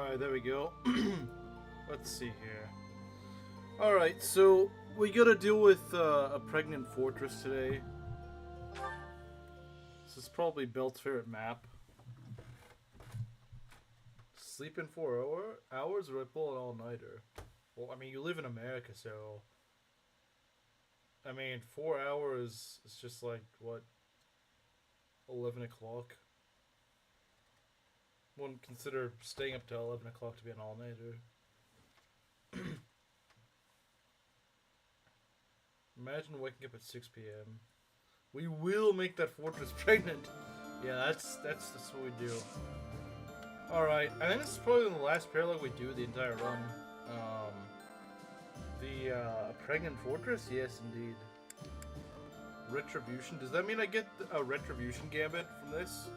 Alright, there we go. Let's see here. Alright, so we gotta deal with a pregnant fortress today. This is probably Belt's favorite map. Sleep in 4 hours or I pull an all-nighter? Well, I mean, you live in America, so... I mean, 4 hours is just like, what? 11 o'clock? Wouldn't consider staying up till 11 o'clock to be an all-nighter. Imagine waking up at 6 p.m. We will make that fortress pregnant. Yeah, that's what we do. Alright, I think this is probably the last paralogue we do the entire run. The pregnant fortress? Yes, indeed. Retribution? Does that mean I get a retribution gambit from this?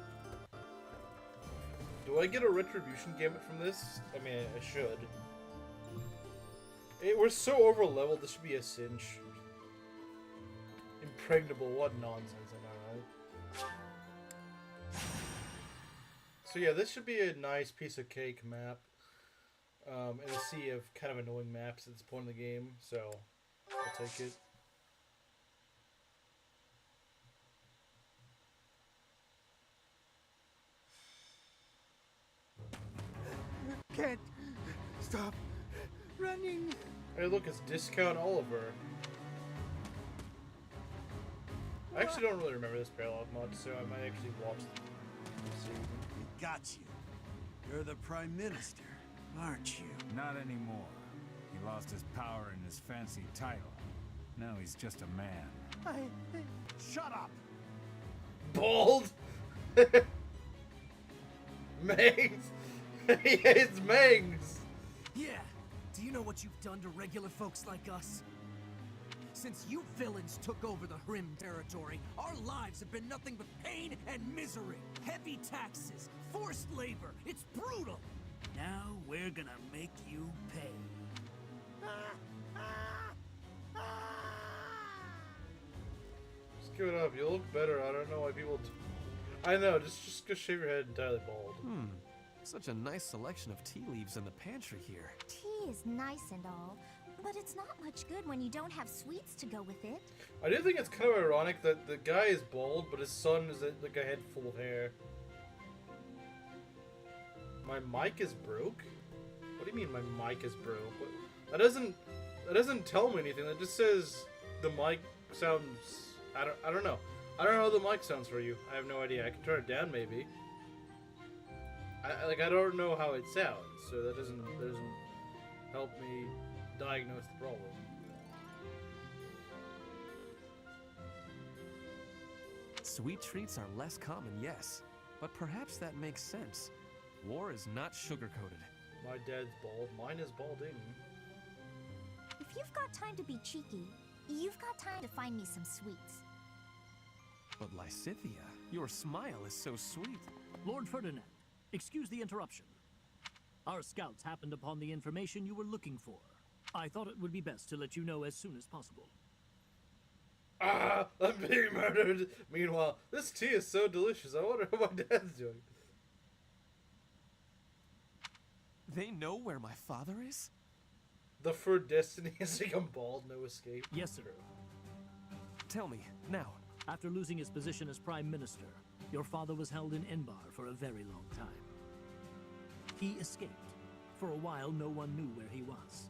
Do I get a retribution gambit from this? I mean, I should. We're so over-leveled, this should be a cinch. Impregnable, what nonsense, I know, right? So yeah, this should be a nice piece of cake map. In a sea of kind of annoying maps at this point in the game, so I'll take it. Can't stop running. Hey, look, it's Discount Oliver. I actually don't really remember this paralogue much, so I might actually watch the scene. It got you. You're the Prime Minister, aren't you? Not anymore. He lost his power and his fancy title. Now he's just a man. Shut up! Bald! Mangs! He hates Mangs! Yeah. Do you know what you've done to regular folks like us? Since you villains took over the Hrim territory, our lives have been nothing but pain and misery. Heavy taxes, forced labor, it's brutal. Now we're gonna make you pay. Just give it up, you look better. I don't know why people... I know, just go shave your head entirely bald. Such a nice selection of tea leaves in the pantry here. Tea is nice and all, but it's not much good when you don't have sweets to go with it. I do think it's kind of ironic that the guy is bald, but his son is like a head full of hair. My mic is broke? What do you mean my mic is broke? That doesn't tell me anything. That just says the mic sounds... I don't know. I don't know how the mic sounds for you. I have no idea. I can turn it down maybe. I don't know how it sounds, so that doesn't help me diagnose the problem. Sweet treats are less common, yes. But perhaps that makes sense. War is not sugar-coated. My dad's bald. Mine is balding. If you've got time to be cheeky, you've got time to find me some sweets. But Lysithea, your smile is so sweet. Lord Ferdinand, excuse the interruption. Our scouts happened upon the information you were looking for. I thought it would be best to let you know as soon as possible. Ah! I'm being murdered! Meanwhile, this tea is so delicious. I wonder how my dad's doing. They know where my father is? The Fur Destiny has become bald, no escape. Yes, sir. Tell me, now. After losing his position as Prime Minister, your father was held in Enbar for a very long time. He escaped. For a while, no one knew where he was.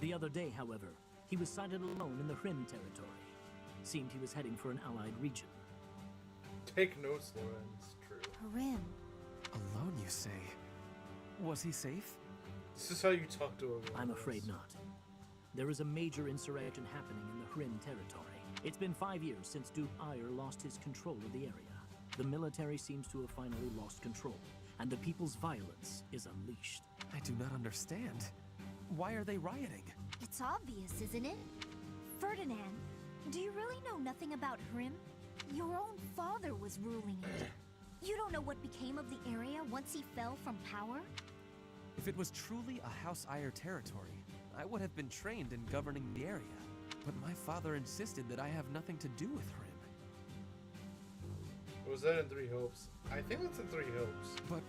The other day, however, he was sighted alone in the Hrim territory. Seemed he was heading for an allied region. Take notes, Lorenz. True. Hrim. Alone, you say? Was he safe? This is how you talk to a... I'm afraid not. There is a major insurrection happening in the Hrim territory. It's been 5 years since Duke Ire lost his control of the area. The military seems to have finally lost control, and the people's violence is unleashed. I do not understand. Why are they rioting? It's obvious, isn't it? Ferdinand, do you really know nothing about Hrim? Your own father was ruling it. You don't know what became of the area once he fell from power? If it was truly a House Ire territory, I would have been trained in governing the area. But my father insisted that I have nothing to do with Hrim. Was that in Three Hopes? I think that's in Three Hopes. But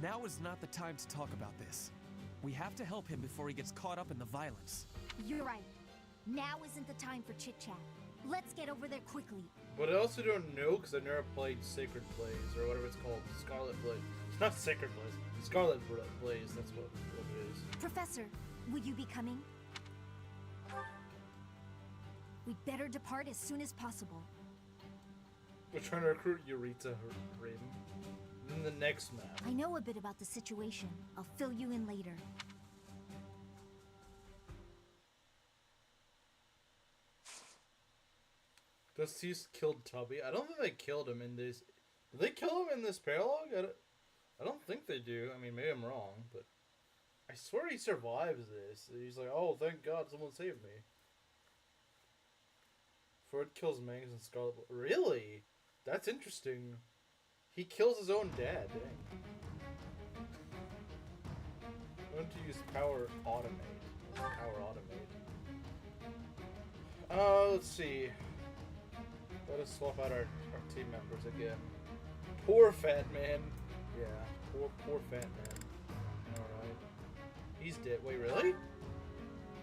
Now is not the time to talk about this. We have to help him before he gets caught up in the violence. You're right. Now isn't the time for chit-chat. Let's get over there quickly. But I also don't know because I've never played Sacred Blaze or whatever it's called. Scarlet Blaze. It's not Sacred Blaze. Scarlet Blaze. That's what it is. Professor, would you be coming? We'd better depart as soon as possible. We're trying to recruit Eureka Rim. Then the next map. I know a bit about the situation. I'll fill you in later. Dusty killed Tubby. I don't think they killed him in this. Did they kill him in this paralogue? I don't think they do. I mean, maybe I'm wrong, but I swear he survives this. He's like, oh, thank God someone saved me. Ford kills Mangs and Scarlet. Really? That's interesting. He kills his own dad. Dang. I'm going to use Power Automate. Power Automate. Let's see. Let us swap out our team members again. Poor Fat Man. Yeah, poor Fat Man. Alright. He's dead. Wait, really?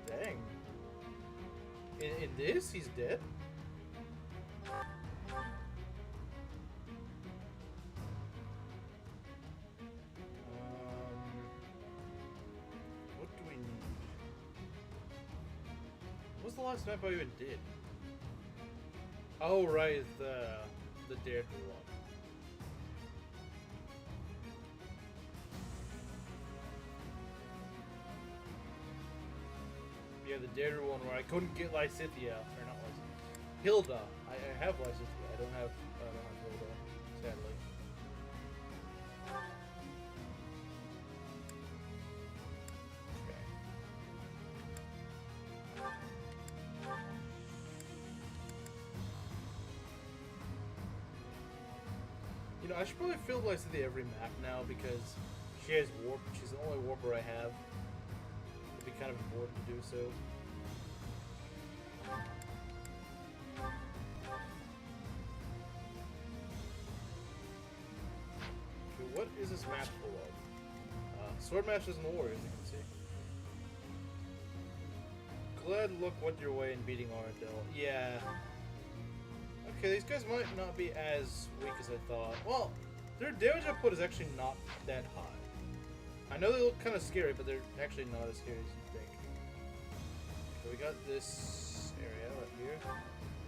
Dang. In this, he's dead? What do we need? What was the last map I even did? Oh, right, the Dedue one. Yeah, the Dedue one where I couldn't get Lysithea, or not Lysithea, Hilda. I have Lysithea. I don't have Hilda, sadly. You know, I should probably fill Lysithea every map now because she has warp. She's the only warper I have. It'd be kind of important to do so. Okay, what is this map full of? Sword Masters and Warriors, you can see. Glad luck went your way in beating Arendelle. Yeah. Okay, these guys might not be as weak as I thought. Well, their damage output is actually not that high. I know they look kind of scary, but they're actually not as scary as you think. So we got this area right here.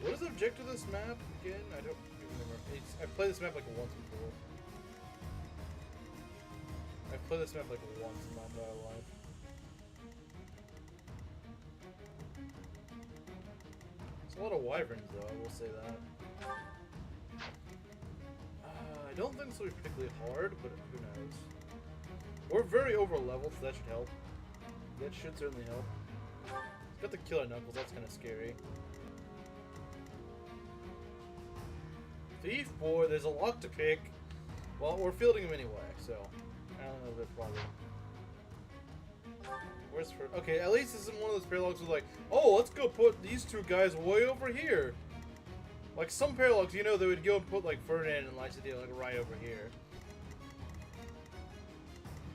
What is the objective of this map again? I don't remember. I've played this map like once before. I've played this map like once in my entire life. A lot of wyverns, though, I will say that. I don't think this will be particularly hard, but who knows. We're very over-leveled, so that should help. That should certainly help. It's got the Killer Knuckles, that's kind of scary. Thief Boy, there's a lot to pick. Well, we're fielding him anyway, so I don't know the problem. Where's for? Okay, at least this isn't one of those paralogs where like, oh, let's go put these two guys way over here. Like some paralogs, you know, they would go and put like Ferdinand and Lysithea like right over here.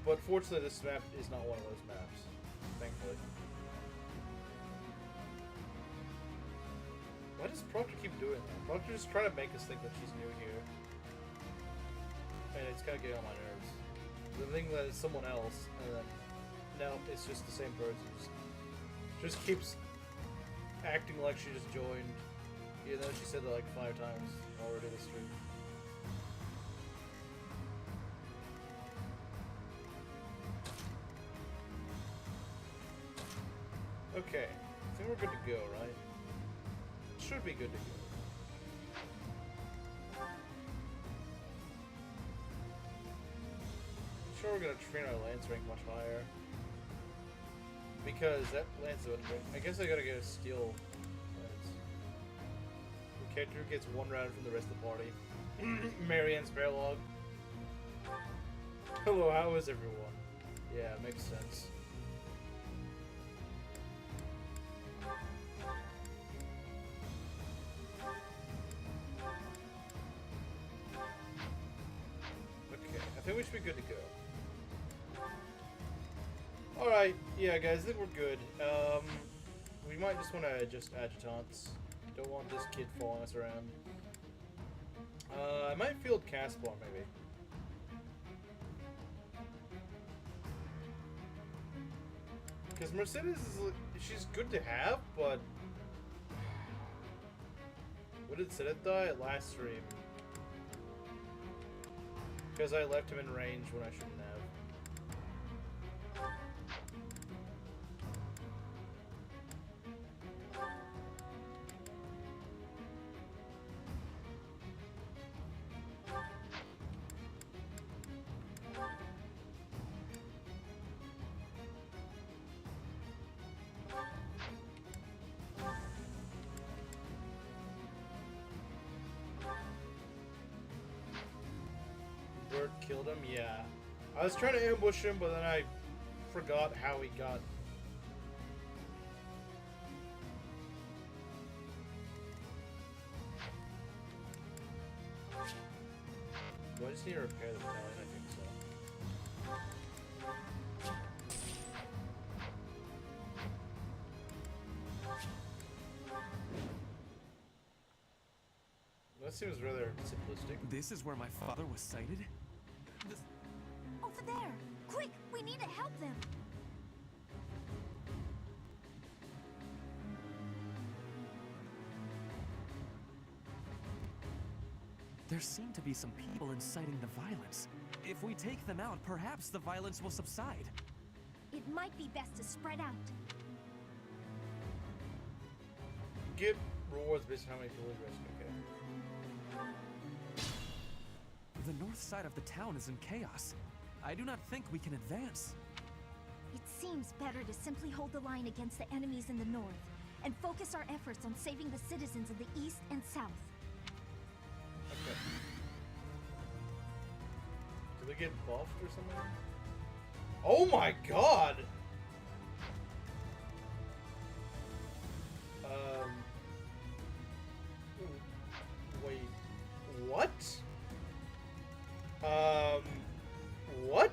But fortunately, this map is not one of those maps. Thankfully. Why does Proctor keep doing that? Proctor's trying to make us think that she's new here. And it's kind of getting on my nerves. The thing that it's someone else, and then no, it's just the same person. Just keeps acting like she just joined, even though she said that like 5 times already this stream. Okay, I think we're good to go, right? Should be good to go. I'm sure we're gonna train our Lance rank much higher. Because that Lance is I guess I gotta get a steel Lance. The character gets 1 round from the rest of the party. Marianne's paralogue. Hello, how is everyone? Yeah, makes sense. Okay, I think we should be good to go. Yeah, guys, I think we're good. We might just want to adjust adjutants. Don't want this kid following us around. I might field Caspar, maybe. Because Mercedes she's good to have, but what did Sid die at last stream? Because I left him in range when I shouldn't have. Killed him? Yeah. I was trying to ambush him, but then I forgot how he got. Do I just need to repair the battalion? I think so. That seems rather simplistic. This is where my father was sighted? Over there! Quick! We need to help them! There seem to be some people inciting the violence. If we take them out, perhaps the violence will subside. It might be best to spread out. Get rewards based on how many people you rescue. Okay. The north side of the town is in chaos. I do not think we can advance. It seems better to simply hold the line against the enemies in the north, and focus our efforts on saving the citizens in the east and south. Okay. Did they get buffed or something? Oh my god! Wait. What? What?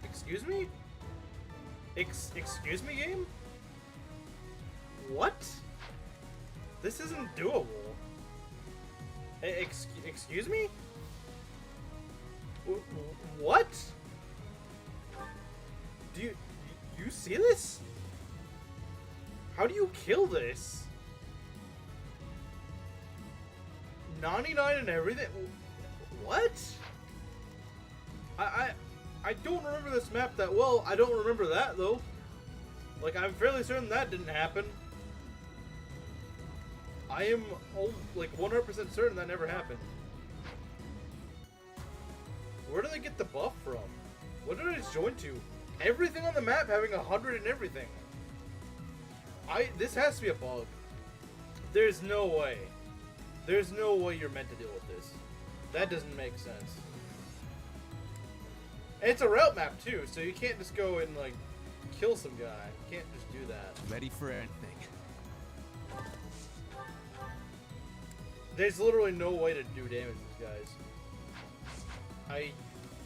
Excuse me? Excuse me, game? What? This isn't doable. Excuse me? What? Do you see this? How do you kill this? 99 and everything? What? I don't remember this map that well. I don't remember that though. Like, I'm fairly certain that didn't happen. I am like 100% certain that never happened. Where do they get the buff from? What did I just join to? Everything on the map having 100 and everything. This has to be a bug. There's no way. There's no way you're meant to deal with this. That doesn't make sense. And it's a route map too, so you can't just go and like kill some guy. You can't just do that. Ready for anything. There's literally no way to do damage to these guys. I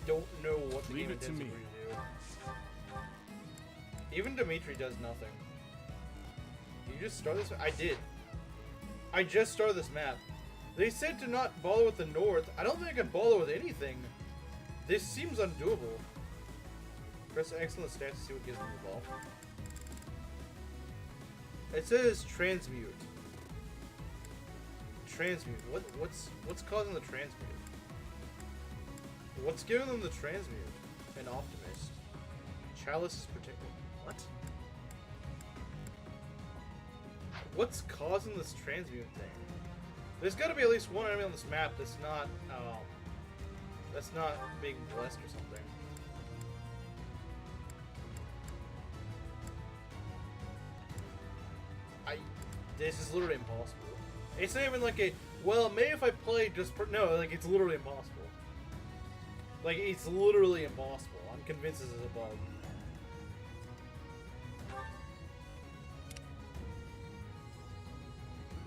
don't know what the Leave game it to intends me. for you to do. Even Dimitri does nothing. You just start this? I did. I just started this map. They said to not bother with the north. I don't think I can bother with anything. This seems undoable. Press excellent stats to see what gives me the ball. It says transmute. Transmute. What's causing the transmute? What's giving them the transmute? An optimist. Chalice is protected. What? What's causing this transmute thing? There's got to be at least one enemy on this map that's not being blessed or something. This is literally impossible. It's not even like a, well, maybe if I play just no, like it's literally impossible. Like it's literally impossible. I'm convinced this is a bug.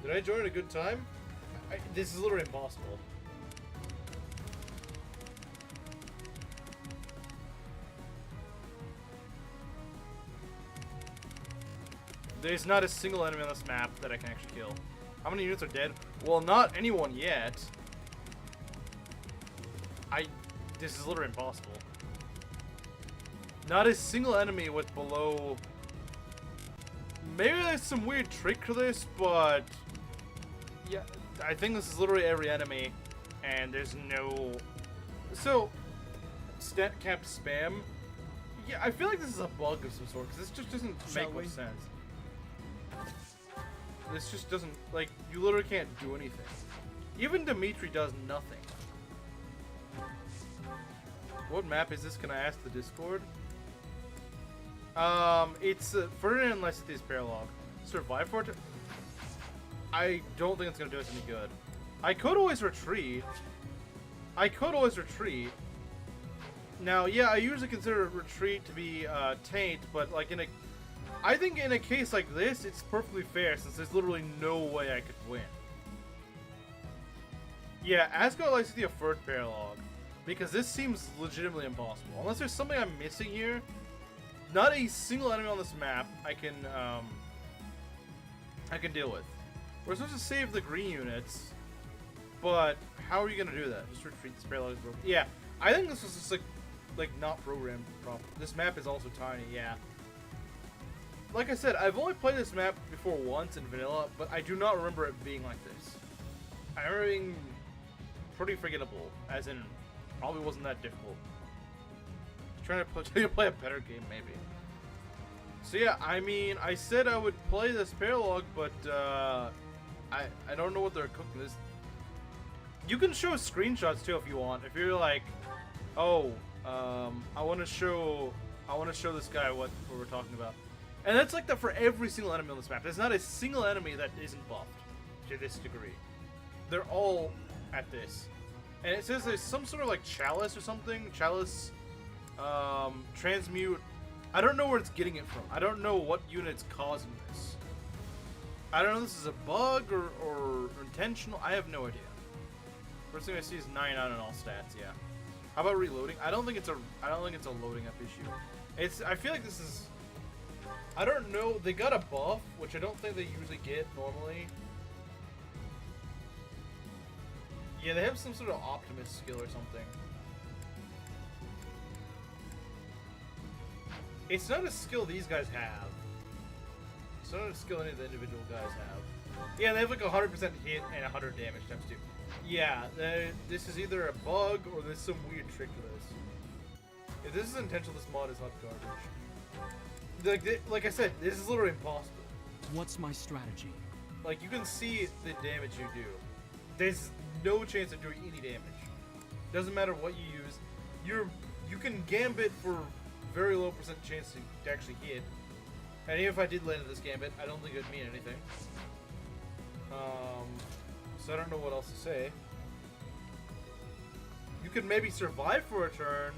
Did I join at a good time? This is literally impossible. There's not a single enemy on this map that I can actually kill. How many units are dead? Well, not anyone yet. This is literally impossible. Not a single enemy with below... Maybe there's some weird trick to this, but... Yeah, I think this is literally every enemy, and there's no... So, stat cap spam. Yeah, I feel like this is a bug of some sort, because this just doesn't make much sense. This just doesn't, like, you literally can't do anything. Even Dimitri does nothing. What map is this? Can I ask the Discord? It's Ferdinand and Lycithe's paralogue. Survive for it? I don't think it's gonna do us any good. I could always retreat. Now, yeah, I usually consider retreat to be taint, but like I think in a case like this, it's perfectly fair since there's literally no way I could win. Yeah, ask about Lycithea Ferd paralogue, because this seems legitimately impossible. Unless there's something I'm missing here. Not a single enemy on this map I can deal with. We're supposed to save the green units, but how are you gonna do that? Just retreat. This paralogue is broken. Yeah, I think this was just like not programmed properly. This map is also tiny. Yeah. Like I said, I've only played this map before once in vanilla, but I do not remember it being like this. I remember it being pretty forgettable, as in probably wasn't that difficult. Trying to play a better game, maybe. So yeah, I mean, I said I would play this paralogue, but I don't know what they're cooking. This you can show screenshots too if you want. If you're like, oh, I want to show this guy what we're talking about, and that's like that for every single enemy on this map. There's not a single enemy that isn't buffed to this degree. They're all at this, and it says there's some sort of like chalice or something. Chalice. Transmute. I don't know where it's getting it from. I don't know what unit's causing this. I don't know if this is a bug or intentional. I have no idea. First thing I see is 99 on all stats. Yeah. How about reloading? I don't think it's a loading up issue. I feel like this is. I don't know. They got a buff, which I don't think they usually get normally. Yeah, they have some sort of Optimus skill or something. It's not a skill these guys have. It's not a skill any of the individual guys have. Yeah, they have like 100% hit and 100 damage times 2. Yeah, this is either a bug or there's some weird trick to this. If this is intentional, this mod is hot garbage. Like I said, this is literally impossible. What's my strategy? Like, you can see the damage you do. There's no chance of doing any damage. Doesn't matter what you use. You can gambit for very low % chance to actually hit. And even if I did land in this gambit, I don't think it would mean anything. So I don't know what else to say. You could maybe survive for a turn.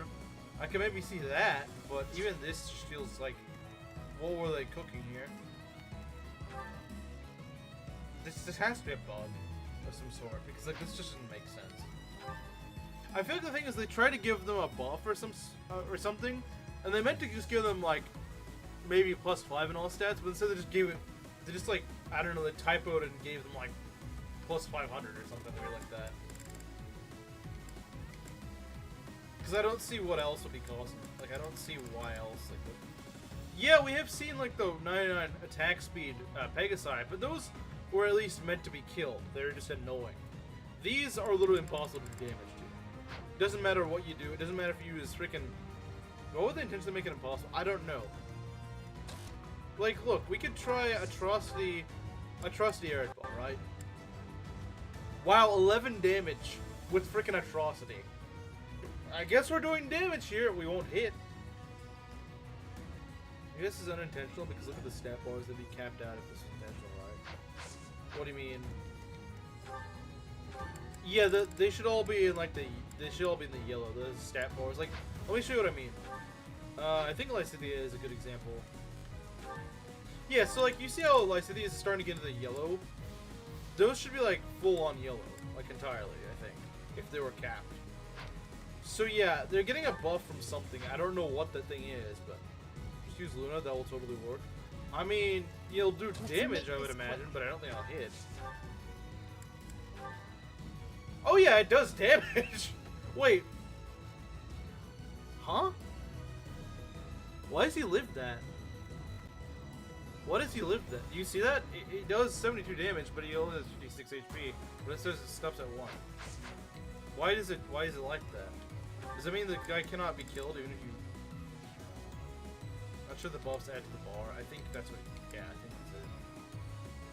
I can maybe see that, but even this just feels like, what were they cooking here? This has to be a bug of some sort, because like this just doesn't make sense. I feel like the thing is they try to give them a buff or something. And they meant to just give them, like, maybe +5 in all stats, but instead they just, like, I don't know, they typoed and gave them, like, +500 or something weird like that. Because I don't see what else would be causing it. Like, I don't see why else. Like, yeah, we have seen, like, the 99 attack speed Pegasi, but those were at least meant to be killed. They're just annoying. These are literally impossible to do damage to. It doesn't matter what you do. It doesn't matter if you use freaking... What would they intentionally make it impossible? I don't know. Like, look, we could try Atrocity Air Ball, right? Wow, 11 damage with freaking Atrocity. I guess we're doing damage here. We won't hit. I guess this is unintentional because look at the stat bars. They'd be capped out if this is intentional, right? What do you mean? Yeah, they should all be in like they should all be in the yellow. The stat bars. Like, let me show you what I mean. I think Lycithea is a good example. Yeah, so like you see how Lycithea is starting to get into the yellow? Those should be like full on yellow, like entirely, I think, if they were capped. So yeah, they're getting a buff from something. I don't know what that thing is, but just use Luna, that will totally work. I mean, You'll do Let's damage, make I would this imagine, quick. but I don't think I'll hit. Oh yeah, it does damage! Wait. Huh? Why does he live that? Why does he live that? Do you see that? It does 72 damage, but he only has 56 HP. But it says it stops at 1. Why is it like that? Does that mean the guy cannot be killed even if you... Not sure the buffs add to the bar. I think that's what... Yeah, I think that's it.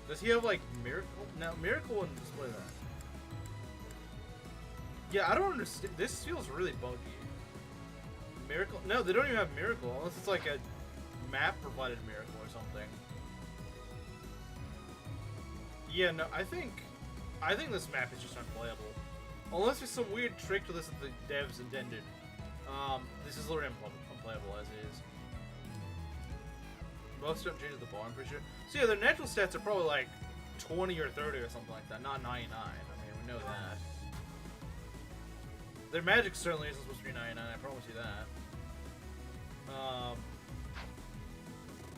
Does he have, like, Miracle? Now, Miracle wouldn't display that. Yeah, I don't understand. This feels really buggy. Miracle? No, they don't even have Miracle, unless it's like a map-provided Miracle or something. Yeah, no, I think this map is just unplayable. Unless there's some weird trick to this that the devs intended. This is literally unplayable as is. Most don't change at the bar, I'm pretty sure. So yeah, their natural stats are probably like 20 or 30 or something like that, not 99. I mean, we know that. Their magic certainly isn't supposed to be 99, I promise you that.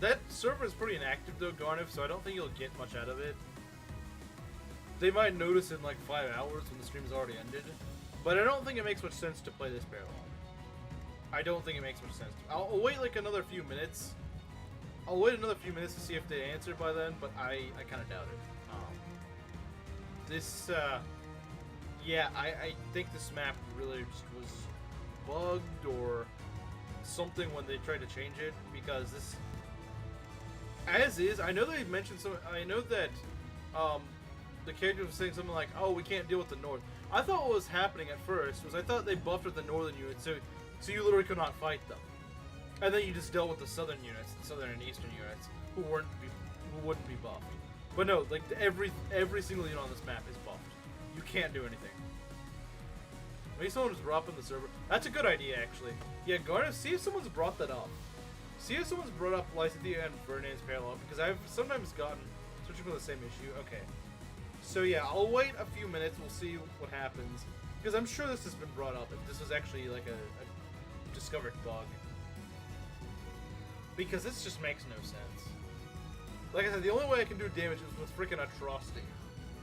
That server is pretty inactive though, Garnif, so I don't think you'll get much out of it. They might notice in like 5 hours when the stream's already ended, but I don't think it makes much sense to play this parallel. I don't think it makes much sense. I'll wait like another few minutes. I'll wait another few minutes to see if they answer by then, but I kind of doubt it. Yeah, I think this map really just was bugged or something when they tried to change it, because this, as is, I know they mentioned some, I know that, the character was saying something like, oh, we can't deal with the north. I thought what was happening at first was I thought they buffed with the northern units, so you literally could not fight them. And then you just dealt with the southern units, the southern and eastern units, who wouldn't be buffed. But no, like every single unit on this map is buffed. You can't do anything. Maybe someone just brought up in the server. That's a good idea, actually. Yeah, Garnet, see if someone's brought that up. See if someone's brought up Lysithea and Ferdinand's parallel, because I've sometimes gotten switching for the same issue. Okay. So yeah, I'll wait a few minutes, we'll see what happens. Because I'm sure this has been brought up, if this was actually like a discovered bug. Because this just makes no sense. Like I said, the only way I can do damage is with freaking Atrocity.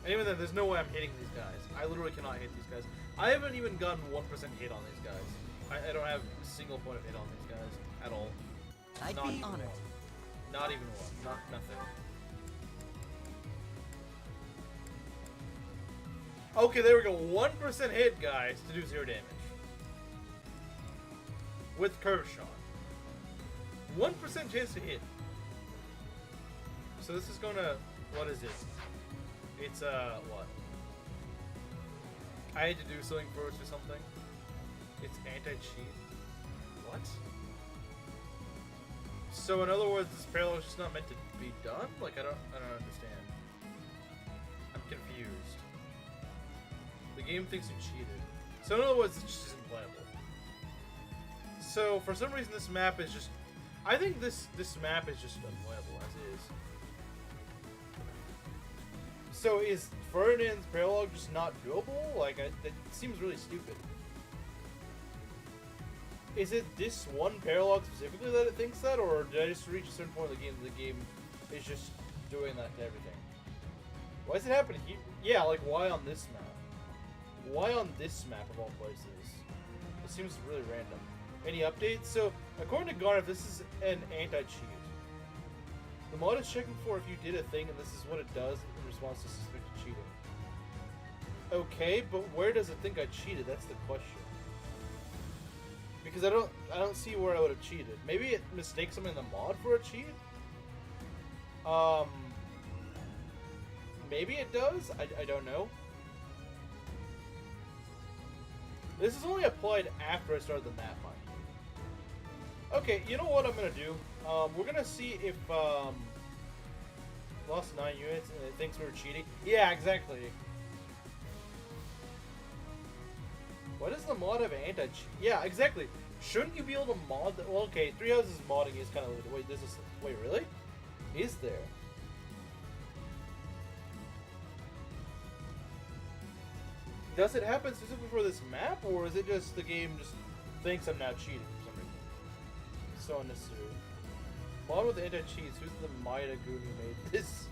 And even then, there's no way I'm hitting these guys. I literally cannot hit these guys. I haven't even gotten 1% hit on these guys. I don't have a single point of hit on these guys at all. I'd Not be even honored. one. Not even one. Nothing. Okay, there we go. 1% hit, guys, to do 0 damage. With Curve Shot. 1% chance to hit. So this is gonna... What is it? It's, what? I had to do something first or something? It's anti-cheat. What? So in other words, this parallel is just not meant to be done? Like, I don't understand. I'm confused. The game thinks you cheated. So in other words, it just isn't playable. So for some reason this map is just... I think this map is just unplayable as is. So is Ferdinand's paralogue just not doable? Like, that seems really stupid. Is it this one paralogue specifically that it thinks that, or did I just reach a certain point in the game is just doing that to everything? Why is it happening here? Yeah, like, why on this map? Why on this map of all places? It seems really random. Any updates? So, according to Garnet, this is an anti-cheat. The mod is checking for if you did a thing, and this is what it does in response to suspected cheating. Okay, but where does it think I cheated? That's the question. Because I don't see where I would have cheated. Maybe it mistakes something in the mod for a cheat? Maybe it does? I don't know. This is only applied after I started the map, mind you. Okay, you know what I'm gonna do? We're gonna see if, lost 9 units and it thinks we're cheating. Yeah, exactly. Why does the mod have anti-cheat? Yeah, exactly. Shouldn't you be able to mod that? Well, okay, 3 houses modding is kind of limited. Wait, wait, really? Is there? Does it happen specifically for this map, or is it just the game just thinks I'm now cheating for some reason? So unnecessary. Mod with anti-cheats. Who's the Mida goon who made this?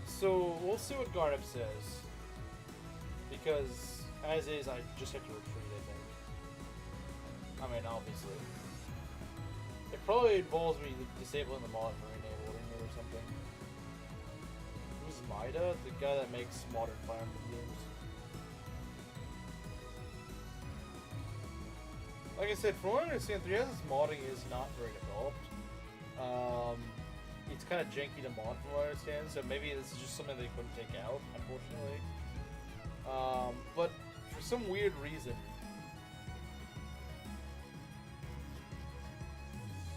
So we'll see what Garnip says. Because as is, I just have to retreat, I think. I mean, obviously. It probably involves me disabling the mod for enabling it or something. Who's Mida? The guy that makes modern Fire Emblem games. Like I said, from what I understand, 3S's modding is not very developed. It's kind of janky to mod from what I understand, so maybe this is just something they couldn't take out, unfortunately. But for some weird reason,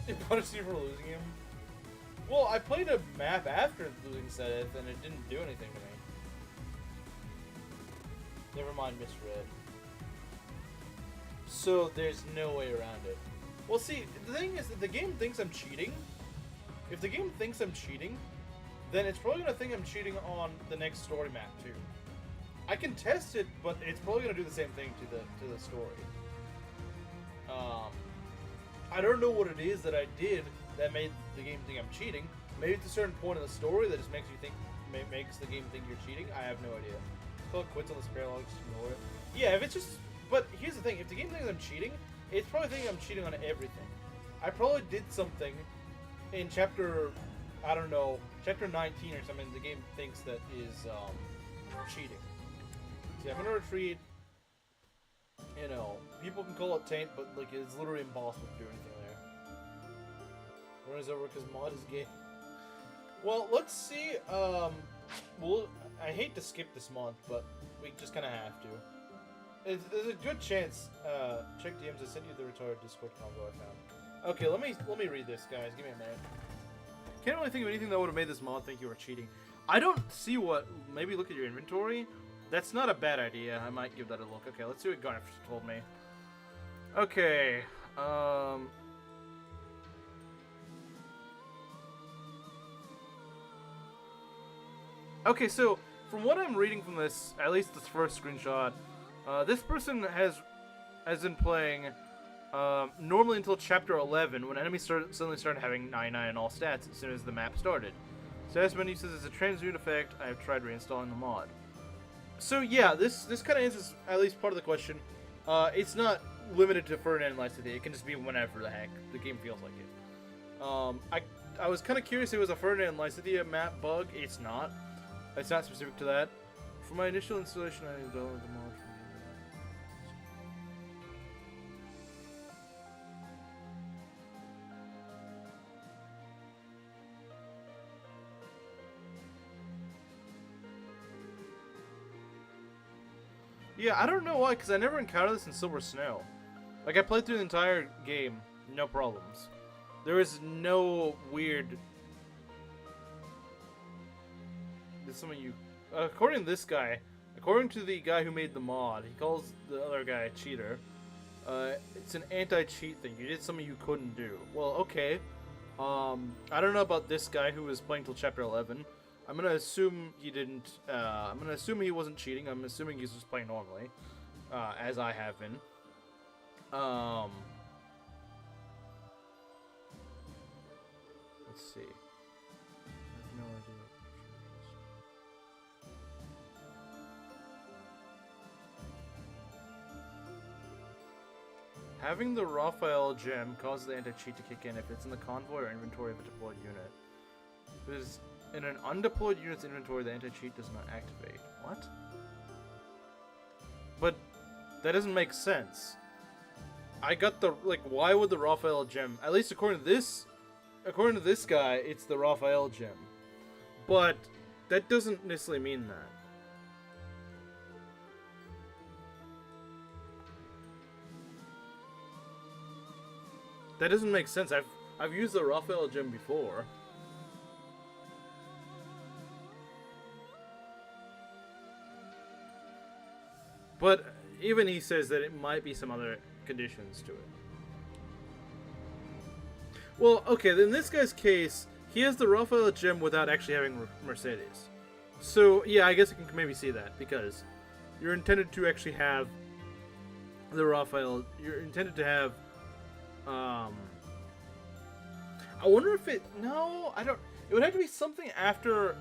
it punished you for losing him. Well, I played a map after losing Sedith, and it didn't do anything to me. Never mind, misread. So there's no way around it. Well, see, the thing is that the game thinks I'm cheating. If the game thinks I'm cheating, then it's probably gonna think I'm cheating on the next story map too. I can test it, but it's probably gonna do the same thing to the story. I don't know what it is that I did that made the game think I'm cheating. Maybe it's a certain point in the story that just makes you think, makes the game think you're cheating. I have no idea. Call it quits on this paralogue, just ignore it. Yeah, if it's just. But here's the thing: if the game thinks I'm cheating, it's probably thinking I'm cheating on everything. I probably did something in chapter, I don't know, chapter 19 or something. The game thinks that is cheating. See, I'm gonna retreat. You know, people can call it taint, but like it's literally impossible to do anything there. Run is over because mod is gay. Well, let's see. Well, I hate to skip this month, but we just kind of have to. There's a good chance. Check DMs. I sent you the retarded Discord combo I found. Okay, let me read this, guys. Give me a minute. Can't really think of anything that would have made this mod think you were cheating. I don't see what. Maybe look at your inventory. That's not a bad idea. I might give that a look. Okay, let's see what Garnet told me. Okay. Okay, so from what I'm reading from this, at least this first screenshot, this person has been playing normally until chapter 11, when enemies suddenly started having 99 in all stats as soon as the map started. Status menu says it's a transmute effect. I have tried reinstalling the mod. So yeah, this kind of answers at least part of the question. It's not limited to Ferdinand and Lysithea. It can just be whenever the heck the game feels like it. I was kind of curious if it was a Ferdinand and Lysithea map bug. It's not. It's not specific to that. For my initial installation, I downloaded the mod from Yeah, I don't know why, because I never encountered this in Silver Snow. Like, I played through the entire game, no problems. There is no weird... There's something you... according to this guy, according to the guy who made the mod, he calls the other guy a cheater. It's an anti-cheat thing. You did something you couldn't do. Well, okay. I don't know about this guy who was playing till chapter 11. I'm gonna assume he didn't. I'm gonna assume he wasn't cheating. I'm assuming he's just playing normally, as I have been. Let's see. I have no idea. Having the Raphael gem causes the anti-cheat to kick in if it's in the convoy or inventory of a deployed unit. If it is in an undeployed unit's inventory, the anti-cheat does not activate. What? But that doesn't make sense. I got the, like, why would the Raphael gem, at least according to this guy, it's the Raphael gem. But that doesn't necessarily mean that. That doesn't make sense. I've used the Raphael gem before. But even he says that it might be some other conditions to it. Well, okay, in this guy's case, he has the Raphael gem without actually having Mercedes. So, yeah, I guess I can maybe see that, because you're intended to actually have the raw file. You're intended to have, I wonder if it, no, I don't, it would have to be something after,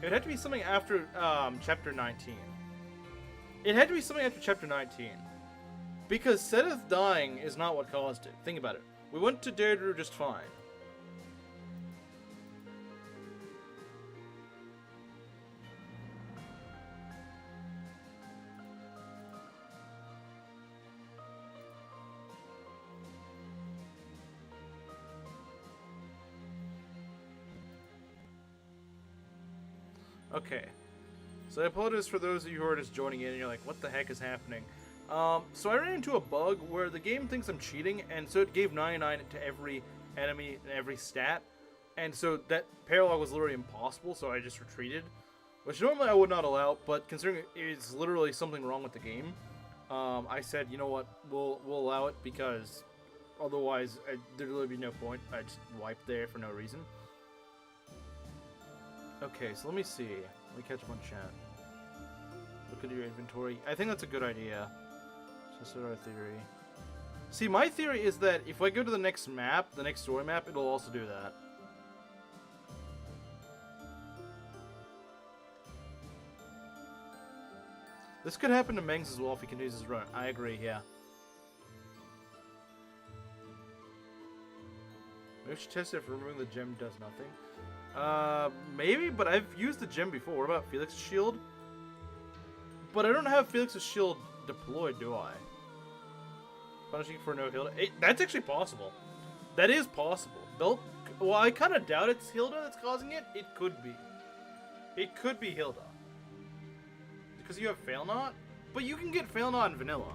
chapter 19. It had to be something after chapter 19. Because Sedith dying is not what caused it. Think about it. We went to Dedue just fine. Okay, so I apologize for those of you who are just joining in and you're like, what the heck is happening? So I ran into a bug where the game thinks I'm cheating, and so it gave 99 to every enemy and every stat, and so that paralogue was literally impossible, so I just retreated, which normally I would not allow, but considering it's literally something wrong with the game, I said, you know what, we'll allow it, because otherwise there'd really be no point. I just wiped there for no reason. Okay, so let me see. Let me catch up on chat. Look at your inventory. I think that's a good idea. Just our theory. See, my theory is that if I go to the next map, the next story map, it'll also do that. This could happen to Mengs as well if he continues his run. I agree, yeah. Maybe we should test it if removing the gem does nothing. Maybe, but I've used the gem before. What about Felix's shield? But I don't have Felix's shield deployed, do I? Punishing for no Hilda. Hey, that's actually possible. That is possible. Well, I kind of doubt it's Hilda that's causing it. It could be. It could be Hilda. Because you have Fail Not? But you can get Fail Not in vanilla.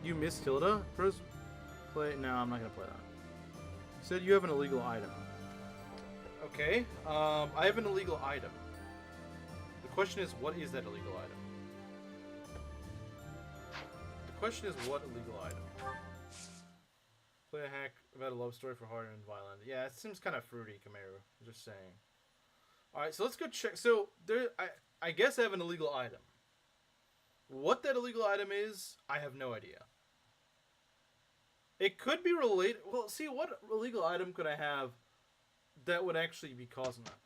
You missed Hilda? First play? No, I'm not going to play that. Said you have an illegal item. Okay, I have an illegal item. The question is, what is that illegal item? The question is, what illegal item? Play a hack about a love story for hard and violent. Yeah, it seems kind of fruity, Kamaru. Just saying. Alright, so let's go check. So, I guess I have an illegal item. What that illegal item is, I have no idea. It could be related. Well, see, what illegal item could I have that would actually be causing that?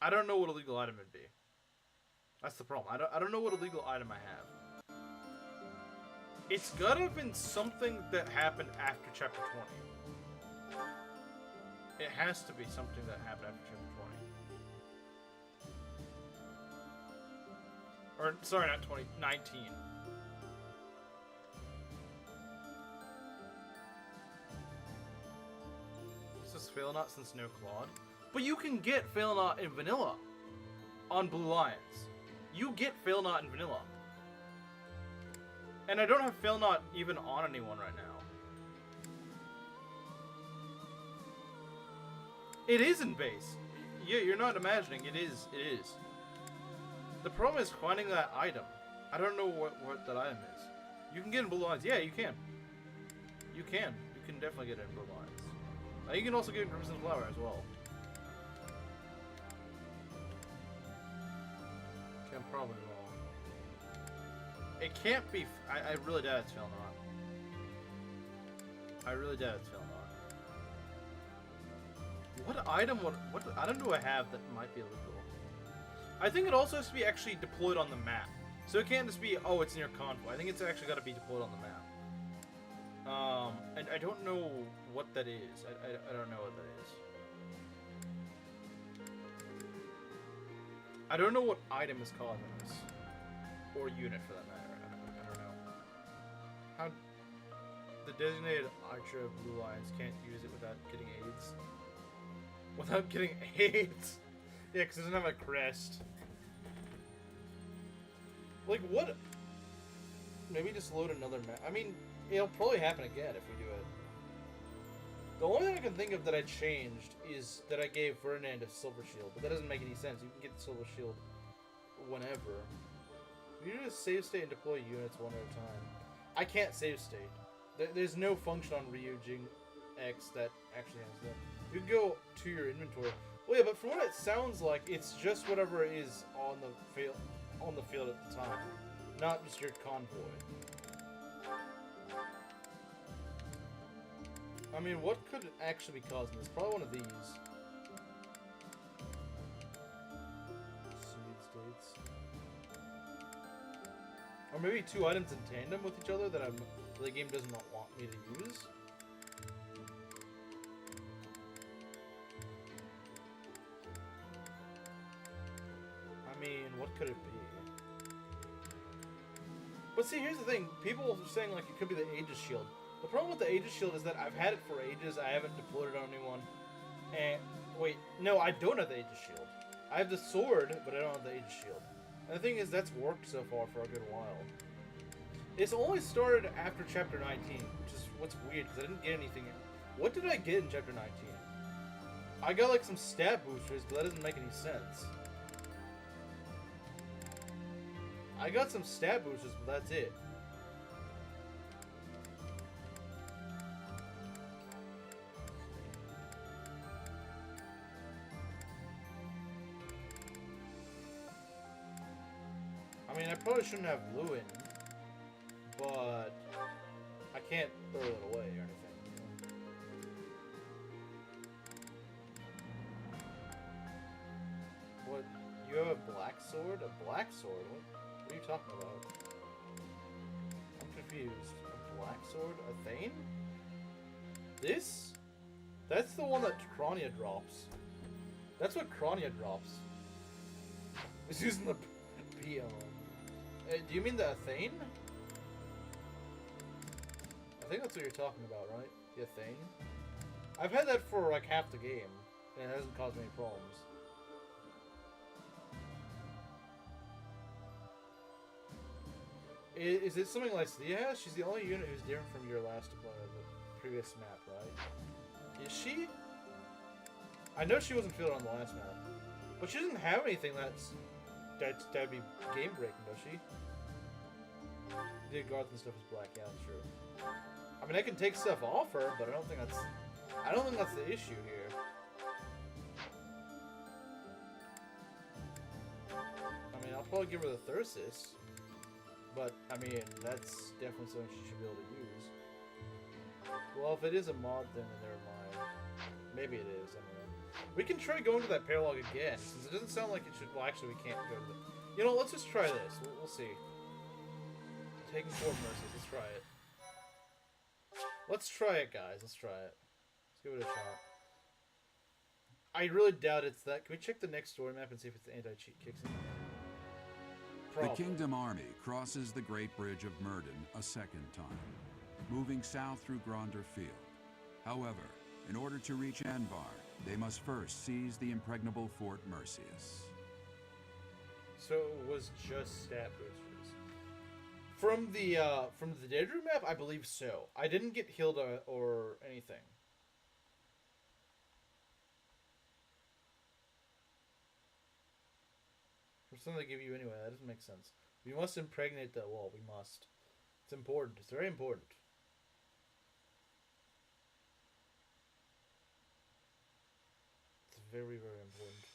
I don't know what illegal item would be. That's the problem. I don't know what illegal item I have. It's gotta have been something that happened after chapter 20. It has to be something that happened after chapter 20. Or, sorry, not 20, 19. Fail Not since no Claude. But you can get Fail Not in vanilla on Blue Lions. You get Fail Not in vanilla. And I don't have Fail Not even on anyone right now. It is in base. Yeah, you're not imagining. It is. It is. The problem is finding that item. I don't know what that item is. You can get in Blue Lions. Yeah, you can. You can. You can definitely get it in Blue Lions. You can also get Crimson Flower as well. Okay, I'm probably wrong. It can't be. I really doubt it's Fail Not. I really doubt it's Fail Not. What item? What item do I have that might be illegal? I think it also has to be actually deployed on the map. So it can't just be, oh, it's in your convoy. I think it's actually got to be deployed on the map. And I don't know what that is. I don't know what that is. I don't know what item is causing this. Or unit, for that matter. I don't know. How... The designated archer of Blue Lions can't use it without getting AIDS. Without getting AIDS? Yeah, because it doesn't have a crest. Like, what... Maybe just load another map. I mean... It'll probably happen again if we do it. The only thing I can think of that I changed is that I gave Ferdinand a Silver Shield, but that doesn't make any sense. You can get the Silver Shield whenever. You just save state and deploy units one at a time. I can't save state. There's no function on Ryujing X that actually has that. You can go to your inventory. Well, yeah, but from what it sounds like, it's just whatever is on the field at the time, not just your convoy. I mean, what could it actually be causing this? Probably one of these. Seed states. Or maybe two items in tandem with each other that the game does not want me to use. I mean, what could it be? But see, here's the thing. People are saying, like, it could be the Aegis Shield. The problem with the Aegis Shield is that I've had it for ages. I haven't deployed it on anyone. And, wait, no, I don't have the Aegis Shield. I have the sword, but I don't have the Aegis Shield. And the thing is, that's worked so far for a good while. It's only started after Chapter 19, which is what's weird, because I didn't get anything. What did I get in Chapter 19? I got, like, some stat boosters, but that doesn't make any sense. I got some stat boosters, but that's it. I mean, I probably shouldn't have blue in, but I can't throw it away or anything. What? You have a black sword? A black sword? What are you talking about? I'm confused. A black sword? A Thane? This? That's the one that Kronia drops. That's what Kronia drops. It's using the PO. Do you mean the Athane? I think that's what you're talking about, right? The Athane? I've had that for like half the game, and it hasn't caused me any problems. Is it something like... Yeah, she's the only unit who's different from your last the previous map, right? Is she? I know she wasn't fielded on the last map. But she doesn't have anything that'd be game breaking, does she? The guards and stuff is black, yeah, that's true. I mean, I can take stuff off her, but I don't think that's the issue here. I mean, I'll probably give her the Thyrsis, but I mean, that's definitely something she should be able to use. Well, if it is a mod thing, then never mind. Maybe it is, I mean. We can try going to that paralogue again, since it doesn't sound like it should... Well, actually, we can't go to the... You know, let's just try this. We'll see. Taking 4 mercies. Let's try it. Let's try it, guys. Let's try it. Let's give it a shot. I really doubt it's that. Can we check the next story map and see if it's the anti-cheat kicks in? Probably. The Kingdom Army crosses the Great Bridge of Myrden a second time, moving south through Gronder Field. However, in order to reach Anbar, they must first seize the impregnable Fort Mercius. So it was just stat boosters. From the Dedue map, I believe so. I didn't get healed or anything. For something they give you anyway, that doesn't make sense. We must impregnate that wall. We must. It's important. It's very important. It's very, very important.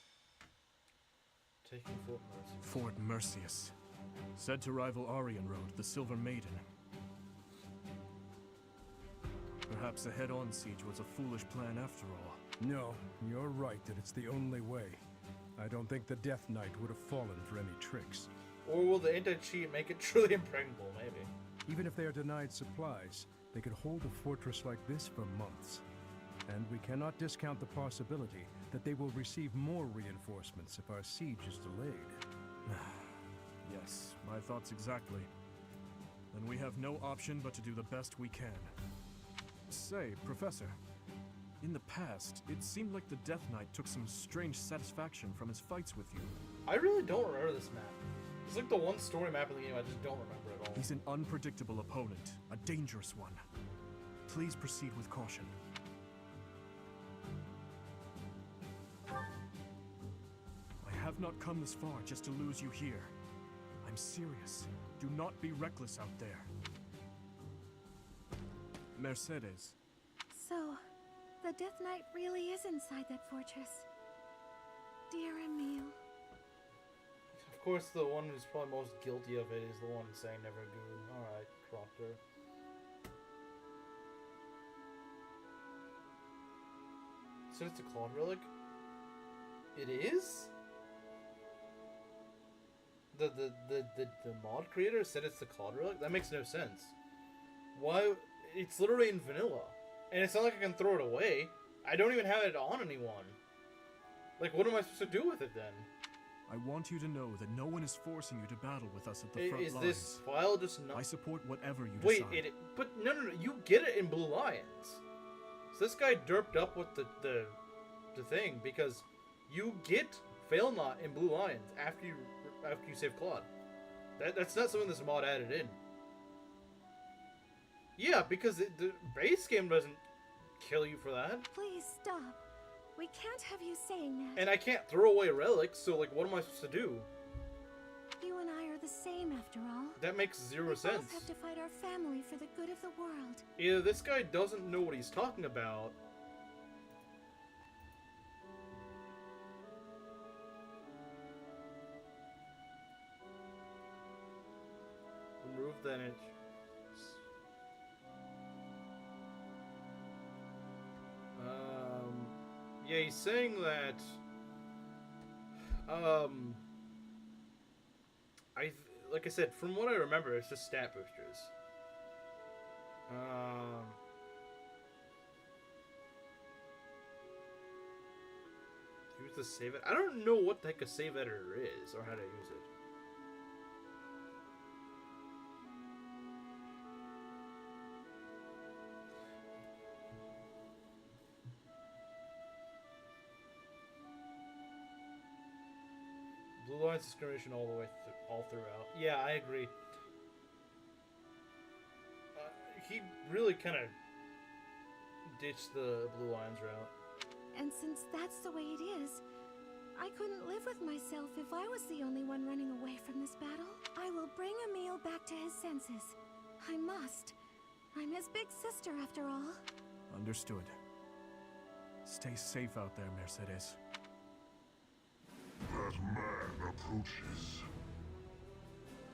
Taking Fort Mercius. Fort Mercius. Said to rival Aryan Road, the Silver Maiden. Perhaps a head-on siege was a foolish plan after all. No, you're right that it's the only way. I don't think the Death Knight would have fallen for any tricks. Or will the anti-cheat make it truly impregnable, maybe? Even if they are denied supplies, they could hold a fortress like this for months. And we cannot discount the possibility that they will receive more reinforcements if our siege is delayed. Yes, my thoughts exactly. Then we have no option but to do the best we can. Say, Professor, in the past, it seemed like the Death Knight took some strange satisfaction from his fights with you. I really don't remember this map. It's like the one story map in the game I just don't remember at all. He's an unpredictable opponent, a dangerous one. Please proceed with caution. I have not come this far just to lose you here. I'm serious. Do not be reckless out there. Mercedes. So, the Death Knight really is inside that fortress. dear Emile. Of course, the one who's probably most guilty of it is the one saying never good. Alright, Proctor. So it's a Claude relic? It is? The mod creator said it's the Claude relic? That makes no sense. Why? It's literally in vanilla. And it's not like I can throw it away. I don't even have it on anyone. Like, what am I supposed to do with it then? I want you to know that no one is forcing you to battle with us at the front Is lines. this file just not... I support whatever you Wait, decide. but no, you get it in Blue Lions. So this guy derped up with the thing, because you get Fail Not in Blue Lions after you save Claude. That's not something this mod added in. Yeah, because the base game doesn't kill you for that. Please stop. We can't have you saying that. And I can't throw away relics, so like, what am I supposed to do? You and I are the same after all. That makes zero We sense. both have to fight our family for the good of the world. Either this guy doesn't know what he's talking about, remove that itch. Yeah, he's saying that, like I said, from what I remember, it's just stat boosters. Use the save it. I don't know what the heck a save editor is, or how to use it. Blue Lions discrimination all the way all throughout. Yeah, I agree. He really kind of ditched the Blue Lions route. And since that's the way it is, I couldn't live with myself if I was the only one running away from this battle. I will bring Emile back to his senses. I must. I'm his big sister after all. Understood. Stay safe out there, Mercedes. That man approaches.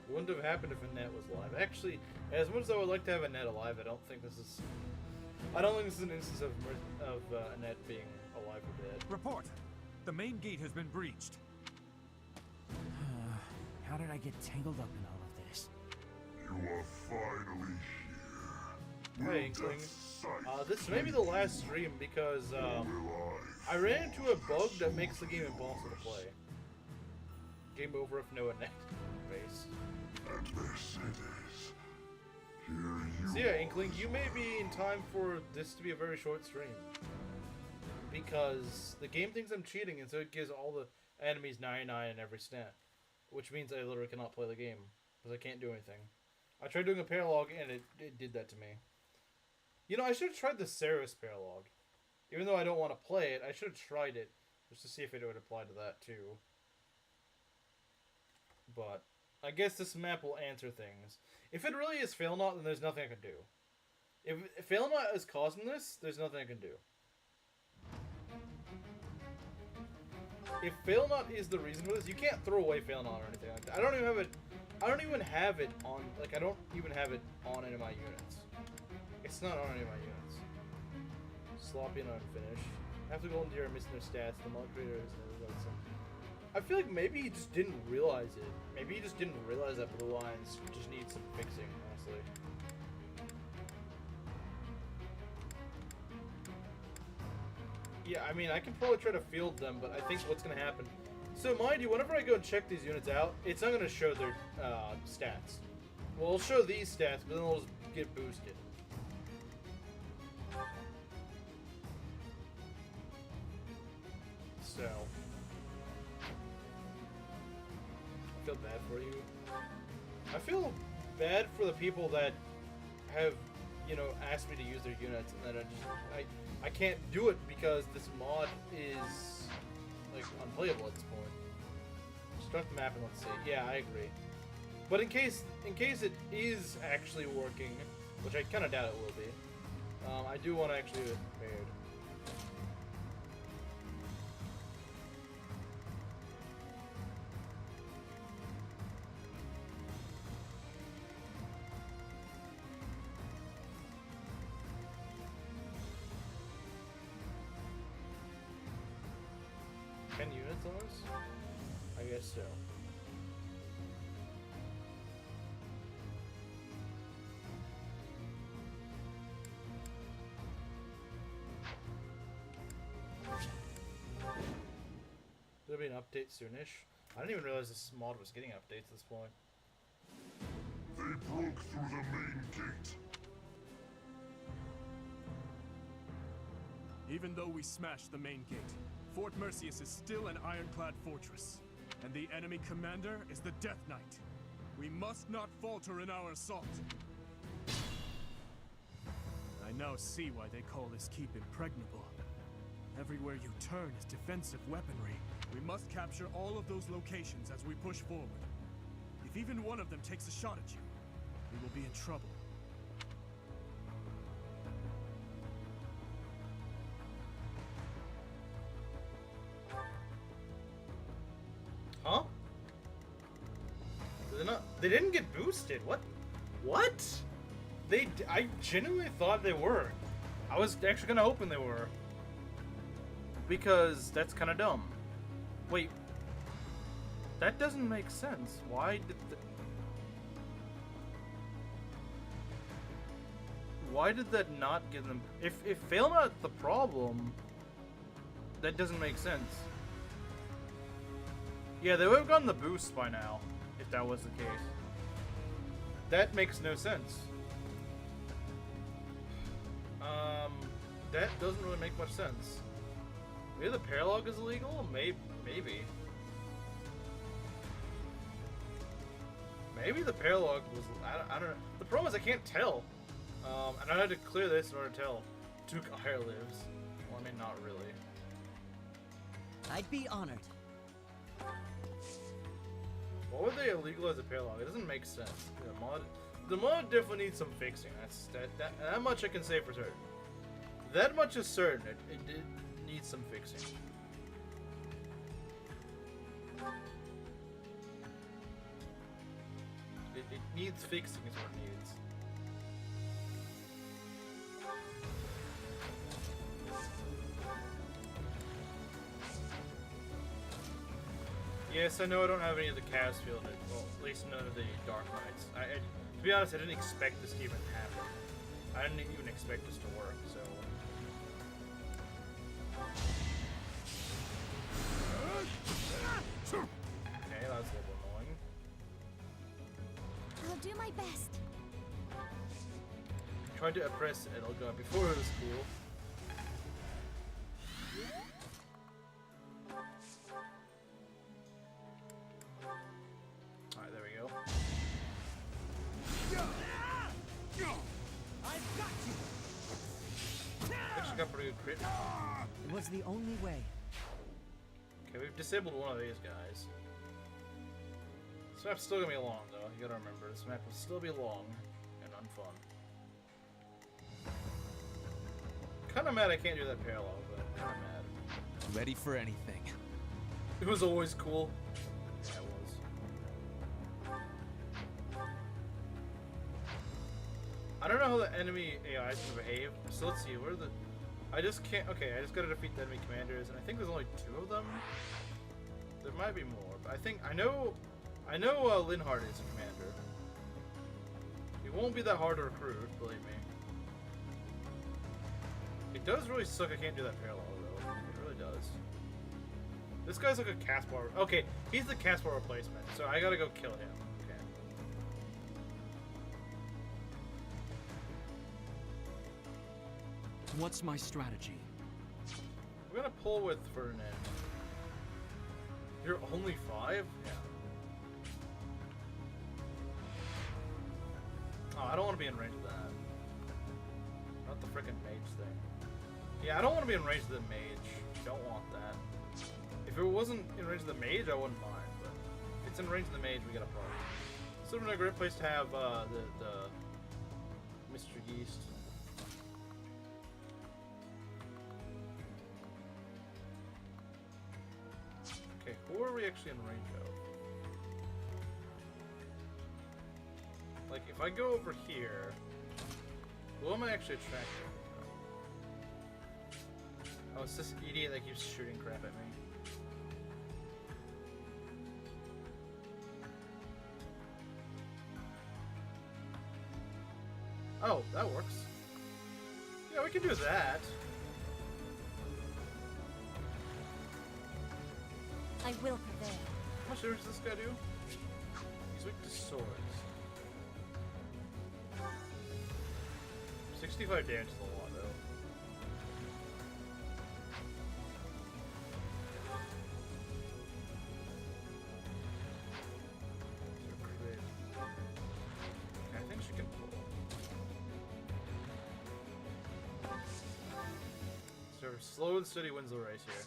It wouldn't have happened if Annette was alive. Actually, as much as I would like to have Annette alive, I don't think this is an instance of Annette being alive or dead. Report! The main gate has been breached. How did I get tangled up in all of this? You are finally here. Hey, Inkling. This may be the last stream because I ran into a bug that makes the game impossible to play. Game over if no Annette base. And Mercedes, here you So yeah, Inkling, you may be in time for this to be a very short stream. Because the game thinks I'm cheating, and so it gives all the enemies 99 in every stat. Which means I literally cannot play the game. Because I can't do anything. I tried doing a paralogue, and it did that to me. You know, I should have tried the Ceres paralogue. Even though I don't want to play it, I should have tried it. Just to see if it would apply to that, too. But I guess this map will answer things. If it really is Fail Not, then there's nothing I can do. If Fail Not is causing this, there's nothing I can do. If Fail Not is the reason for this, you can't throw away Fail Not or anything like that. I don't even have it on, like, I don't even have it on any of my units. It's not on any of my units. Sloppy and unfinished. Half the golden deer are missing their stats. The mod creator is I feel like maybe he just didn't realize it. Maybe he just didn't realize that Blue Lions just need some fixing, honestly. Yeah, I mean, I can probably try to field them, but I think what's going to happen... So, mind you, whenever I go and check these units out, it's not going to show their stats. Well, it'll show these stats, but then they'll just get boosted. So... I feel bad for you. I feel bad for the people that have, you know, asked me to use their units, and then I can't do it because this mod is like unplayable at this point. Start the map and let's see. Yeah, I agree. But in case it is actually working, which I kind of doubt it will be, I do want to actually be prepared. 10 units on this? I guess so. There'll be an update soonish. I didn't even realize this mod was getting updates at this point. They broke through the main gate. Even though we smashed the main gate, Fort Mercius is still an ironclad fortress, and the enemy commander is the Death Knight. We must not falter in our assault. I now see why they call this keep impregnable. Everywhere you turn is defensive weaponry. We must capture all of those locations as we push forward. If even one of them takes a shot at you, we will be in trouble. Huh? They didn't get boosted. What? What? I genuinely thought they were. I was actually gonna hoping they were. Because that's kind of dumb. Wait. That doesn't make sense. Why did that not give them... If fail not the problem, that doesn't make sense. Yeah, they would have gotten the boost by now, if that was the case. That makes no sense. That doesn't really make much sense. Maybe the paralogue is illegal? Maybe. Maybe the paralogue was... I don't know. The problem is I can't tell. And I had to clear this in order to tell. Duke Ire lives. Well, I mean, not really. I'd be honored. Why would they legalize a paralogue? It doesn't make sense. The mod definitely needs some fixing. That much I can say for certain. That much is certain. It needs some fixing. It needs fixing is what it needs. Yes, I know I don't have any of the chaos fielded. Well, at least none of the Dark Knights. To be honest, I didn't expect this to even happen. I didn't even expect this to work, so... Okay, that's a little annoying. I'll do my best. Tried to oppress Edelgard before it was cool. Alright, there we go. Actually got pretty good crit. It was the only way. Okay, we've disabled one of these guys. This map's still gonna be long, though. You gotta remember, this map will still be long and unfun. Kinda mad I can't do that parallel, but kinda mad. Ready for anything. It was always cool. Yeah, it was. I don't know how the enemy AI is gonna behave, so let's see, where are the... I just can't... Okay, I just gotta defeat the enemy commanders, and I think there's only 2 of them? There might be more, but I think... I know Linhardt is a commander. He won't be that hard to recruit, believe me. It does really suck I can't do that parallel, though. It really does. This guy's like a Caspar... Okay, he's the Caspar replacement, so I gotta go kill him. Okay. What's my strategy? We're gonna pull with Ferdinand. You're only 5? Yeah. Oh, I don't want to be in range of that. Not the frickin' mage thing. Yeah, I don't want to be in range of the mage. Don't want that. If it wasn't in range of the mage, I wouldn't mind, but if it's in range of the mage, we got a problem. This would have been a great place to have the Mr. Yeast. Okay, who are we actually in range of? Like, if I go over here, who am I actually attracting? Oh, it's this idiot that keeps shooting crap at me. that. I will prevail. How much damage does this guy do? He's weak to swords. 65 damage is a lot, though. I think she can pull. So slow and steady wins the race here.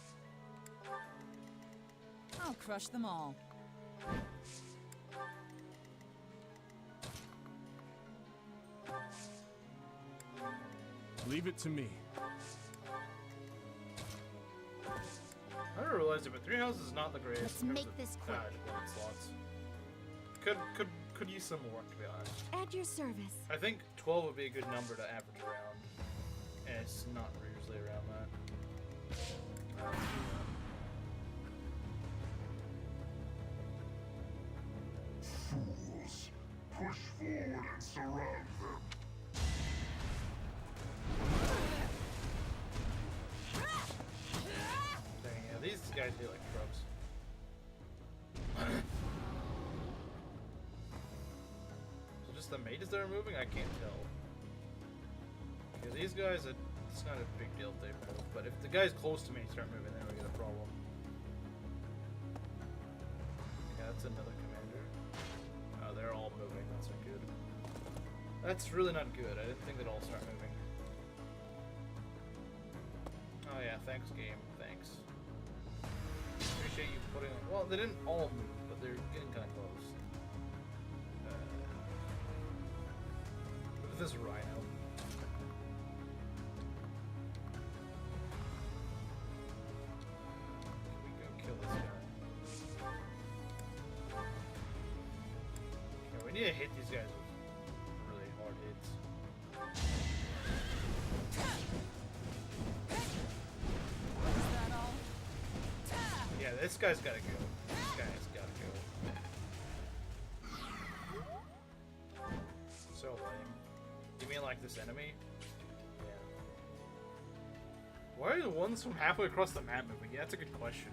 I'll crush them all. Leave it to me. I never realized it, but 3 houses is not the greatest. Let's in terms make of this quick. deployment slots. Could use some more, to be honest. At your service. I think 12 would be a good number to average around, and it's not usually around that. Fools. Push forward and surround them. Dang, yeah, these guys do like trucks. So just the mages that are moving? I can't tell. Okay, these guys, it's not a big deal if they move, but if the guys close to me start moving, then we get a problem. Okay, that's another commander. Oh, they're all moving, that's not good. That's really not good, I didn't think they'd all start moving. Oh yeah, thanks game, thanks. Appreciate you putting on. Well, they didn't all move, but they're getting kind of close. Look at this rhino. Can we go kill this guy? Okay, we need to hit these guys with really hard hits. Yeah, this guy's gotta go. This guy's gotta go. So lame. You mean like this enemy? Yeah. Why are the ones from halfway across the map moving? Yeah, that's a good question.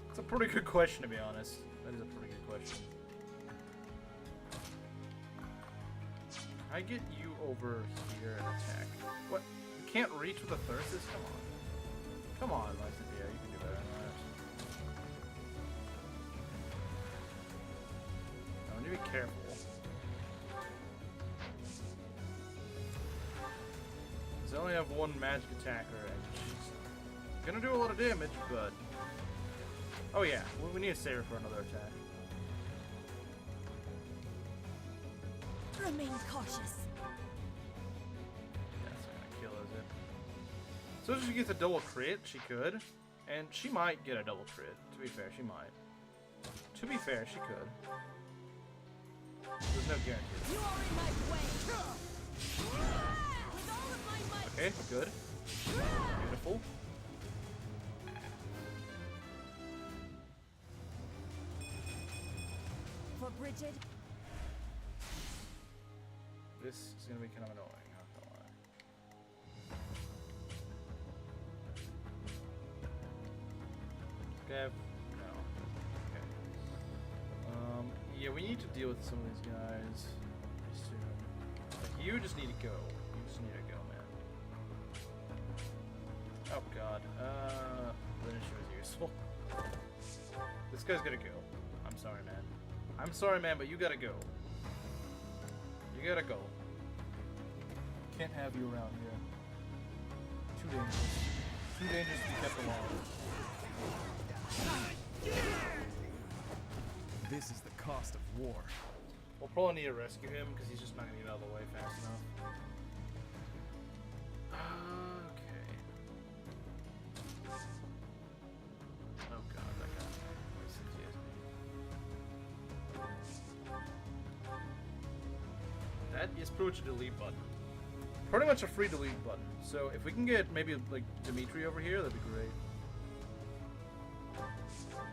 It's a pretty good question, to be honest. That is a pretty good question. Can I get you over here and attack? What? You can't reach with the Thyrsus? Come on. Come on, Lysadia, you can do better than that. I need to be careful. Because I only have one magic attacker, and she's gonna do a lot of damage, but... Oh yeah, we need to save her for another attack. Remain cautious. That's not gonna kill, is it? So if she gets a double crit, she could. And she might get a double crit. To be fair, she might. To be fair, she could. There's no guarantee. You are in my way. With all of my might. Okay, good. Beautiful. For Bridget. This is gonna be kind of annoying, not gonna lie. Gav? No. Okay. Yeah, we need to deal with some of these guys pretty soon. Like, you just need to go. You just need to go, man. Oh god. The issue is useful. This guy's gotta go. I'm sorry, man. I'm sorry, man, but you gotta go. You gotta go. Can't have you around here. Too dangerous. Too dangerous to be kept alive. This is the cost of war. We'll probably need to rescue him because he's just not gonna get out of the way fast enough. Okay. Oh god, that guy. That is pretty much a delete button. Pretty much a free delete button. So if we can get maybe like Dimitri over here, that'd be great.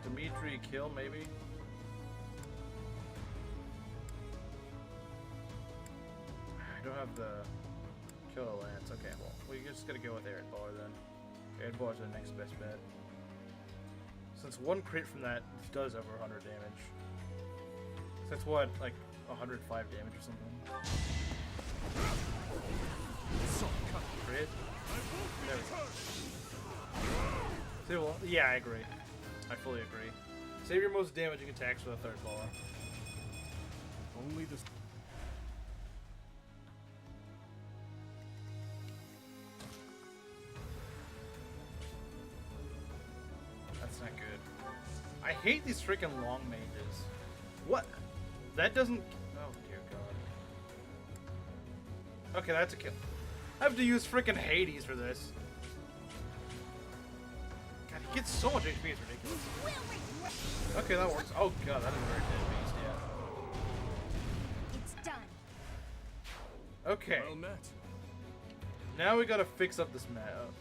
Dimitri kill maybe. I don't have the Kill a lance. Okay, well, we just gotta go with Air Bar then. Air Bar's the next best bet. Since one crit from that does over 100 damage. So that's what, like 105 damage or something. Crit. There we go. See, well, yeah, I agree. I fully agree. Save your most damaging attacks for the third bar. Only this. That's not good. I hate these freaking long mages. What? That doesn't. Oh dear god. Okay, that's a kill. I have to use freaking Hades for this. God, he gets so much HP, it's ridiculous. Okay, that works. Oh god, that is a very dead beast, yeah. It's done. Okay. Well met. Now we gotta fix up this map.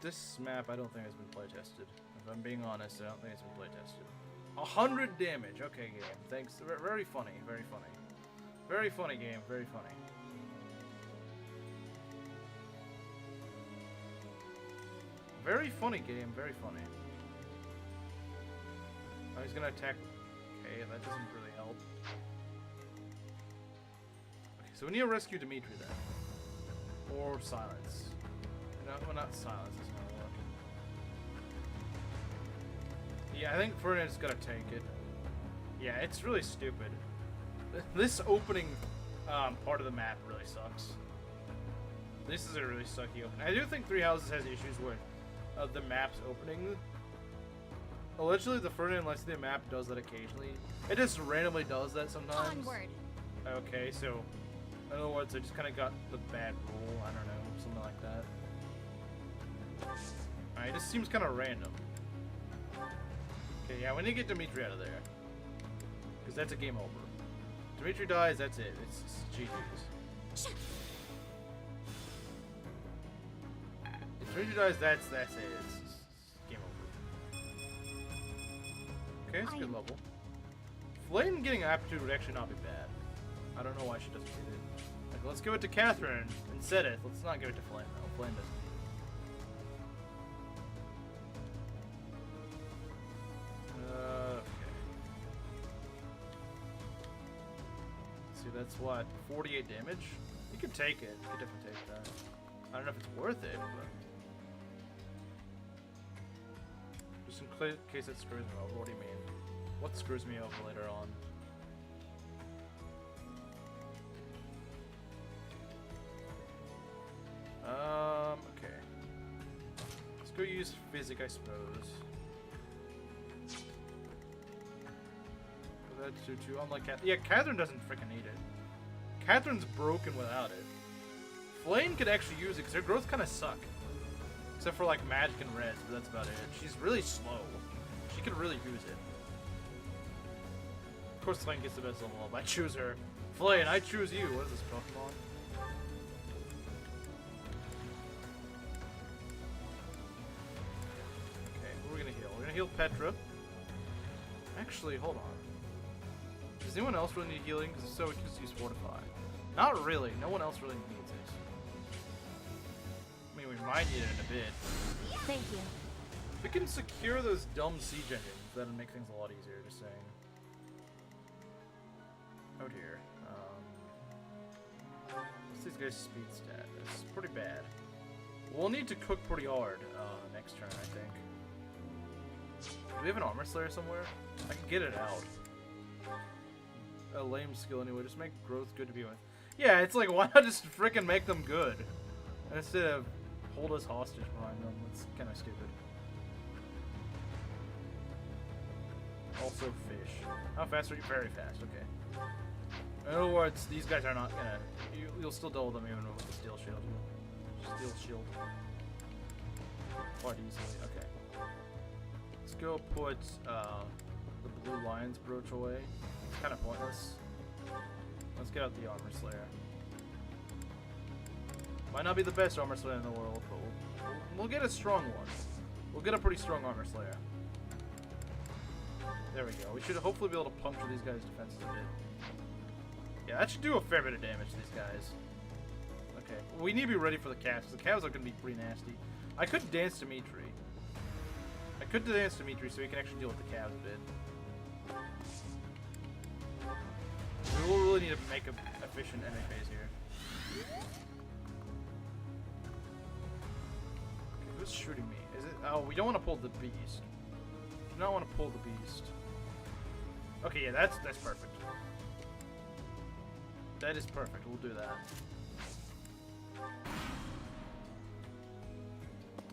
This map I don't think has been playtested. If I'm being honest, I don't think it's been playtested. 100 damage. Okay, game. Thanks. Very funny. Very funny. Very funny game. Very funny. Very funny game. Very funny. Oh, he's gonna attack. Okay, that doesn't really help. Okay, so we need to rescue Dimitri then. Or silence. No, well, not silence. It's not work. Yeah, I think Ferdinand's gonna take it. Yeah, it's really stupid. This opening part of the map really sucks. This is a really sucky opening. I do think Three Houses has issues with the map's opening. Allegedly, the Ferdinand Let's See the map does that occasionally. It just randomly does that sometimes. Onward. Okay, so in other words, I just kind of got the bad rule. I don't know, something like that. Alright, this seems kind of random. Okay, yeah, we need to get Dimitri out of there. Because that's a game over. Dimitri dies, that's it. It's GG's. If Dimitri dies, that's it. It's game over. Okay, it's a good level. Flayton getting aptitude would actually not be bad. I don't know why she doesn't get it. Like, let's give it to Catherine and set it. Let's not give it to Flame though. Flame doesn't. That's what, 48 damage? You could take it. You could definitely take that. I don't know if it's worth it, but just in case it screws me over. What do you mean? What screws me over later on? Okay. Let's go use Physic, I suppose. That's too unlike Catherine. Yeah, Catherine doesn't freaking need it. Catherine's broken without it. Flame could actually use it because her growth kind of suck. Except for like magic and res, but that's about it. She's really slow. She could really use it. Of course, Flame gets the best level up. I choose her. Flame, I choose you. What is this Pokemon? Okay, who are we gonna heal? We're gonna heal Petra. Actually, hold on. Does anyone else really need healing? Because if so, we can just use Fortify. Not really. No one else really needs it. I mean, we might need it in a bit. Thank you. If we can secure those dumb siege engines, that'll make things a lot easier, just saying. Oh dear. What's these guys' speed stat? It's pretty bad. We'll need to cook pretty hard next turn, I think. Do we have an Armor Slayer somewhere? I can get it out. A lame skill anyway, just make growth good to be with. Yeah, it's like, why not just freaking make them good? Instead of hold us hostage behind them. It's kind of stupid. Also fish. How fast are you? Very fast, okay. In other words, these guys are not gonna... You'll still deal with them even with the steel shield. Steel shield. Quite easily, okay. Let's go put the Blue Lion's brooch away. It's kind of pointless. Let's get out the Armor Slayer. Might not be the best Armor Slayer in the world, but we'll get a strong one. We'll get a pretty strong Armor Slayer. There we go. We should hopefully be able to puncture these guys' defenses a bit. Yeah, that should do a fair bit of damage to these guys. Okay, we need to be ready for the calves. The calves are going to be pretty nasty. I could dance Dimitri. So he can actually deal with the calves a bit. We will really need to make an efficient enemy phase here. Okay, who's shooting me? Is it? Oh, we don't want to pull the beast. Do not want to pull the beast. Okay, yeah, that's perfect. That is perfect. We'll do that.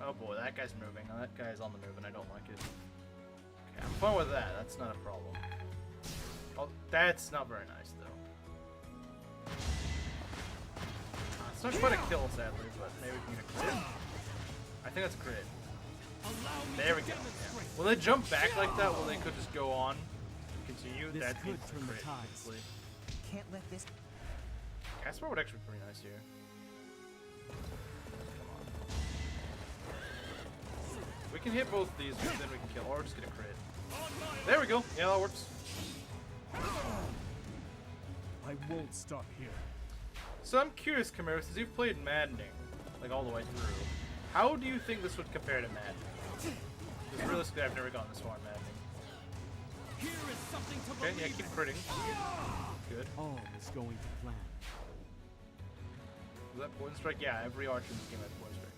Oh boy, that guy's moving. That guy's on the move, and I don't like it. Okay, I'm fine with that. That's not a problem. Oh, that's not very nice, though. It's not quite a kill, sadly, but maybe we can get a crit. I think that's a crit. There we go. Yeah. Will they jump back like that? Will they could just go on and continue? That could turn the tides. Can't let this. Casper would actually be pretty nice here. We can hit both these, and then we can kill, or just get a crit. There we go. Yeah, that works. I won't stop here. So I'm curious, Chimera, since you've played Maddening, like all the way through, how do you think this would compare to Maddening? Because realistically, I've never gone this far in Maddening. Okay, yeah, keep critting. Good. All is going to plan. Was that poison strike? Yeah, every archer in this game has poison strike.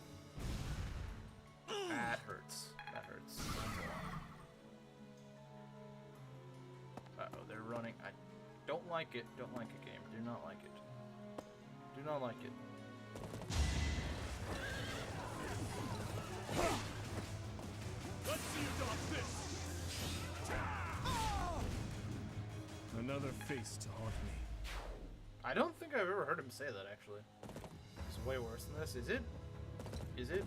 That hurts. That hurts. Uh-oh, they're running. I don't like it. Don't like it, game. Do not like it. Do not like it. Let's see you dodge this. Another face to haunt me. I don't think I've ever heard him say that, actually. It's way worse than this. Is it? Is it?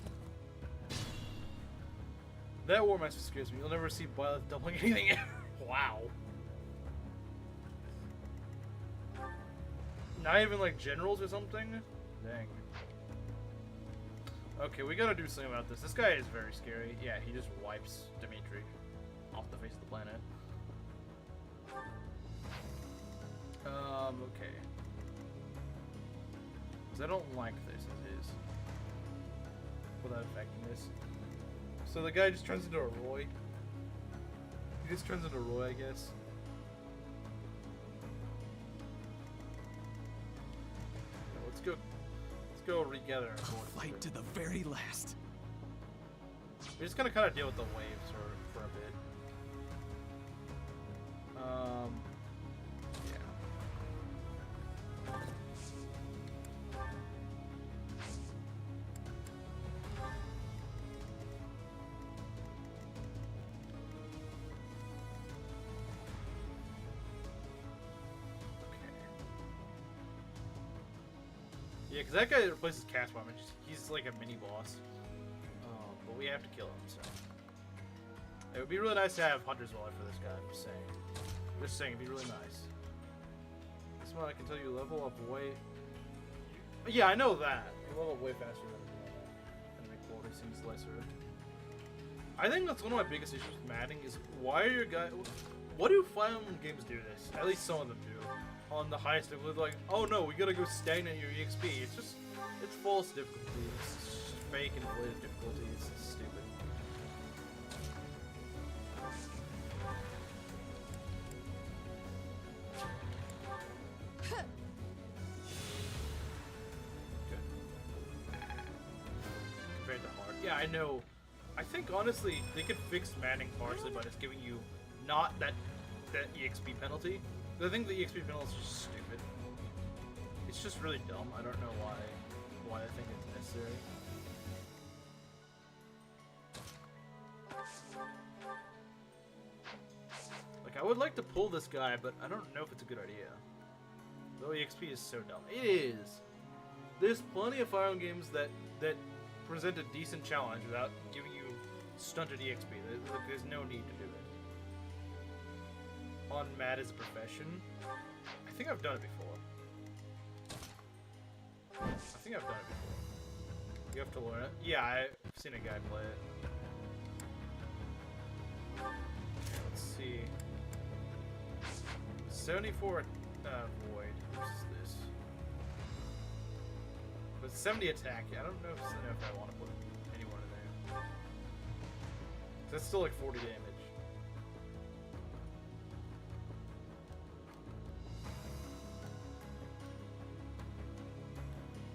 That War Master scares me. You'll never see Byleth doubling anything ever. Wow. Not even like generals or something? Dang. Okay, we gotta do something about this. This guy is very scary. Yeah, he just wipes Dimitri off the face of the planet. Okay. Because I don't like this as is. Without affecting this. So the guy just turns into a Roy. He just turns into Roy, I guess. Okay, let's go regather. Fight to the very last. We're just gonna kind of deal with the waves for a bit. Yeah. Yeah, because that guy replaces Caspar. He's like a mini boss. But we have to kill him, so. It would be really nice to have Hunter's Wallet for this guy, I'm just saying. Just saying, it'd be really nice. This one I can tell you level up way... Yeah, I know that. You level up way faster than enemy quality seems lesser. I think that's one of my biggest issues with Maddening is why are your guys... What do Fire Emblem games do this? At least some of them do. On the highest level, like, oh no, we gotta go stagnate your EXP. It's just, it's false difficulty. It's just fake inflated difficulty. It's stupid. Good. Compared to hard. Yeah, I know. I think honestly, they could fix Maddening partially by just giving you not that EXP penalty. I think the EXP penalty is just stupid. It's just really dumb. I don't know why I think it's necessary. Like, I would like to pull this guy, but I don't know if it's a good idea. Though EXP is so dumb. It is! There's plenty of Fire Emblem games that present a decent challenge without giving you stunted EXP. There's no need to do it. On Mad as a Profession. I think I've done it before. You have to learn it. Yeah, I've seen a guy play it. Okay, let's see. 74 Void. uses this. But 70 attack, I don't know if I want to put anyone in there. That's still like 40 damage.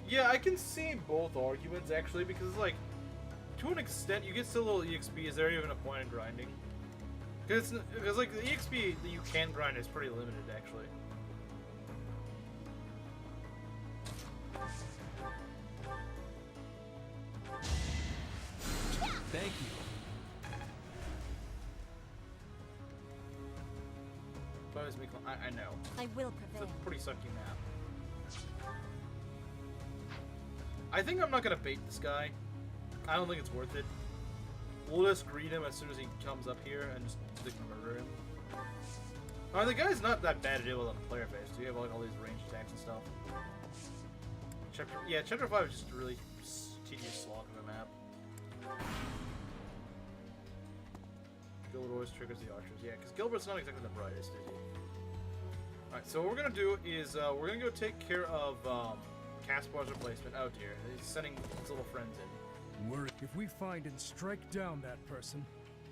Yeah, I can see both arguments actually, because like, to an extent, you get still a little EXP. Is there even a point in grinding? Because like the EXP that you can grind is pretty limited actually. Thank you. I know. I will It's prevail. a pretty sucky map. I think I'm not gonna bait this guy. I don't think it's worth it. We'll just greet him as soon as he comes up here and just like, murder him. The guy's not that bad to deal with on the player base. Do you have like all these ranged attacks and stuff? Chapter 5 is just a really tedious slog of a map. Gilbert always triggers the archers. Yeah, because Gilbert's not exactly the brightest, is he? Alright, so what we're gonna do is we're gonna go take care of Caspar's replacement. Oh dear, he's sending his little friends in. If we find and strike down that person,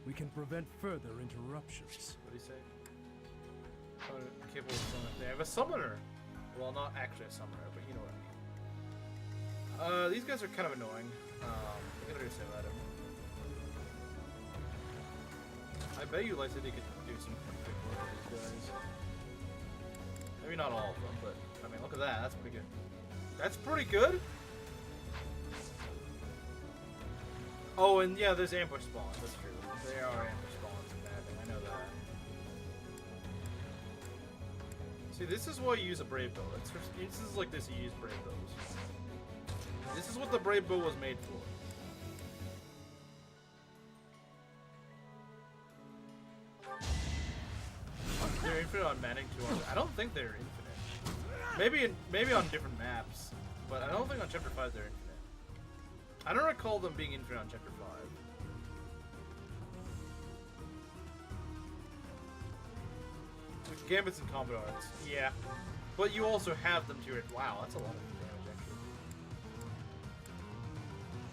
we can prevent further interruptions. What did he say? Capable of summoning. They have a summoner! Well, not actually a summoner, but you know what I mean. These guys are kind of annoying. What can I say about him? I bet you Lysa could do some good work with these guys. Maybe not all of them, but I mean, look at that. That's pretty good. That's pretty good? Oh, and yeah, there's ambush spawns. That's true. There are ambush spawns in that, I know that. See, this is why you use a Brave Bow. It's for instances like this you use Brave Bows. This is what the Brave Bow was made for. They're infinite on Manning 200. I don't think they're infinite. Maybe on different maps, but I don't think on Chapter 5 they're infinite. I don't recall them being infinite on Chapter 5. With Gambits and Combat Arts, yeah. But you also have them to your... Wow, that's a lot of damage, actually.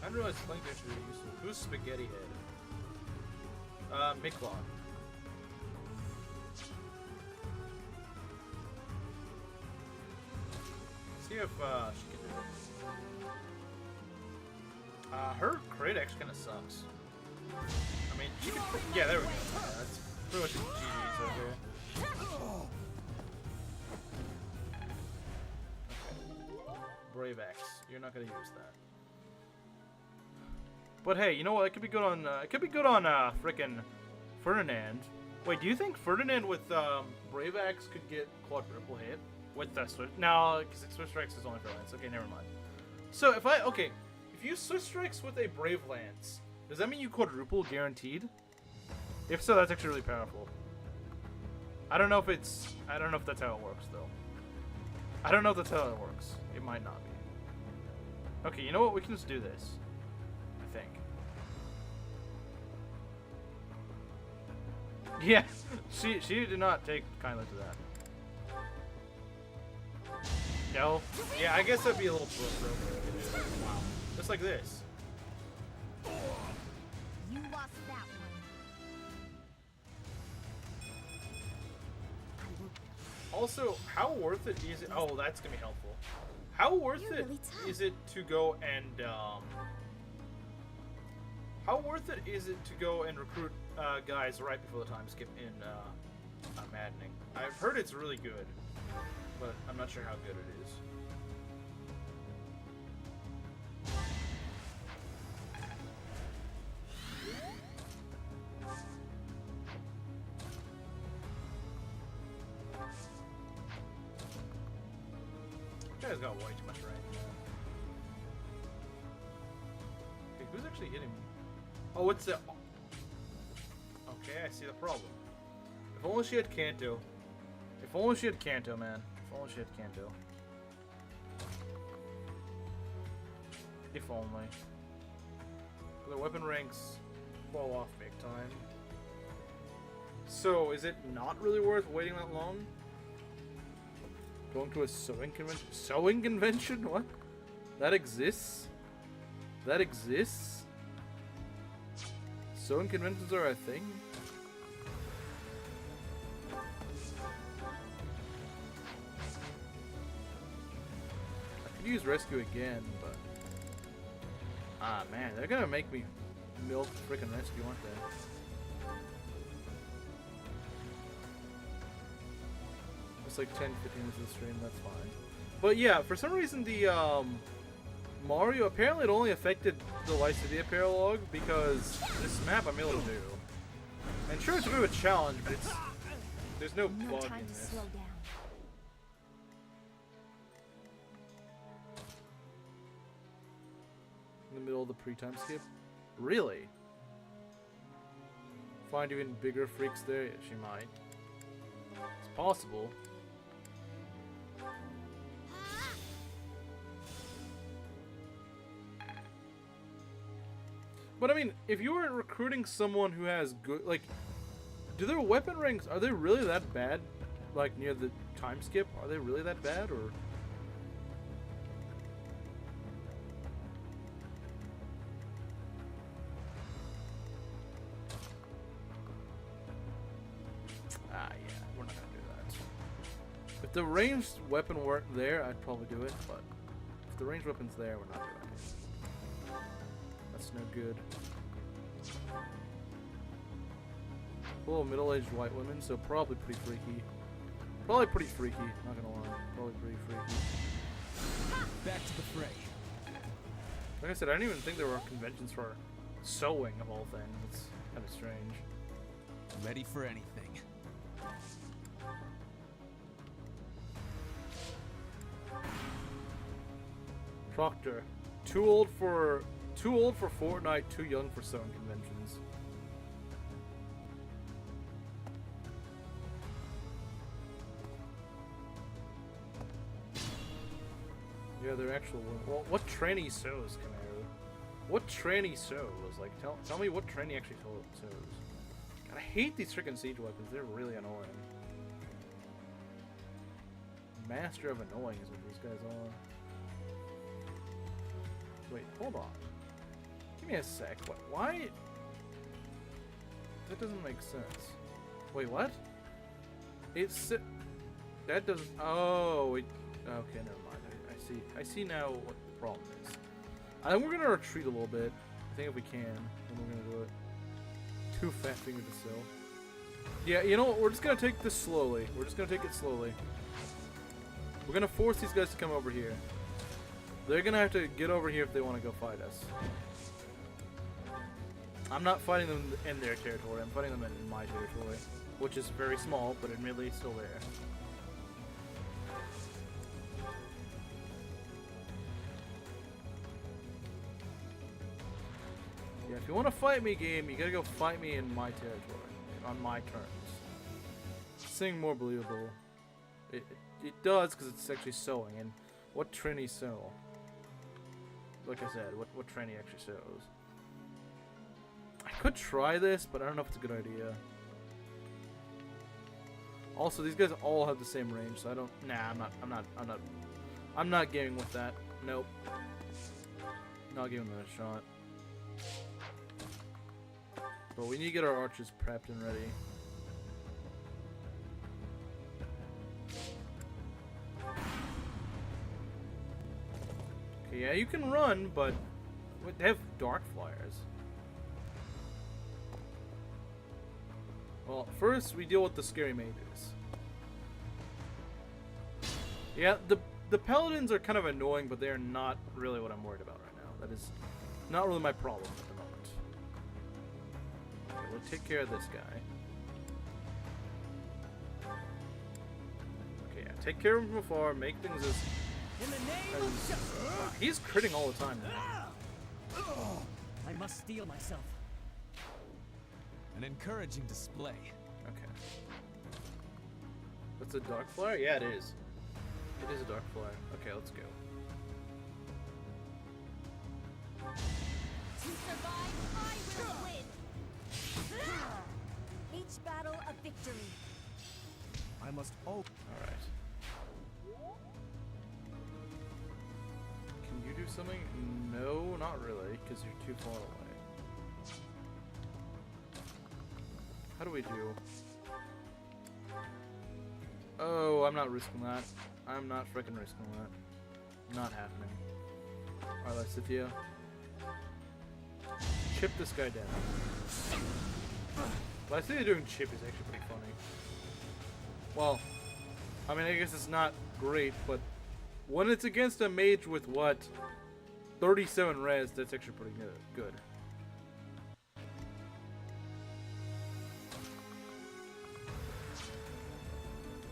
I didn't realize Flank Dash was useful. Who's Spaghetti Head? Miklon. See if she can do it. Her crit actually kind of sucks. I mean, she can. Yeah, there we go. Yeah, that's pretty much GG's over here. Okay. Brave Axe. You're not gonna use that. But hey, you know what? It could be good on. It could be good on frickin' Ferdinand. Wait, do you think Ferdinand with Brave Axe could get quadruple hit? With the Swift... No, because Swift Strikes is only for Lance. Okay, never mind. So, if you Swift Strikes with a Brave Lance, does that mean you quadruple guaranteed? If so, that's actually really powerful. I don't know if that's how it works, though. I don't know if that's how it works. It might not be. Okay, you know what? We can just do this. I think. Yeah, she did not take kindly to that. No. Yeah, I guess that'd be a little broke. Wow. Just like this. You lost that one. Also, how worth it is it? Oh, that's gonna be helpful. How worth it is it to go and how worth it is it to go and recruit guys right before the time skip in Maddening? I've heard it's really good, but I'm not sure how good it is. This guy's got way too much range. Okay, who's actually hitting me? Oh, it's the... Okay, I see the problem. If only she had Kanto. If only she had Kanto, man. If only she had Kanto. If only. The weapon ranks fall off big time. So, is it not really worth waiting that long? Going to a sewing convention? Sewing convention? What? That exists? That exists? Sewing conventions are a thing? I could use rescue again, but... Ah, man, they're gonna make me milk frickin' rescue, aren't they? It's like 10-15 minutes of the stream, that's fine. But yeah, for some reason the Mario, apparently it only affected the Lycidia paralogue because this map I'm able to do. And sure, it's a bit of a challenge, but it's there's no bug in this. Slow down. In the middle of the pre-time skip? Really? Find even bigger freaks there? Yeah, she might. It's possible. But I mean, if you were recruiting someone who has good, like, do their weapon ranks, are they really that bad? Like, near the time skip? Are they really that bad, or? Ah, yeah, we're not gonna do that. If the ranged weapon weren't there, I'd probably do it, but if the ranged weapon's there, we're not doing it. That's no good. Little middle-aged white women, so probably pretty freaky. Probably pretty freaky, not gonna lie. Probably pretty freaky. Back to the fray. Like I said, I didn't even think there were conventions for sewing of all things. It's kind of strange. Ready for anything. Proctor. Too old for Fortnite, too young for sewing conventions. Yeah, they're actual. Well, what tranny sews, Camaro? What tranny sews? Like, tell me what tranny actually sews. God, I hate these freaking siege weapons. They're really annoying. Master of annoying is what these guys are. Wait, hold on. Give me a sec. What? Why? That doesn't make sense. Wait, what? It's that doesn't. Oh, it. Okay, never mind. I see now what the problem is. I think we're gonna retreat a little bit. I think if we can, then we're gonna do it. Too fat finger to sill. Yeah, you know what? We're just gonna take this slowly. We're just gonna take it slowly. We're gonna force these guys to come over here. They're gonna have to get over here if they want to go fight us. I'm not fighting them in their territory. I'm fighting them in my territory, which is very small, but admittedly still there. Yeah, if you want to fight me, game, you gotta go fight me in my territory, on my terms. Seeing more believable. It does because it's actually sewing, and what tranny sew? Like I said, what tranny actually sews? I could try this, but I don't know if it's a good idea. Also, these guys all have the same range, so I don't. Nah, I'm not gaming with that. Nope. Not giving that a shot. But we need to get our archers prepped and ready. Okay, yeah, you can run, but they have dark flyers. Well, first we deal with the scary mages. Yeah, the paladins are kind of annoying, but they are not really what I'm worried about right now. That is not really my problem at the moment. Okay, we'll take care of this guy. Okay, yeah, take care of him from afar, make things as... he's critting all the time now. I must steel myself. An encouraging display. Okay. That's a dark flare? Yeah, it is. It is a dark flare. Okay, let's go. To survive, I will win. Each battle a victory. I must Alright. something? No, not really, because you're too far away. How do we do? Oh, I'm not risking that. I'm not freaking risking that. Not happening. Alright, Lysithea. Chip this guy down. Lysithea doing chip is actually pretty funny. Well, I mean, I guess it's not great, but when it's against a mage with what? 37 res, that's actually pretty good.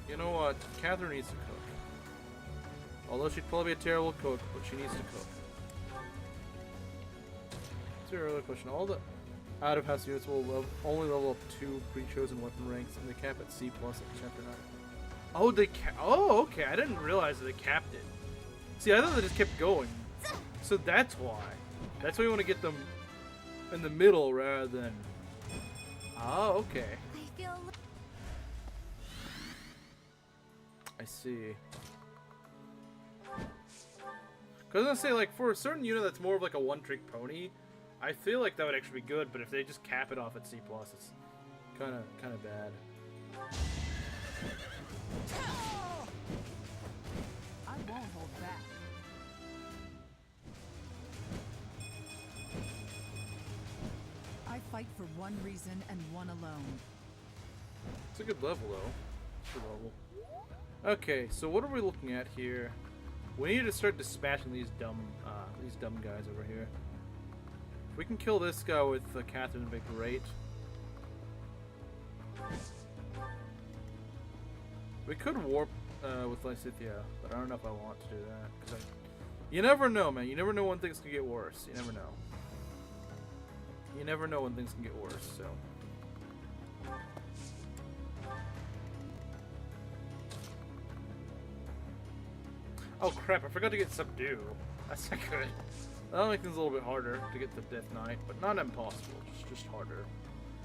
You know what? Catherine needs to cook. Although she'd probably be a terrible cook, but she needs to cook. That's your other question. All the out-of-house units will only level up 2 pre-chosen weapon ranks, and they cap at C+ at Chapter 9. Oh, oh, okay. I didn't realize that they capped it. See, I thought they just kept going. So that's why. That's why you want to get them in the middle rather than... Oh, okay. I feel... I see. Because I was gonna say, like, for a certain unit that's more of like a one-trick pony, I feel like that would actually be good, but if they just cap it off at C+, it's kind of bad. I won't hold back. I fight for one reason and one alone. It's a good level, though. It's a good level. Okay, so what are we looking at here? We need to start dispatching these dumb guys over here. If we can kill this guy with Catherine, it'd be great. We could warp with Lysithea, but I don't know if I want to do that. Cause you never know, man. You never know when things can get worse. You never know. You never know when things can get worse, so... Oh crap, I forgot to get Subdue. That's not good. That'll make things a little bit harder to get the Death Knight, but not impossible, just harder.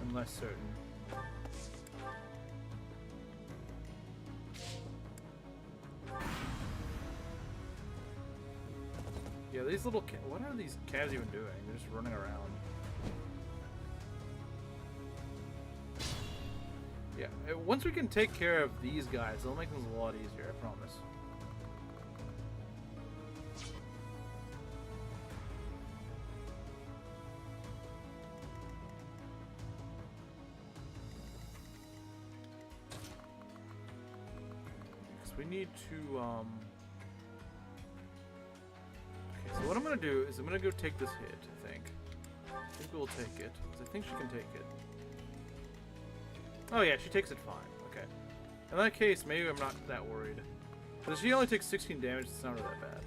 And less certain. Yeah, these little what are these calves even doing? They're just running around. Yeah, once we can take care of these guys, it'll make things a lot easier, I promise. We need to, okay, so what I'm gonna do is I'm gonna go take this hit, I think. I think we'll take it, because I think she can take it. Oh yeah, she takes it fine, okay. In that case, maybe I'm not that worried. Because she only takes 16 damage, it's not really that bad.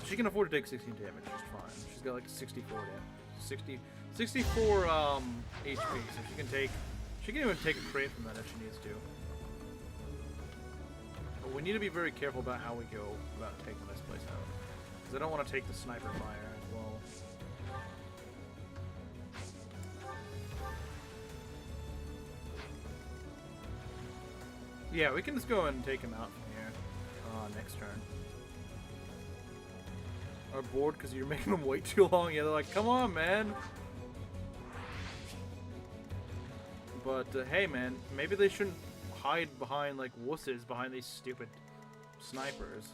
She can afford to take 16 damage, just fine. She's got like 64 damage. 64 HP, so she can even take a crit from that if she needs to. We need to be very careful about how we go about taking this place out. Because I don't want to take the sniper fire as well. Yeah, we can just go ahead and take him out from here. Next turn. Are bored because you're making them wait too long? Yeah, they're like, come on, man. But, hey, man, maybe they shouldn't hide behind like wusses behind these stupid snipers.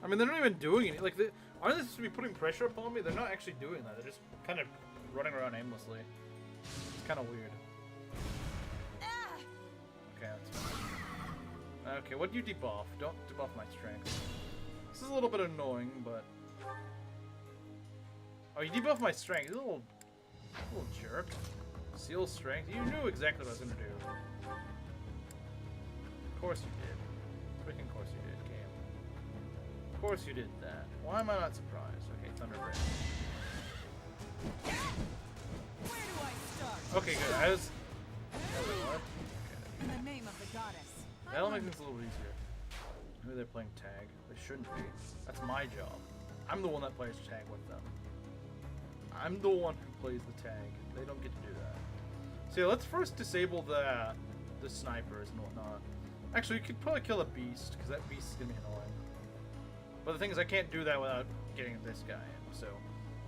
I mean, they're not even doing anything. Like, aren't they supposed to be putting pressure upon me? They're not actually doing that. They're just kind of running around aimlessly. It's kind of weird. Okay, that's fine. Okay, what do you debuff? Don't debuff my strength. This is a little bit annoying, but... Oh, you debuff my strength. You little jerk. Seal strength? You knew exactly what I was going to do. Of course you did. Freaking course you did, game. Of course you did that. Why am I not surprised? Okay, Thunder Breath. Where do I start? Okay, good. I was... What? In the name of the goddess. That'll make things a little easier. Maybe they're playing tag. They shouldn't be. That's my job. I'm the one that plays tag with them. I'm the one who plays the tag. They don't get to do that. So yeah, let's first disable the snipers and whatnot. Actually, you could probably kill a beast, because that beast is going to be annoying. But the thing is, I can't do that without getting this guy in, so...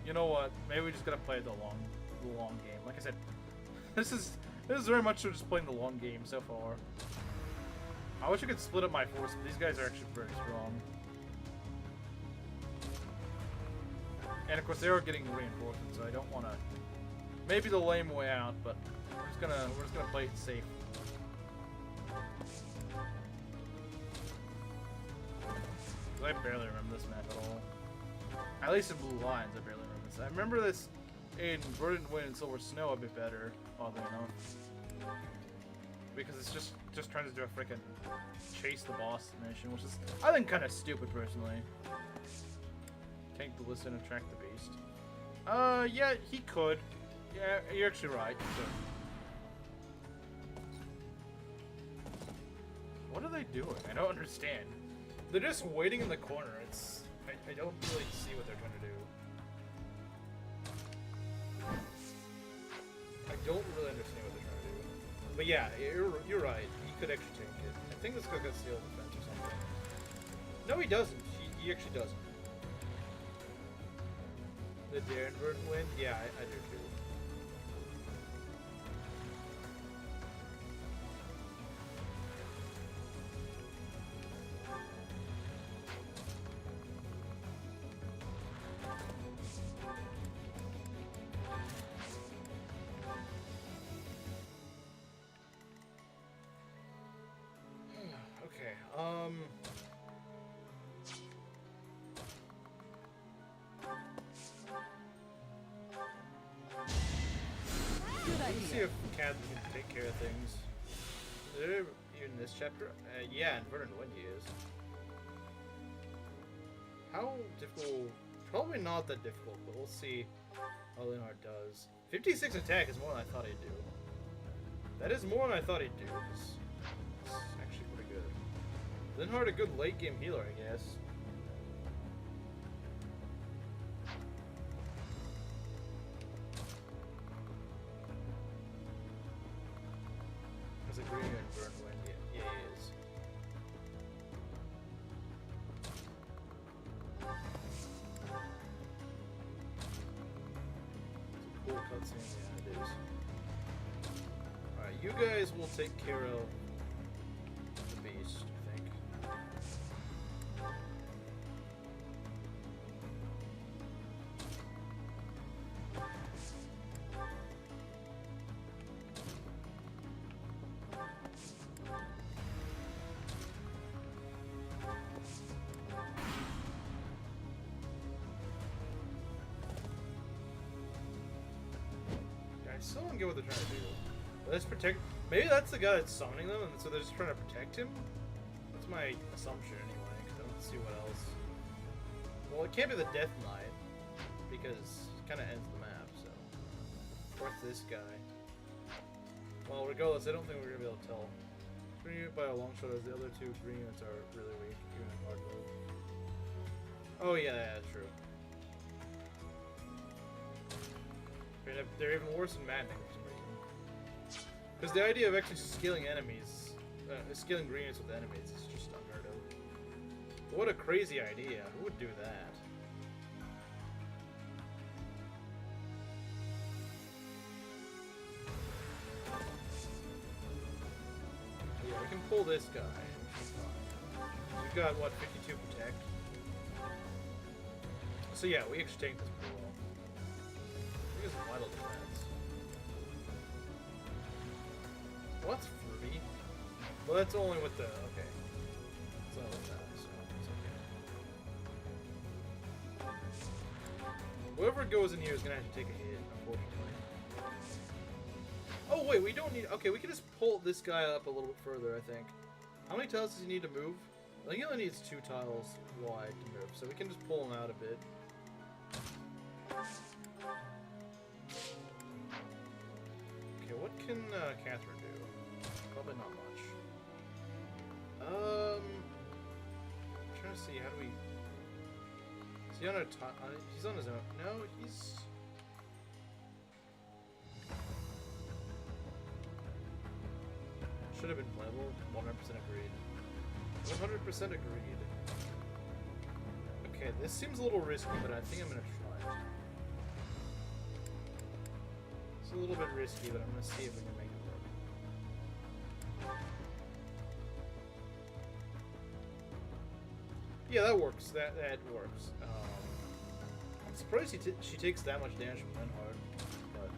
You know what? Maybe we just gotta play the long game. Like I said, this is very much so just playing the long game so far. I wish I could split up my force, but these guys are actually very strong. And of course, they are getting reinforcements, so I don't want to. Maybe the lame way out, but we're just gonna play it safe. I barely remember this map at all. At least in Blue Lines, I barely remember this. I remember this in Verdant Wind and Silver Snow a bit better, oddly enough. Because it's just trying to do a freaking chase the boss mission, which is, I think, kind of stupid, personally. Tank the listen and track the beast. Yeah, he could. Yeah, you're actually right. So. What are they doing? I don't understand. They're just waiting in the corner. I don't really see what they're trying to do. I don't really understand what they're trying to do. But yeah, you're right. He could actually tank it. I think this guy got steel defense or something. No, he doesn't. He actually doesn't. The Darren Verdant win? Yeah, I do too. Let's see if Cat can take care of things. Is there even this chapter? Yeah, in Verdant Wind he is. How difficult? Probably not that difficult, but we'll see how Leonhard does. 56 attack is more than I thought he'd do. That is more than I thought he'd do. It's actually pretty good. Leonhard, a good late game healer, I guess. As a green and Verdant Wind, yeah, he is. It's a cool cutscene, yeah, it is. Alright, you guys will take care of the beast, I think. I still don't get what they're trying to do. Let's protect. Maybe that's the guy that's summoning them, and so they're just trying to protect him? That's my assumption, anyway, because I don't see what else. Well, it can't be the Death Knight, because it kind of ends the map, so. Or it's this guy. Well, regardless, I don't think we're going to be able to tell. Green unit by a long shot, as the other two green units are really weak, even in hard mode. Oh, yeah, true. They're even worse than maddening for some reason. Because the idea of actually scaling enemies, scaling green units with enemies is just unheard of. What a crazy idea. Who would do that? Yeah, we can pull this guy. We've got, what, 52 protect? So yeah, we actually take this pretty well. I think it's vital defense. What's fruity? Well, that's only with the. Okay. It's not with that, so it's okay. Whoever goes in here is gonna have to take a hit, unfortunately. Oh, wait, we don't need. Okay, we can just pull this guy up a little bit further, I think. How many tiles does he need to move? I think he only needs 2 tiles wide to move, so we can just pull him out a bit. Okay, what can Catherine do? Probably not much. I'm trying to see, how do we... Is he on a he's on his own. No, he's... Should have been playable. 100% agreed. 100% agreed. Okay, this seems a little risky, but I think I'm gonna try it. It's a little bit risky, but I'm gonna see if we can make it work. Yeah, that works. That works. I'm surprised she takes that much damage from Linhard, but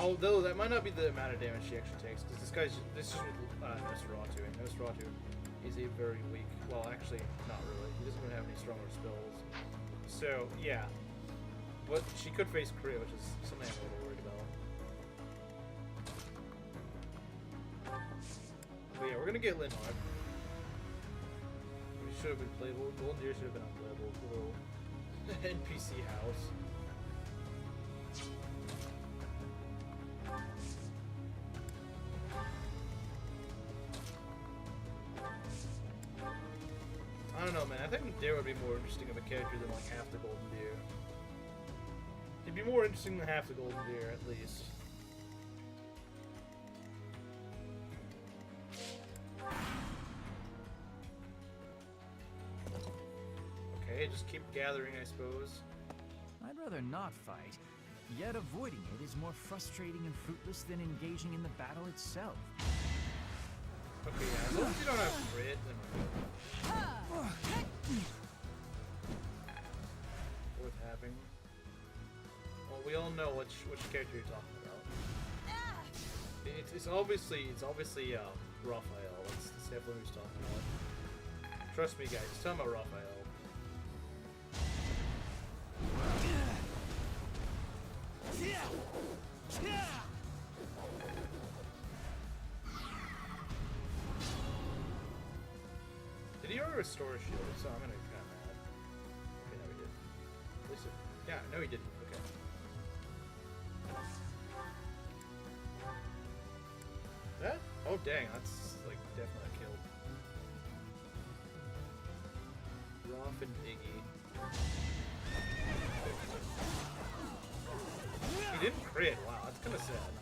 although that might not be the amount of damage she actually takes, because this is with Nosferatu, and Nosferatu is a very weak. Well, actually, not really. He doesn't even have any stronger spells. So yeah, but she could face crit, which is something I'm a little worried about. But yeah, we're gonna get Linhard. We should have been playable. Golden Deer should have been unplayable. Little NPC house. I don't know, man. I think Deer would be more interesting of a character than like half the Golden Deer. He'd be more interesting than half the Golden Deer, at least. Okay, just keep gathering, I suppose. I'd rather not fight, yet avoiding it is more frustrating and fruitless than engaging in the battle itself. Okay, yeah, as long as you don't have crit, then we're good. Worth having. Well, we all know which character you're talking about. It's obviously Raphael. That's definitely who he's talking about. Trust me, guys. He's talking about Raphael. Did he already restore a shield? So I'm gonna be kind of mad. Okay, no, he did. At least yeah, no, he didn't. Okay. That? Oh, dang, that's like definitely a kill. Roth and Iggy. He didn't crit. Wow, that's kind of sad.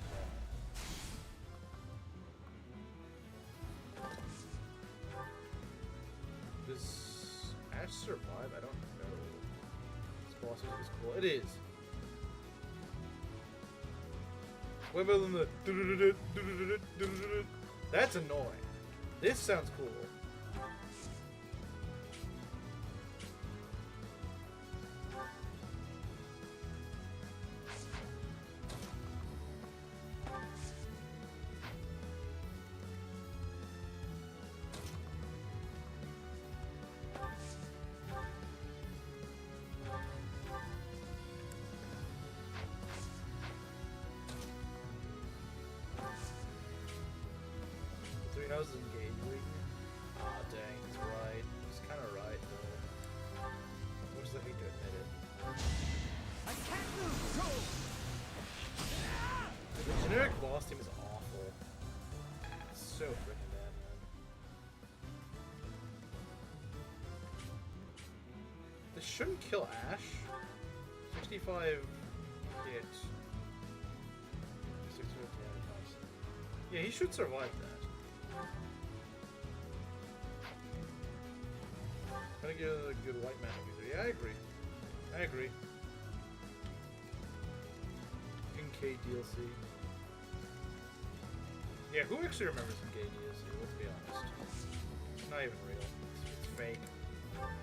Does Ash survive? I don't know. This boss is cool. It is. Way better than the. That's annoying. This sounds cool. How's the engaging? Ah, dang, he's right. He's kind of right, though. What does that hate to admit it? I can't lose! Go! The generic boss team is awful. It's so freaking bad, man. This shouldn't kill Ash. 65 hit. 6 damage. Yeah, he should survive that. Gonna get a good white magic user. Yeah, I agree. I agree. NK DLC. Yeah, who actually remembers NK DLC? Let's be honest. It's not even real. It's fake.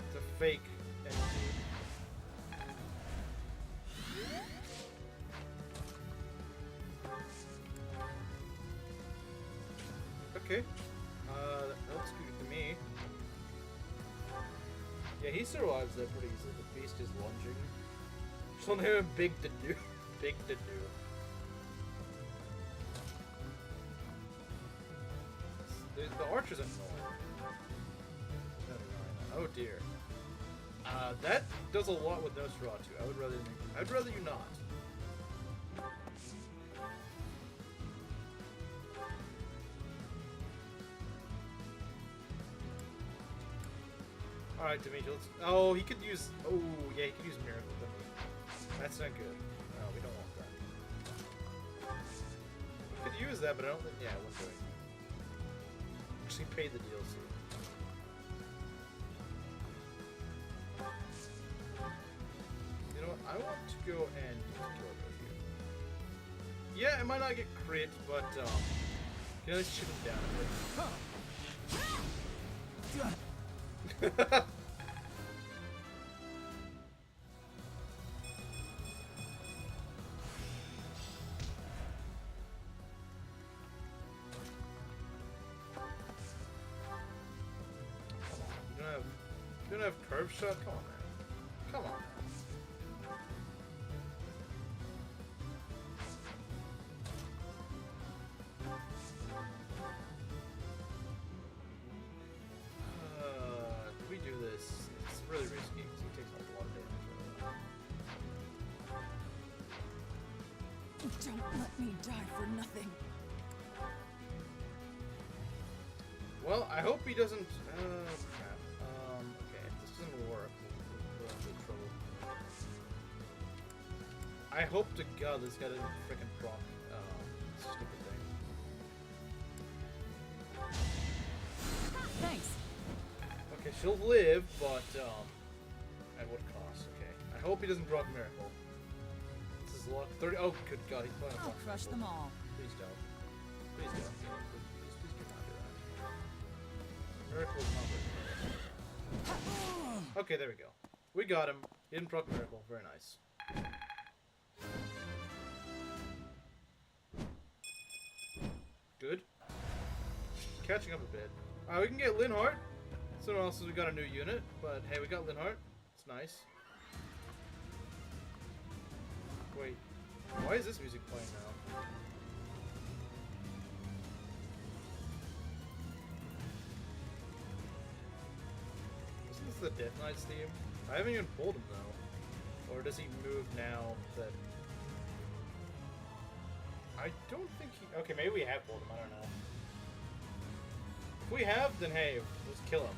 It's a fake entity. Okay. That looks good to me. Yeah, he survives that pretty easily. The beast is lunging. Just want to have a big Dedue. Big Dedue. The archer's annoying. Oh dear. That does a lot with Nosferatu. I'd rather you not. Alright, Dimitri, let's... Oh, he could use... Oh, yeah, he could use Miracle. That's not good. No, we don't want that. We could use that, but I don't think... Yeah, I wouldn't do it. actually pay the DLC. You know what? I want to go and kill it here. Yeah, it might not get crit, but can I just shoot him down a bit? You don't have curve shot? Come on, man. Come on. We do this. It's really risky because he takes a lot of damage. Don't let me die for nothing. Well, I hope he doesn't. Crap. Okay, if this doesn't work, we're in big trouble. I hope to God this guy doesn't frickin' proc stupid thing. Thanks. Okay, she'll live, but at what cost? Okay, I hope he doesn't proc miracle. This is luck. 30. Oh, good God, he's playing. I'll crush them all. Please don't. Please don't. Please do not do that. Miracle's not very. Okay, there we go. We got him. He didn't proc miracle. Very nice. Good. Catching up a bit. We can get Linhart. Someone else says we got a new unit, but hey, we got Linhart. It's nice. Wait, why is this music playing now? Isn't this the Death Knight's theme? I haven't even pulled him though. Or does he move now that... I don't think he... Okay, maybe we have pulled him, I don't know. If we have, then hey, let's kill him.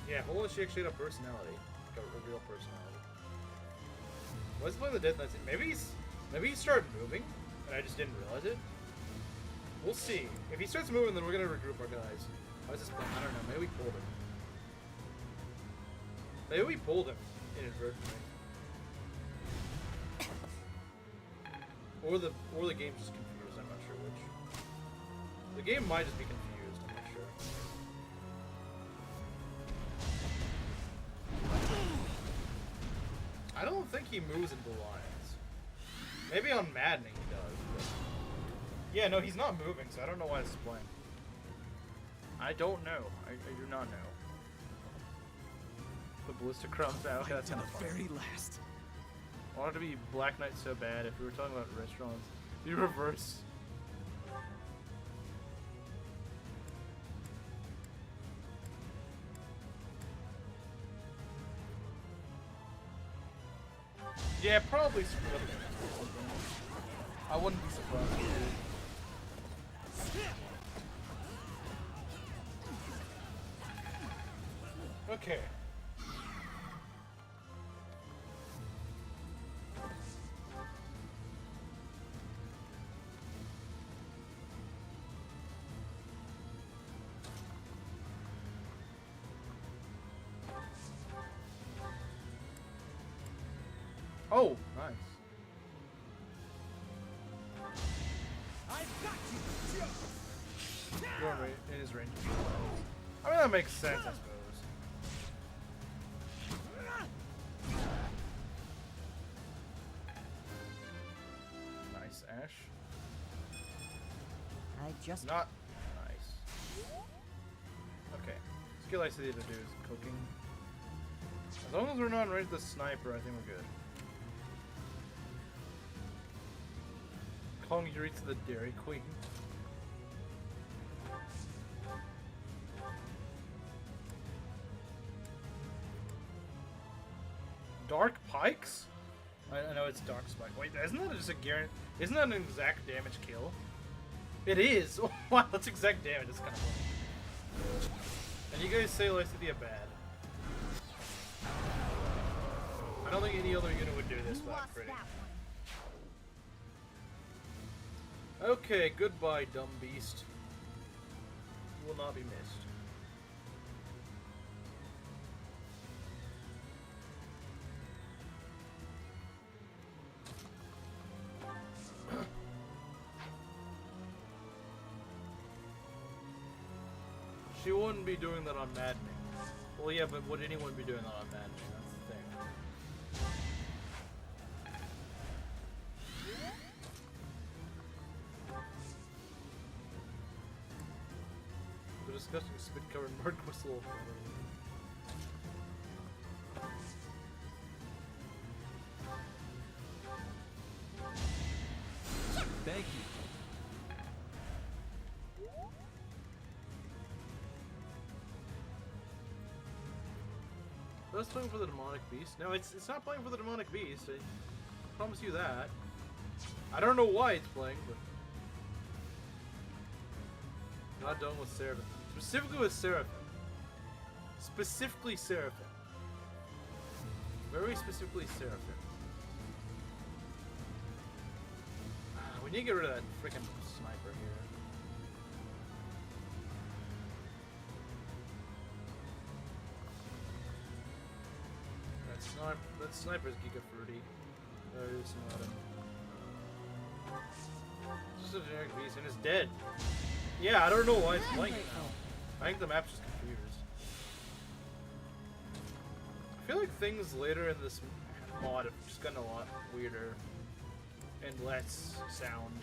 Yeah, hold on, she actually had a personality. Like a real personality. Why is he playing the Death Knights? Maybe he started moving, and I just didn't realize it. We'll see. If he starts moving, then we're gonna regroup our guys. Why is this playing? I don't know, maybe we pulled him. Maybe we pulled him inadvertently. Or the game's just confused, I'm not sure which. The game might just be confused, I'm not sure. I don't think he moves into lines. Maybe on Maddening he does. But... Yeah, no, he's not moving, so I don't know why this is playing. I don't know. I do not know. The Ballista Crumbs out. Okay, that's kind of fun. Very last. I wanted to be Black Knight so bad. If we were talking about restaurants, be reverse. Yeah, probably split. I wouldn't be surprised. Okay. Oh, nice. I've got you. You're in his range. I mean, that makes sense, I suppose. Nice, Ash. I just... Not nice. Okay. Skill I see to do is cooking. As long as we're not in range of the sniper, I think we're good. Calling Yuri to the Dairy Queen. Dark Pikes? I know it's Dark Spike. Wait, isn't that just a guarantee? Isn't that an exact damage kill? It is! Wow, that's exact damage. That's kind of funny. And you guys say Lycidia bad. I don't think any other unit would do this without critting. Okay, goodbye, dumb beast. You will not be missed. She wouldn't be doing that on Maddening. Well, yeah, but would anyone be doing that on Maddening? That's the thing. The disgusting spit-covered Mark whistle. Thank you. That's playing for the demonic beast. No, it's not playing for the demonic beast. I promise you that. I don't know why it's playing, but not done with Seraphim. Specifically with Seraphim. Specifically Seraphim. Very specifically Seraphim. We need to get rid of that freaking sniper here. That sniper's Giga Fruity. There is not him. It's just a generic beast and it's dead. Yeah, I don't know why it's playing it now. I think the map's just confused. I feel like things later in this mod have just gotten a lot weirder and less sound.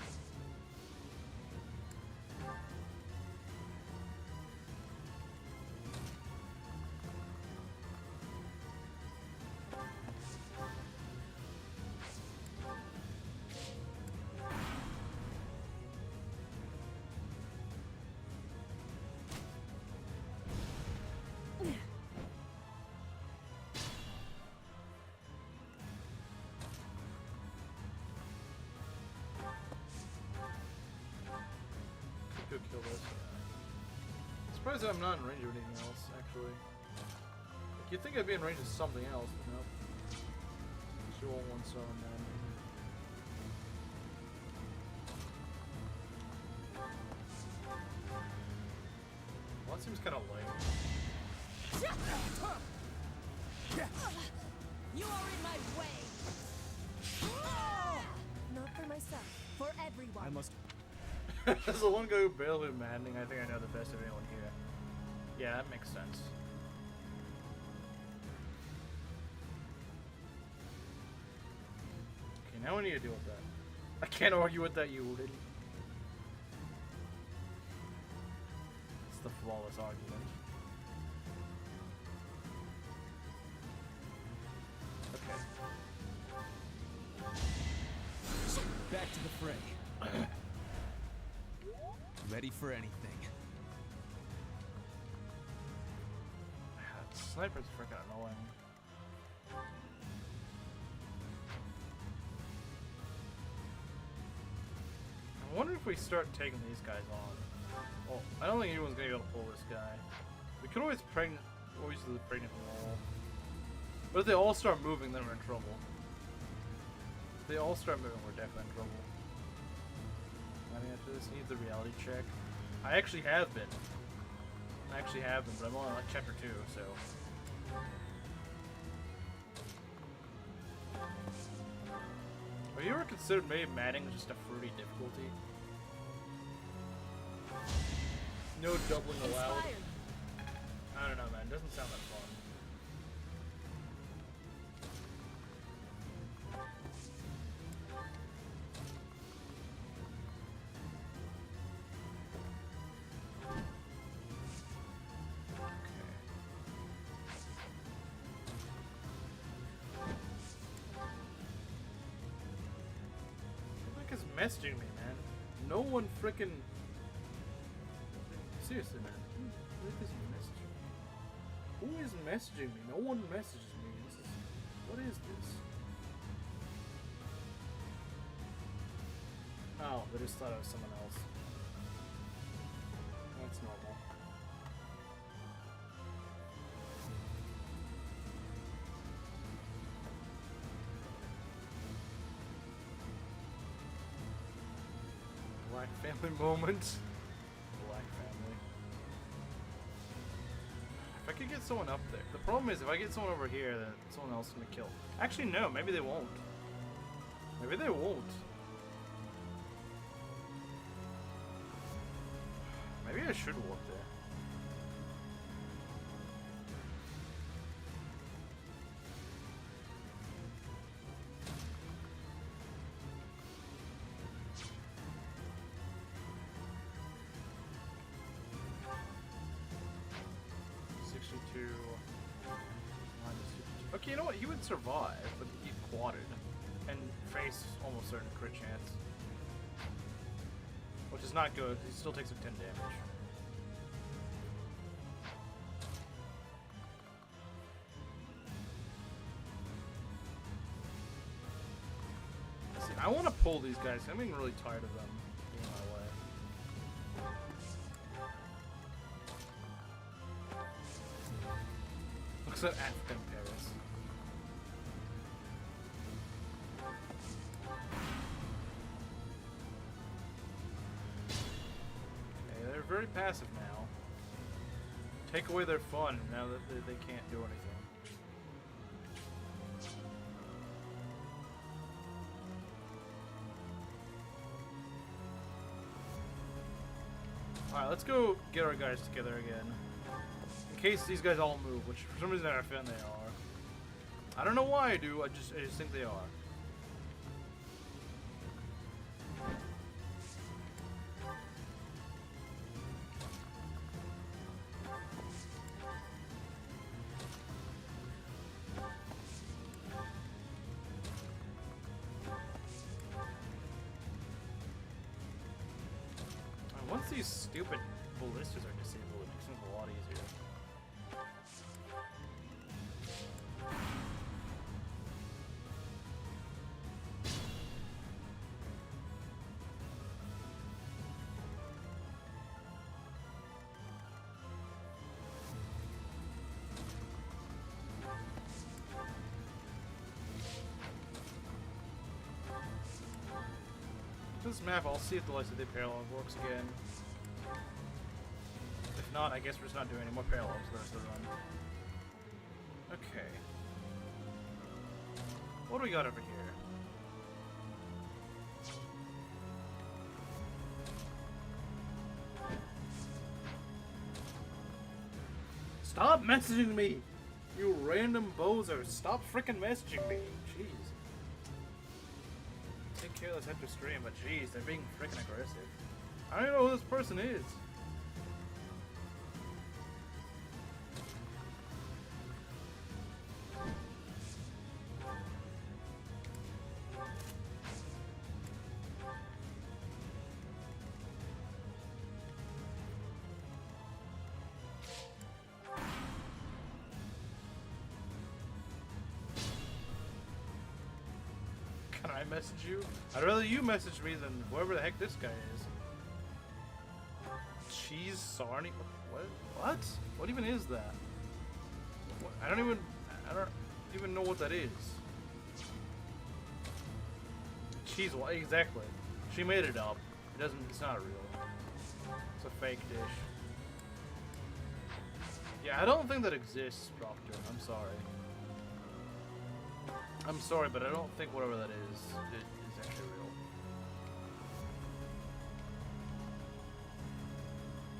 Go kill this. Surprised that I'm not in range of anything else, actually. Like, you'd think I'd be in range of something else, but nope. She won't one so and then. Well, that seems kind of lame. You are in my way. Not for myself, for everyone. I must. As the one guy who barely maddening, I think I know the best of anyone here. Yeah, that makes sense. Okay, now we need to deal with that. I can't argue with that, you idiot. It's the flawless argument. Okay. Back to the fray. Ready for anything. That sniper's freaking annoying. I wonder if we start taking these guys on. Well, I don't think anyone's gonna be able to pull this guy. We could always always do the pregnant wall. But if they all start moving, then we're in trouble. If they all start moving, we're definitely in trouble. After this, need the reality check. I actually have been. But I'm only on like chapter 2, so. Have you ever considered maybe matting just a fruity difficulty? No doubling allowed. I don't know, man. It doesn't sound that fun. Messaging me, man. No one freaking. Seriously, man. Who is messaging me? Who is messaging me? No one messages me. What is this? Oh, they just thought I was someone else. That's normal. Black family moment. Black family. If I could get someone up there. The problem is if I get someone over here, then someone else is gonna kill. Actually, no. Maybe they won't. Maybe they won't. Maybe I should walk there. Okay, you know what? He would survive, but he'd quadded and face almost certain crit chance, which is not good. He still takes a 10 damage. See, I want to pull these guys. I'm getting really tired of them being in my way. Looks like African Paris. Okay, they're very passive now. Take away their fun now that they can't do anything. Alright, let's go get our guys together again. In case these guys all move, which for some reason I found they are. I don't know why I do, I just think they are. Once these stupid ballistas are disabled, it makes things a lot easier. This map, I'll see if the lights of the paralogue works again. If not, I guess we're just not doing any more paralogs the rest of the run. Okay. What do we got over here? Stop messaging me! You random bozo! Stop freaking messaging me! Jeez. Take care of this after stream, but jeez, they're being freaking aggressive. I don't know who this person is. Can I message you? I'd rather you message me than whoever the heck this guy is. Cheese Sarnie? What? What even is that? What? I don't even know what that is. Cheese, what? Exactly. She made it up. It's not real. It's a fake dish. Yeah, I don't think that exists, Proctor. I'm sorry. I'm sorry, but I don't think whatever that is actually real.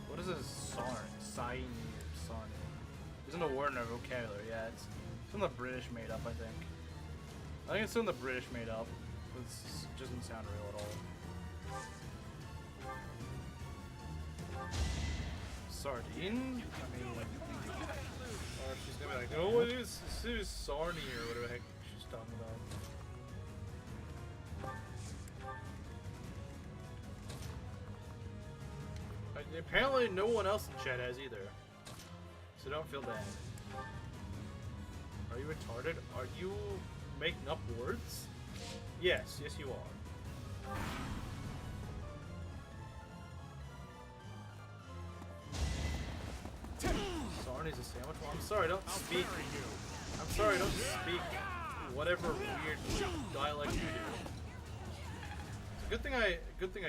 What is this Sarnie or Sarnie? Isn't a word in our vocabulary. Yeah, it's something the British made up, I think. I think it's something the British made up. It doesn't sound real at all. Sardine? I mean, or she's gonna be like, oh, it is Sarnie or whatever the heck she's talking about. Apparently no one else in chat has either. So don't feel bad. Are you retarded? Are you making up words? Yes, yes you are. Sarnie's a sandwich? Well, I'm sorry, don't speak. I'm sorry, don't speak whatever weird dialect you do. Good thing I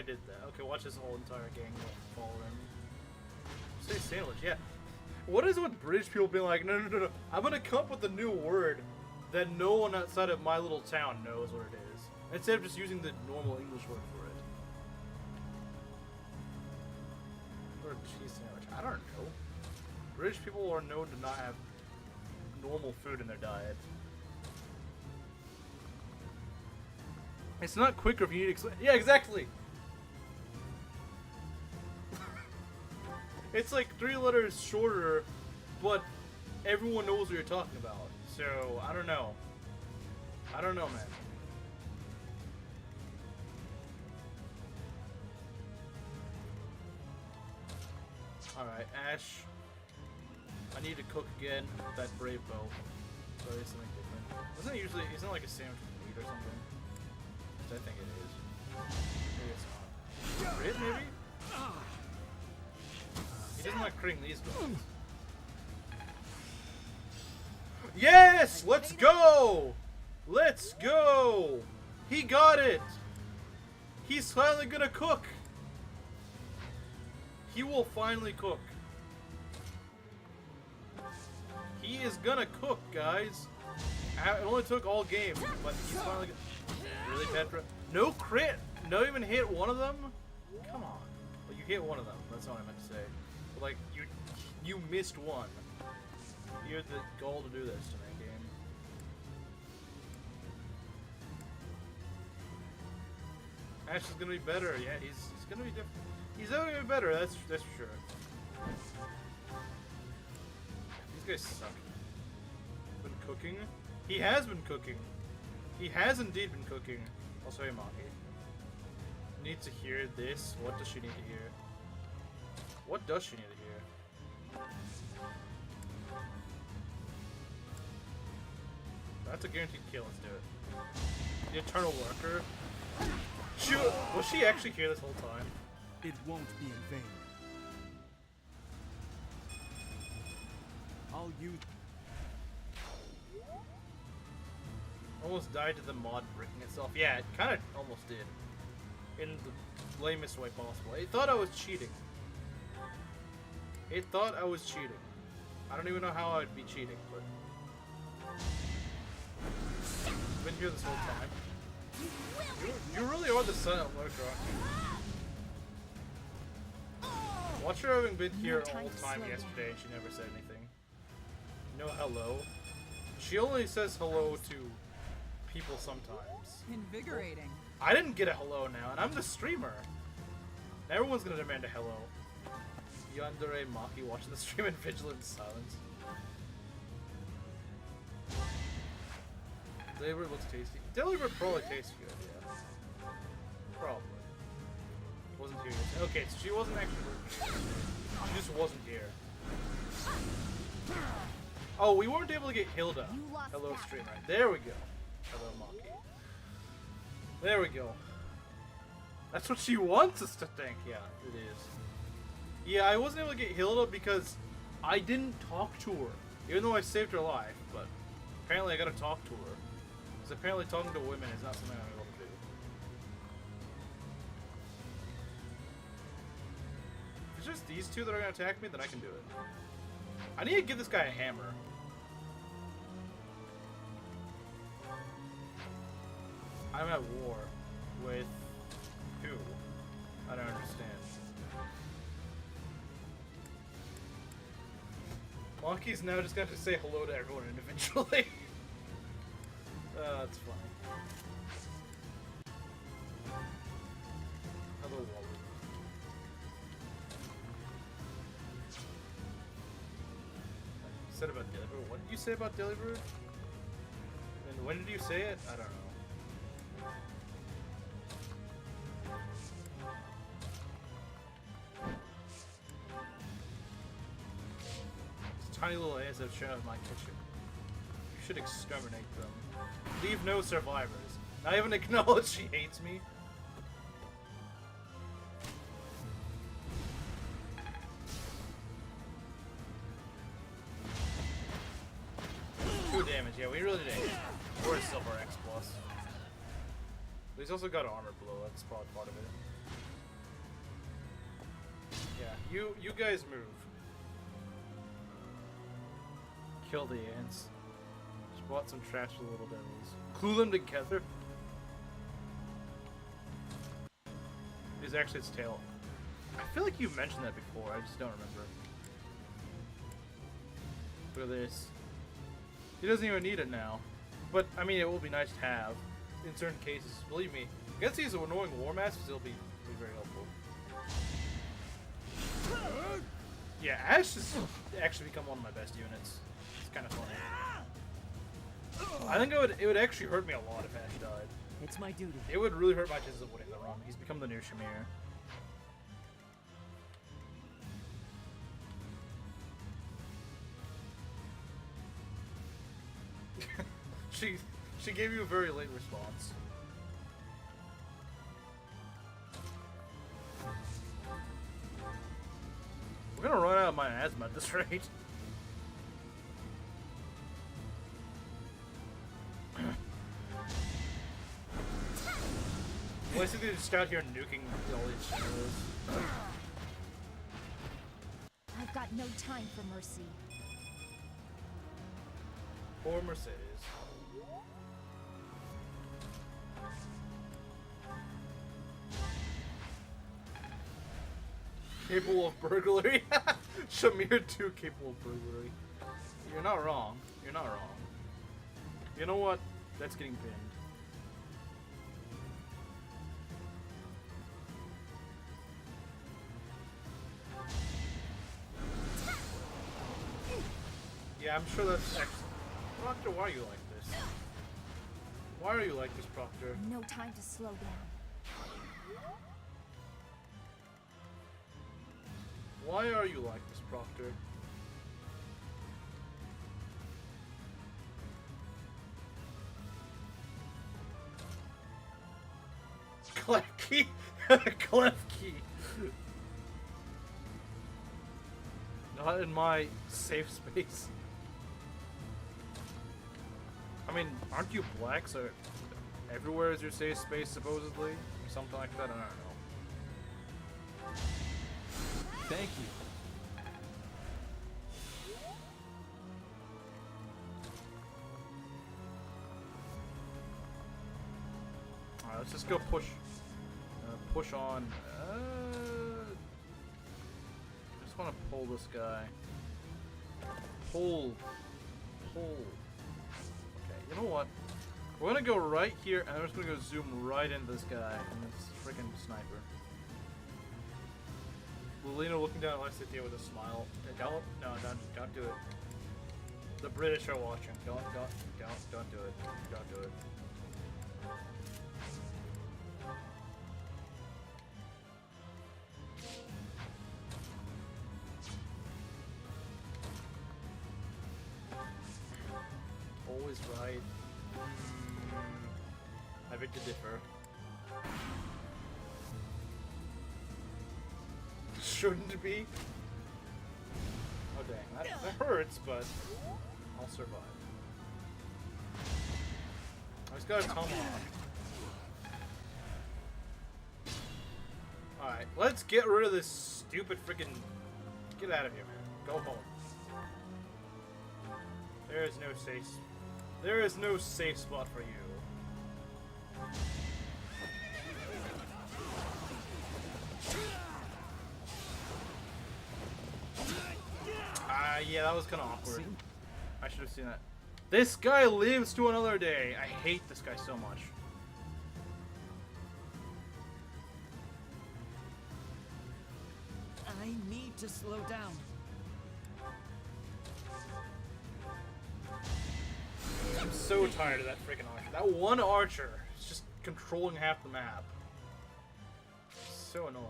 did that. Okay, watch this whole entire gang follow him. Say sandwich, yeah. What is it with British people being like, no, I'm gonna come up with a new word that no one outside of my little town knows what it is, instead of just using the normal English word for it. Or cheese sandwich. I don't know. British people are known to not have normal food in their diet. It's not quicker if you need to explain. Yeah, exactly. It's like 3 letters shorter, but everyone knows what you're talking about. So, I don't know. I don't know, man. Alright, Ash. I need to cook again with that brave bow. So it's something different. Isn't it usually, isn't it like a sandwich with meat or something? Which I think it is. Maybe it's not. Grit, maybe? He doesn't like critting these guys. Yes! Let's go! Let's go! He got it! He's finally gonna cook! He will finally cook. He is gonna cook, guys. It only took all game, but he's finally really Petra. No crit! No even hit one of them? Come on. Well, you hit one of them. That's not what I meant to say. But like, you missed one. You had the goal to do this to me, game. Ash is gonna be better. Yeah, he's gonna be different. He's definitely gonna be better. That's for sure. These guys suck. Been cooking. He has been cooking. He has indeed been cooking. I'll show you Maki. Needs to hear this. What does she need to hear? What does she need to hear? That's a guaranteed kill. Let's do it. The Eternal Worker. Was she actually here this whole time? It won't be in vain. I'll use. Almost died to the mod breaking itself. Yeah, it kind of almost did. In the lamest way possible. It thought I was cheating. It thought I was cheating. I don't even know how I would be cheating, but... I've been here this whole time. You really are the silent lurker, aren't you? Watch her having been here all the time yesterday and she never said anything. No hello. She only says hello to people sometimes. Invigorating. I didn't get a hello now, and I'm the streamer. Everyone's gonna demand a hello. Yandere Maki watching the stream in vigilant silence. Delibird looks tasty. Delibird probably tastes good, yeah. Probably. Wasn't here yet. Okay, so she wasn't actually. She just wasn't here. Oh, we weren't able to get Hilda. Hello, streamer. There we go. Hello, Maki. There we go. That's what she wants us to think. Yeah, it is. Yeah, I wasn't able to get Hilda because I didn't talk to her. Even though I saved her life, but apparently I gotta talk to her. Because apparently talking to women is not something I'm able to do. If it's just these two that are gonna attack me, then I can do it. I need to give this guy a hammer. I'm at war with who? I don't understand. Monkey's now just going to say hello to everyone individually. That's funny. Hello, Waller. You said about Delibird? What did you say about Delibird? And when did you say it? I don't know. Tiny little ants have shown up in my kitchen. You should exterminate them. Leave no survivors. Not even acknowledge she hates me. 2 damage, yeah, we really did. Or a silver X+. At He's also got armor below. That's probably part of it. Yeah, you guys move. Kill the ants. Spot some trash for the little devils. Glue them together. It's actually its tail. I feel like you mentioned that before. I just don't remember. Look at this. He doesn't even need it now. But, I mean, it will be nice to have in certain cases. Believe me. Against these annoying war masters, it'll be very helpful. Yeah, Ash has actually become one of my best units. It's kind of funny. I think it would actually hurt me a lot if Ash died. It's my duty. It would really hurt my chances of winning the run. He's become the new Shamir. She gave you a very late response. We're gonna run out of my asthma at this rate. Well, I see they just out here nuking all these generals. I've got no time for mercy. Poor Mercedes. Capable of burglary? Shamir 2 capable of burglary. You're not wrong. You're not wrong. You know what? That's getting pinned. Yeah, I'm sure that's excellent. Proctor, why are you like this? Why are you like this, Proctor? No time to slow down. Why are you like this, Proctor? Klefki? Klefki. Not in my safe space. I mean, aren't you black, so everywhere is your safe space, supposedly? Or something like that? I don't know. Thank you. Alright, let's just go push. Push on. Just want to pull this guy. Pull. Okay, you know what? We're gonna go right here, and we're just gonna go zoom right into this guy and this freaking sniper. Lelina looking down at Lexithia with a smile. Don't do it. The British are watching. Don't do it. Don't do it. Always right. I beg to differ. Shouldn't be. Oh dang, that hurts, but I'll survive. I just got a tomahawk. Alright, let's get rid of this stupid freaking. Get out of here, man. Go home. There is no safe. There is no safe spot for you. Yeah, that was kind of awkward. I should have seen that. This guy lives to another day. I hate this guy so much. I need to slow down. I'm so tired of that freaking archer. That one archer is just controlling half the map. So annoying.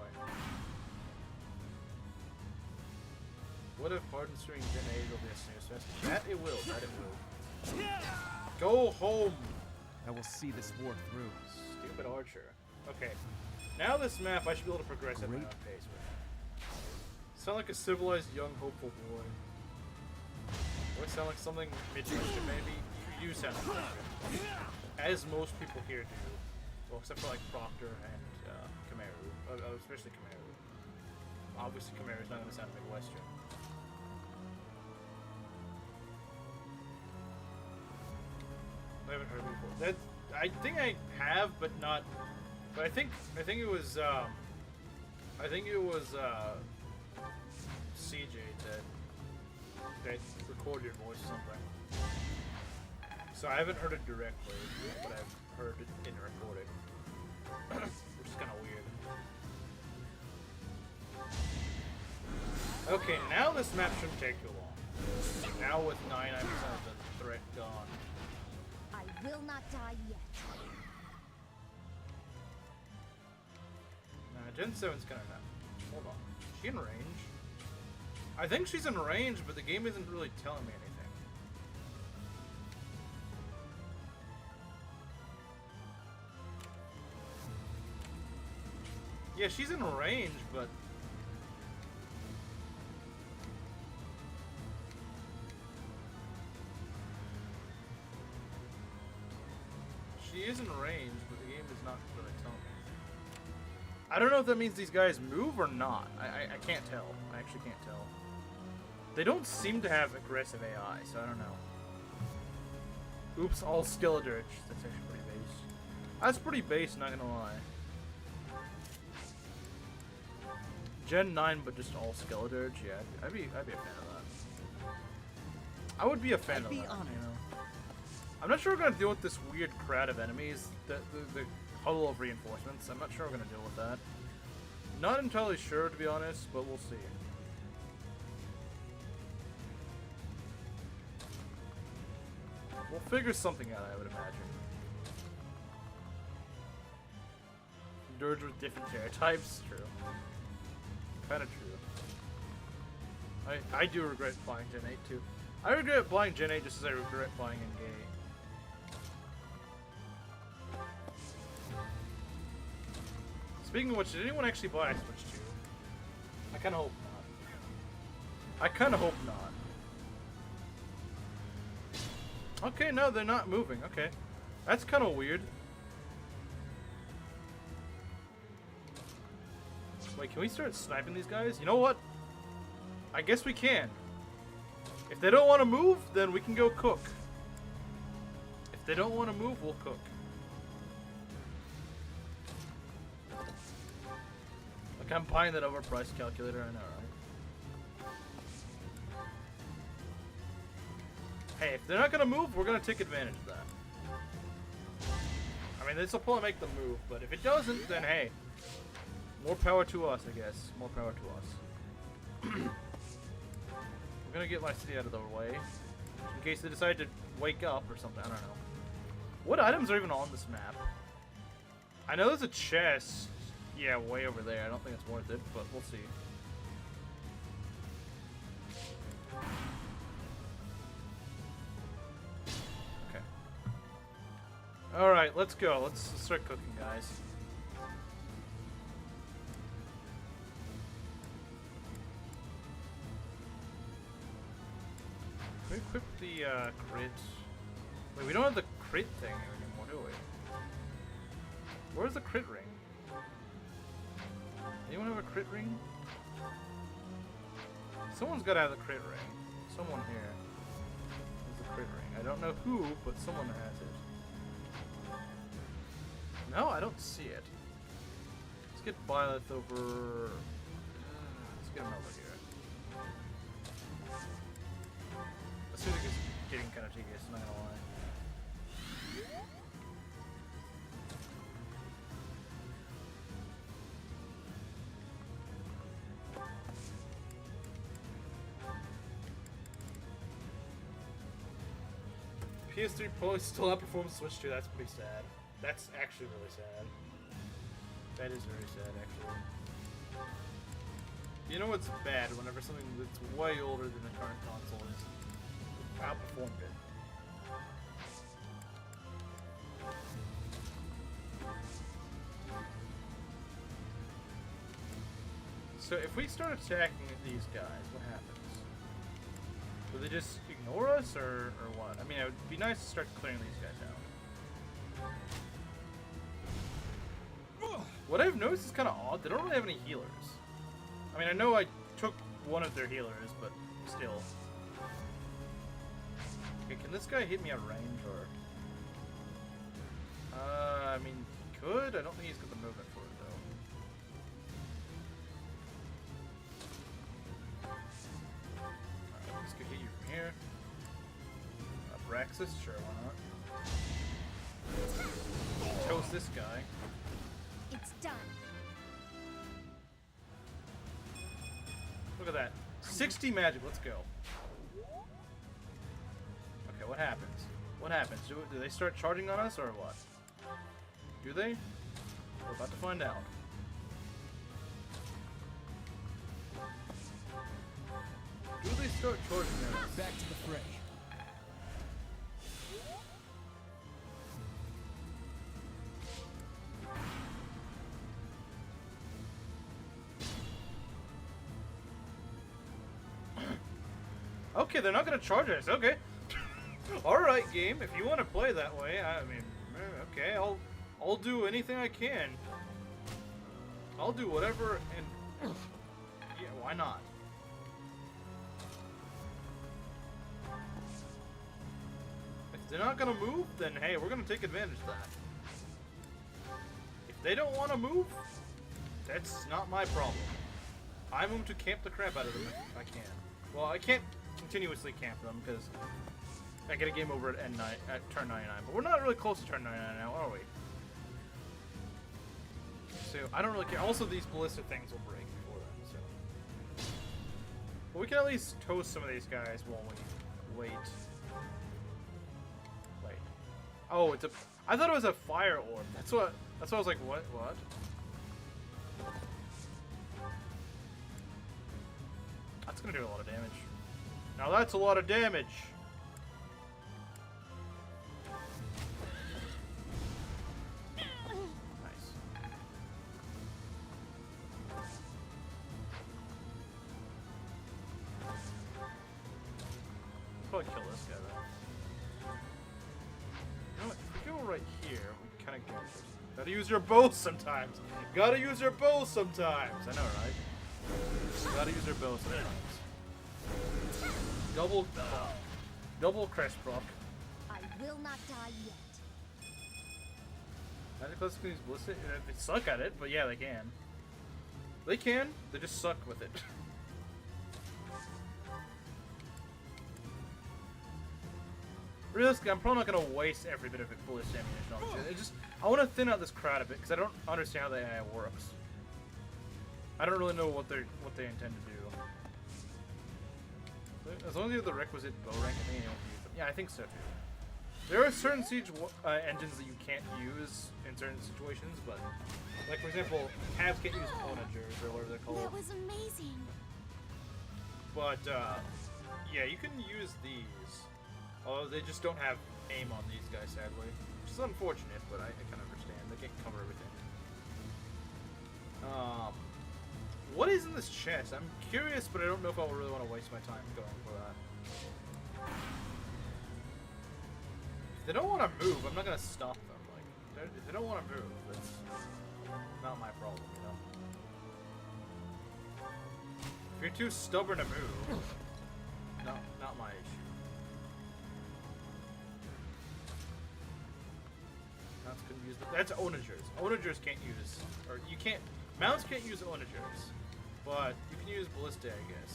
What if Hardenstring Gen 8 will be a snooze fest? That it will. That it will. Go home! I will see this war through. Stupid archer. Okay. Now this map I should be able to progress at my own pace with. Sound like a civilized young hopeful boy. Do I sound like something mid-Christian maybe? You do sound like Christian. As most people here do. Well, except for like Proctor and Khmeru, especially Khmeru. Obviously, Khmeru's not going to sound Midwestern. I haven't heard it before. That I think I have, but not. But I think it was CJ that recorded your voice or something. So I haven't heard it directly, but I've heard it in the recording, which is kind of weird. Okay, now this map shouldn't take too long. Now with 99% of the threat gone. I will not die yet. Nah, Gen 7's kind of not. Hold on. Is she in range? I think she's in range, but the game isn't really telling me anything. Yeah, she's in range, but... She is in range, but the game is not really telling me. I don't know if that means these guys move or not. I can't tell. I actually can't tell. They don't seem to have aggressive AI, so I don't know. Oops, all Skeledirge. That's actually pretty base. That's pretty base, not gonna lie. Gen 9, but just all Skeledirge. Yeah, I'd be a fan of that. I would be a fan of that. You know? I'm not sure we're gonna deal with this weird crowd of enemies. The huddle of reinforcements. I'm not sure we're gonna deal with that. Not entirely sure, to be honest, but we'll see. We'll figure something out, I would imagine. Dirge with different hair types, true. Kinda true. I do regret buying Gen 8 too. I regret buying Gen 8 just as I regret buying Engage. Speaking of which, did anyone actually buy Switch 2? I kinda hope not. I kinda hope not. Okay, no, they're not moving. Okay. That's kinda weird. Wait, can we start sniping these guys? You know what? I guess we can. If they don't want to move, then we can go cook. If they don't want to move, we'll cook. Like, I'm buying that overpriced calculator, I know, right? Hey, if they're not going to move, we're going to take advantage of that. I mean, this will probably make them move, but if it doesn't, then hey. More power to us, I guess. More power to us. We're gonna get my city out of the way. In case they decide to wake up or something, I don't know. What items are even on this map? I know there's a chest. Yeah, way over there. I don't think it's worth it, but we'll see. Okay. Alright, let's go. Let's start cooking, guys. Can we equip the crit? Wait, we don't have the crit thing anymore, do we? Where's the crit ring? Anyone have a crit ring? Someone's got to have the crit ring. Someone here has the crit ring. I don't know who, but someone has it. No, I don't see it. Let's get Byleth over... let's get him over here. This music is getting kind of tedious, not gonna lie. PS3 Pro still outperforms Switch 2, that's pretty sad. That's actually really sad. That is very sad, actually. You know what's bad? Whenever something that's way older than the current console is outperformed it. So if we start attacking these guys, what happens? Do they just ignore us or what? I mean, it would be nice to start clearing these guys out. What I've noticed is kind of odd. They don't really have any healers. I mean, I know I took one of their healers, but still. Okay, can this guy hit me at range, or... I mean, he could. I don't think he's got the movement for it, though. Alright, this could hit you from here. Braxis? Sure, why not? Toast this guy. It's done. Look at that. 60 magic, let's go. Okay, what happens? What happens? Do they start charging on us, or what? Do they? We're about to find out. Do they start charging on us? Back to the fray. Okay, they're not gonna charge us. Okay. Alright, game. If you want to play that way, I mean, okay, I'll do anything I can. I'll do whatever, and yeah, why not? If they're not gonna move, then hey, we're gonna take advantage of that. If they don't want to move, that's not my problem. I'm going to camp the crap out of them if I can. Well, I can't continuously camp them because I get a game over at turn 99, but we're not really close to turn 99 now, are we? So I don't really care. Also, these ballista things will break before then, so. But we can at least toast some of these guys while we wait. Wait. Oh, it's a. I thought it was a fire orb. That's what I was like. What? What? That's gonna do a lot of damage. Now that's a lot of damage. Nice. Probably kill this guy though. You know what? If we go right here, we kind of get it. Gotta use your bow sometimes. Gotta use your bow sometimes. I know, right? Gotta use your bow sometimes. Double crest proc. I will not die yet. Magic class can use ballistic. They suck at it, but yeah, they can. They can. They just suck with it. Realistically, I'm probably not gonna waste every bit of ballistic ammunition on this. It just, I want to thin out this crowd a bit because I don't understand how the AI works. I don't really know what they intend to do. As long as you have the requisite bow rank, I think you don't use them. Yeah, I think so too. There are certain siege engines that you can't use in certain situations, but like for example, cabs can't use onagers or whatever they're called. That was amazing. But yeah, you can use these. Although they just don't have aim on these guys, sadly, which is unfortunate. But I kind of understand. They can't cover everything. What is in this chest? I'm curious, but I don't know if I really want to waste my time going for that. If they don't want to move, I'm not going to stop them. Like, if they don't want to move, that's not my problem, you know? If you're too stubborn to move, no, not my issue. Mounts couldn't use that's onagers. Onagers can't use, or you can't, mounts can't use onagers. But you can use ballista, I guess.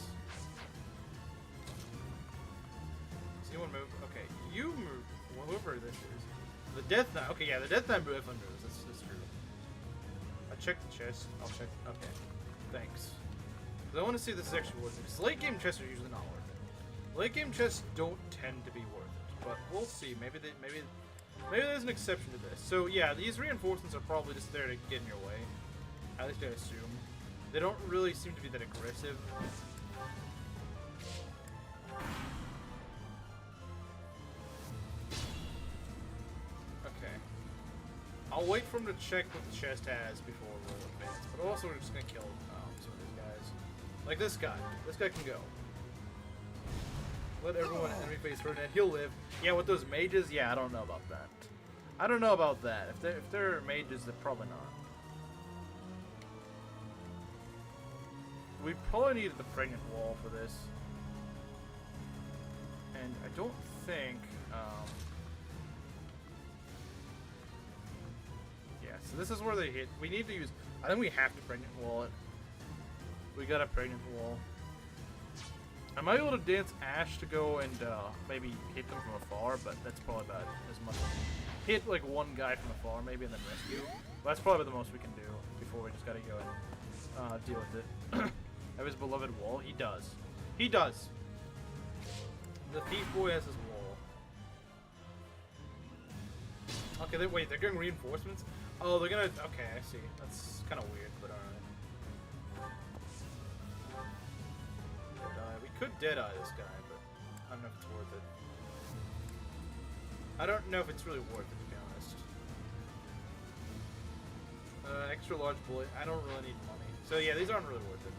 Does anyone move? Okay, you move. Whoever this is. The Death Knight. Okay, yeah, the Death Knight moves. That's true. I checked the chest. I'll check. Okay, thanks. Because I want to see if this is actually worth it. Because late game chests are usually not worth it. Late game chests don't tend to be worth it. But we'll see. Maybe there's an exception to this. So yeah, these reinforcements are probably just there to get in your way. At least I assume. They don't really seem to be that aggressive. Okay. I'll wait for him to check what the chest has before we'll advance. But also we're just gonna kill some of these guys. Like this guy. This guy can go. Let everyone enemy face Ferdinand. He'll live. Yeah, with those mages, yeah, I don't know about that. I don't know about that. If they're mages, they're probably not. we probably needed the pregnant wall for this. And I don't think, yeah, so this is where they hit. We need to use, I think we have to pregnant wall it. We got a pregnant wall. I might be able to dance Ash to go and maybe hit them from afar, but that's probably about as much. Hit like one guy from afar, maybe, and then rescue. But that's probably the most we can do before we just gotta go and deal with it. Have his beloved wall? He does. He does! The thief boy has his wall. Okay, wait, they're getting reinforcements? Oh, they're gonna... Okay, I see. That's kind of weird, but alright. Deadeye. We could Deadeye this guy, but I don't know if it's worth it. I don't know if it's really worth it, to be honest. Extra large bullet. I don't really need money. So yeah, these aren't really worth it.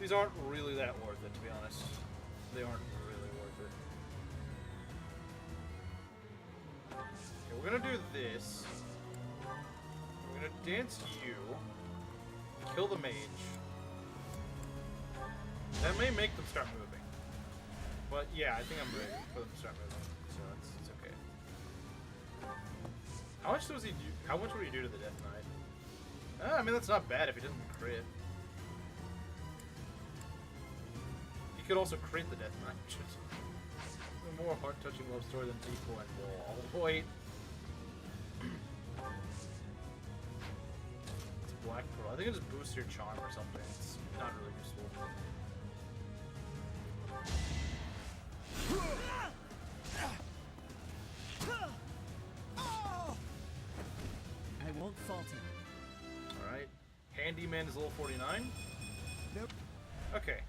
These aren't really that worth it, to be honest. They aren't really worth it. Okay, we're gonna do this. We're gonna dance you. Kill the mage. That may make them start moving. But yeah, I think I'm ready for them to start moving. So it's okay. How much does he do? How much would he do to the Death Knight? I mean, that's not bad if he doesn't crit. He could also crit the Death Knight. A more heart-touching love story than Decoy and Wall. Wait. It's Black Pearl. I think it just boosts your charm or something. It's not really useful. I won't falter. Alright. Handyman is level 49? Nope. Okay.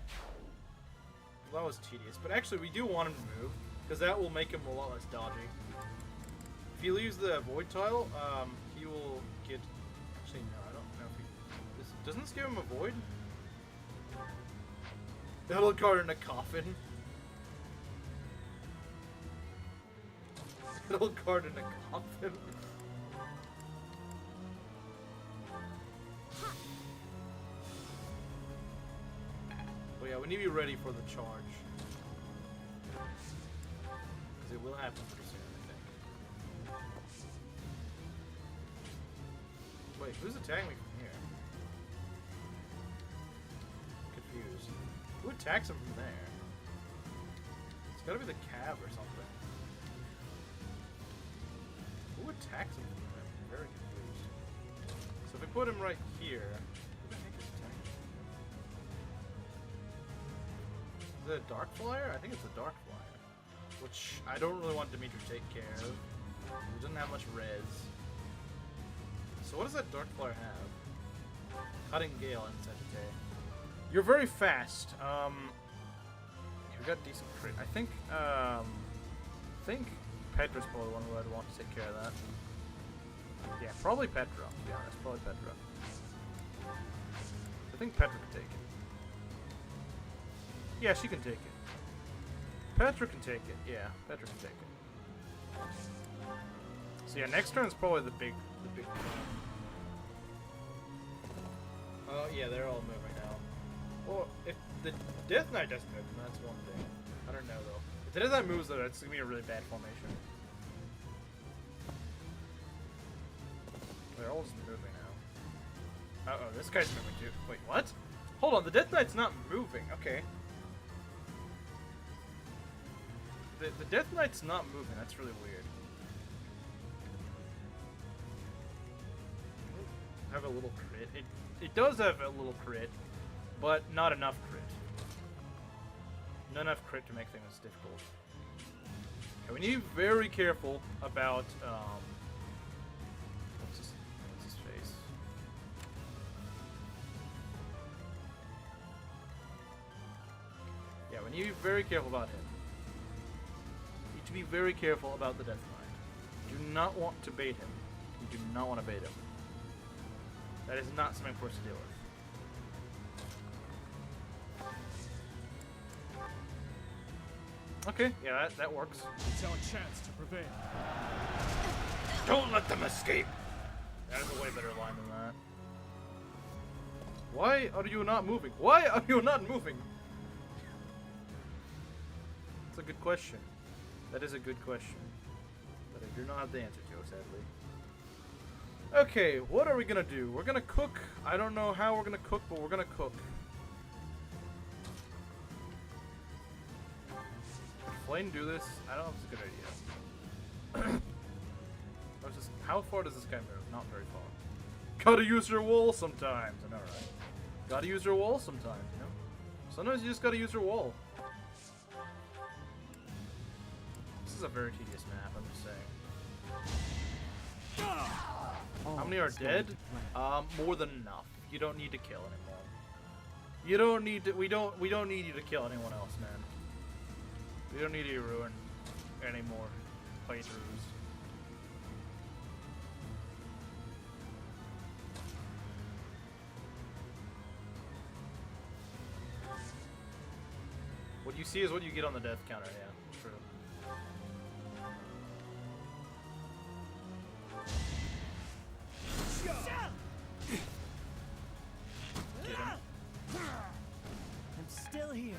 Well, that was tedious. But actually, we do want him to move, because that will make him a lot less dodgy. If he leaves the void tile, he will get... Actually, no, I don't know if he... Doesn't this give him a void? Battle card in a coffin. Battle card in a coffin. But yeah, we need to be ready for the charge. Because it will happen pretty soon, I think. Wait, who's attacking me from here? Confused. Who attacks him from there? It's gotta be the cab or something. Who attacks him from there? I'm very confused. So if we put him right here... Who the heck is attacking him? Is it a Dark Flyer? I think it's a Dark Flyer. Which I don't really want Dimitri to take care of. He doesn't have much res. So what does that Dark Flyer have? Cutting Gale and Sagittarius. You're very fast. You've got decent crit. I think Petra's probably the one who I'd want to take care of that. Yeah, probably Petra, to be honest. Probably Petra. I think Petra can take it. Yeah, she can take it. Petra can take it. Yeah, Petra can take it. So yeah, next turn is probably the big Oh yeah, they're all moving now. Well, if the Death Knight doesn't move, then that's one thing. I don't know though. If the Death Knight moves though, that's gonna be a really bad formation. They're all just moving now. Uh-oh, this guy's moving too. Wait, what? Hold on, the Death Knight's not moving. Okay. The Death Knight's not moving. That's really weird. Have a little crit. It does have a little crit, but not enough crit. Not enough crit to make things difficult. Okay, we need to be very careful about what's his face? Yeah, we need to be very careful about him. We need to be very careful about the Death Knight. Do not want to bait him. You do not want to bait him. That is not something for us to deal with. Okay, yeah, that works. It's our chance to prevail. Don't let them escape! That is a way better line than Why are you not moving? Why are you not moving? That's a good question. That is a good question. That I do not have the answer to, sadly. Okay, what are we gonna do? We're gonna cook. I don't know how we're gonna cook, but we're gonna cook. Flame do this? I don't know if it's a good idea. How far does this guy move? Not very far. Gotta use your wall sometimes. I know, right? Gotta use your wall sometimes, you know? Sometimes you just gotta use your wall. This is a very tedious map, I'm just saying. How many are dead? More than enough. You don't need to kill anymore. You don't need to. We don't need you to kill anyone else, man. We don't need you to ruin any more playthroughs. What you see is what you get on the death counter. Yeah, true. Get him. I'm still here.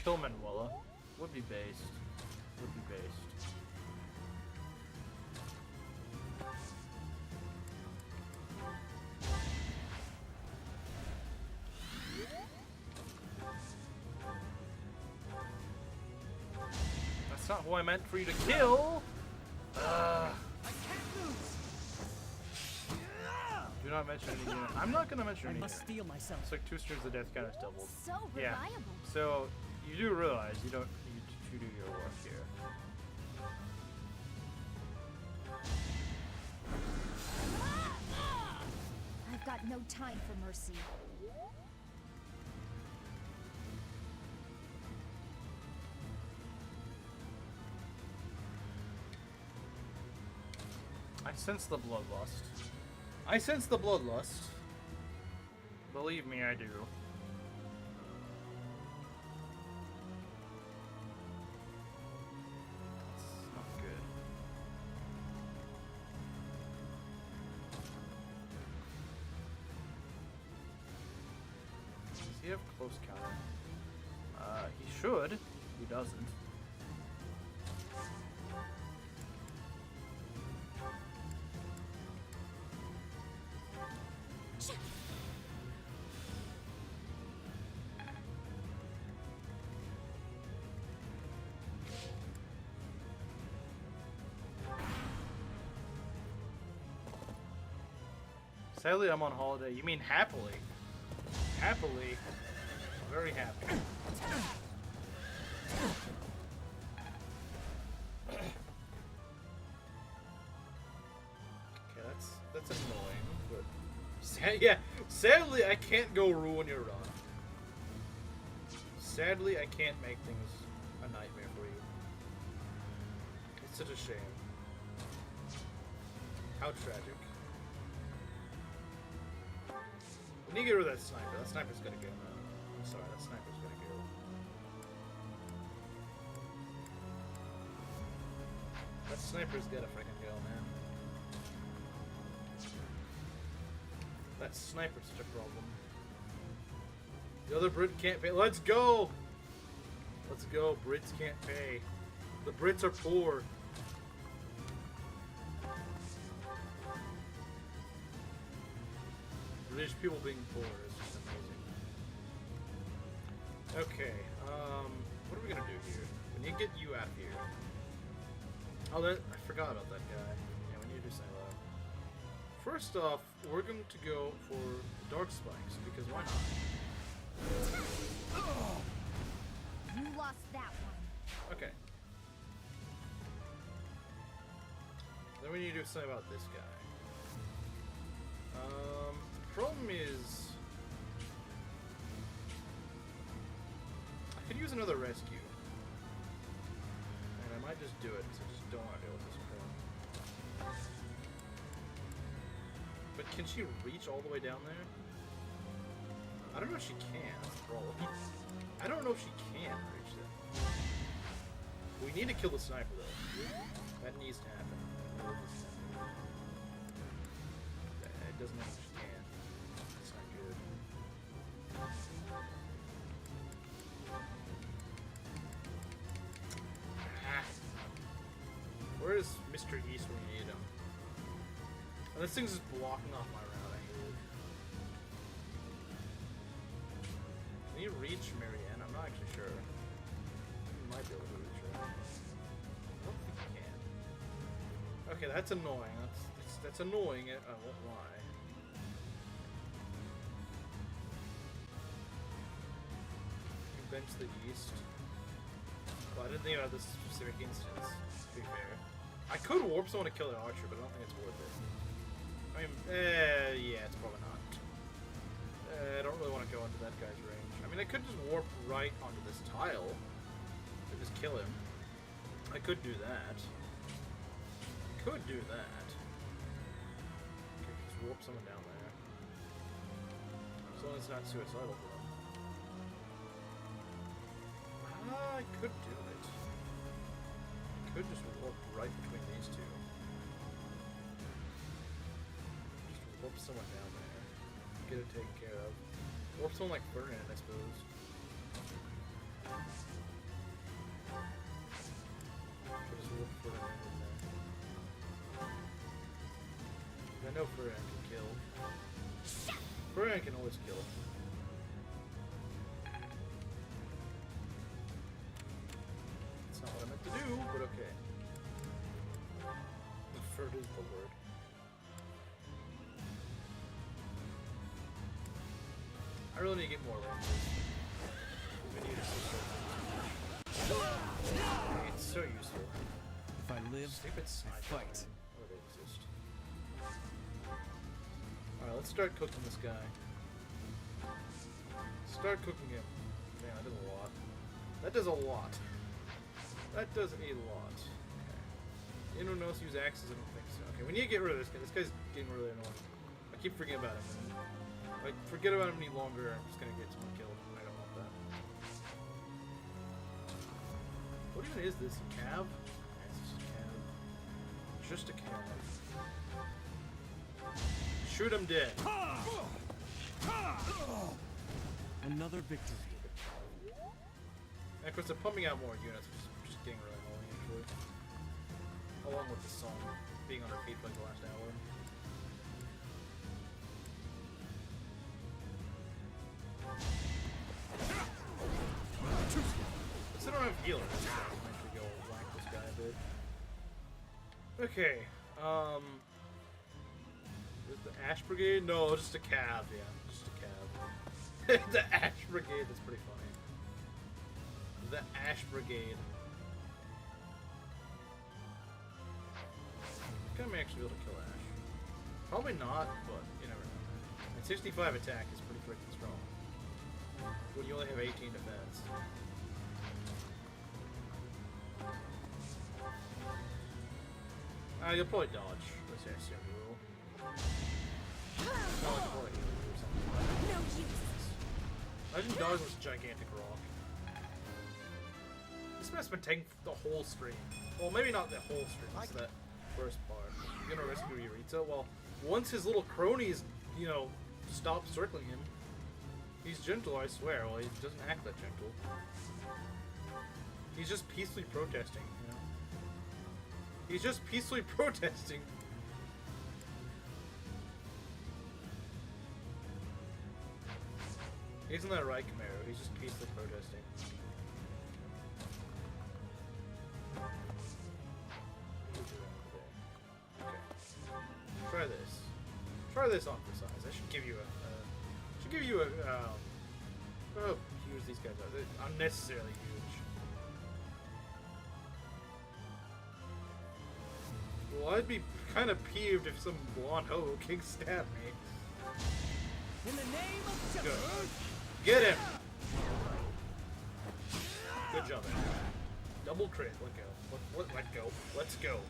Kilmanwalla would be based. Would be based. That's not who I meant for you to kill. Do not mention any unit. I'm not gonna mention any unit. Steel myself. It's like 2 streams of death kind of doubled. So reliable. So you do realize you don't need to do your work here. I've got no time for mercy. I sense the bloodlust. I sense the bloodlust. Believe me, I do. That's not good. Does he have close counter? He should. He doesn't. Sadly, I'm on holiday. You mean happily? Happily. Very happy. Okay, that's annoying, but yeah, sadly I can't go ruin your run. Sadly, I can't make things a nightmare for you. It's such a shame. How tragic. We need to get rid of that sniper. That sniper's gonna go, man. I'm sorry, that sniper's gonna go. That sniper's gotta freaking go, man. That sniper's such a problem. The other Brit can't pay. Let's go! Let's go. Brits can't pay. The Brits are poor. British people being poor is just amazing. Okay, what are we gonna do here? We need to get you out of here. Oh, I forgot about that guy. Yeah, we need to do something about it. First off, we're going to go for Dark Spikes, because why not? You lost that one. Okay. Then we need to do something about this guy. Problem is, I could use another rescue, and I might just do it because I just don't want to deal with this crap. But can she reach all the way down there? I don't know if she can. That's the problem. I don't know if she can reach that. We need to kill the sniper though. That needs to happen. It doesn't understand. That's not good. Ah. Where is Mr. East when you need him? And this thing's just blocking off my route. I hate it. Can you reach Marianne? I'm not actually sure. You might be able to reach her. I don't think you can. Okay, that's annoying. That's annoying. I won't lie. You bench the east. Well, I didn't think about this specific instance, to be fair. I could warp someone to kill the archer, but I don't think it's worth it. I mean, yeah, it's probably not. I don't really want to go into that guy's range. I mean, I could just warp right onto this tile and just kill him. I could do that. Could do that. Okay, just warp someone down there. As long as it's not suicidal for them. I could do it. I could just warp right between these two. Just warp someone down there. Get it taken care of. Warp someone like Ferdinand, I suppose. Just warp Ferdinand in there. I know Ferdinand can kill. Ferdinand can always kill. That's not what I meant to do, but okay. The Ferd is the word. I really need to get more ranges. We need it it's so useful. If I live, Stupid I fight. Oh, they exist. Alright, let's start cooking this guy. Start cooking him. Man, that does a lot. That does a lot. That does a lot. Okay. Anyone else use axes? I don't think so. Okay, we need to get rid of this guy. This guy's getting really annoying. I keep forgetting about him. If I forget about him any longer, I'm just gonna get someone killed. I don't want that. What even is this? A cab? It's just a cab. Just a cab. Shoot him dead. Another victory. And of course, they're pumping out more units, which is just getting really annoying, actually. Along with the song being on repeat for like the last hour. Since I don't have healers, so I can actually go whack this guy a bit. Okay, is the Ash Brigade? No, just a cab, yeah, just a cab. The Ash Brigade, that's pretty funny. The Ash Brigade. I think I may actually be able to kill Ash. Probably not, but you never know. And 65 attack is pretty freaking strong. When you only have 18 defense. You'll probably dodge. Let's say I assume you will. No, you'll probably heal or something. No use. Imagine dodging this gigantic rock. This must have been taking the whole stream. Well, maybe not the whole stream. It's that first part. You're gonna rescue Eureka. Well, once his little cronies, you know, stop circling him, he's gentle, I swear. Well, he doesn't act that gentle. He's just peacefully protesting, you know? He's just peacefully protesting. Isn't that right, Camaro? He's just peacefully protesting. Okay. Try this. Try this on for size. I should give you a. Oh, huge these guys are. They're unnecessarily huge. Well, I'd be kind of peeved if some blonde hoe king stabbed me. In the name of Good. justice. Get him! Good job, Ed. Double crit. Let go. Let go. Let's go.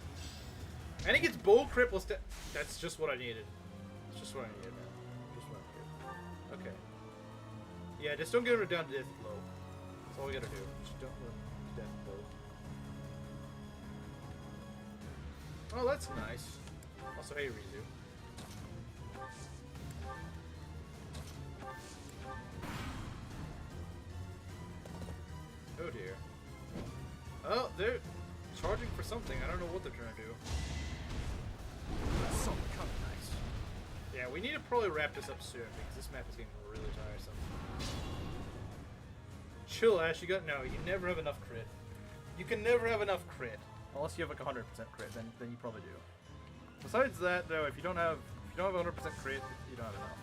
And he gets bow crit. That's just what I needed. That's just what I needed, man. Just what I needed. Okay. Yeah, just don't get him down to death blow. That's all we gotta do. Just don't let him to death blow. Oh, that's nice. Also, hey, Rizu. Oh dear. Oh, they're charging for something. I don't know what they're trying to do. So kind of nice. Yeah, we need to probably wrap this up soon because this map is getting really tiresome. Chill, Ash. You never have enough crit. You can never have enough crit unless you have like 100% crit. Then you probably do. Besides that, though, if you don't have 100% crit, you don't have enough.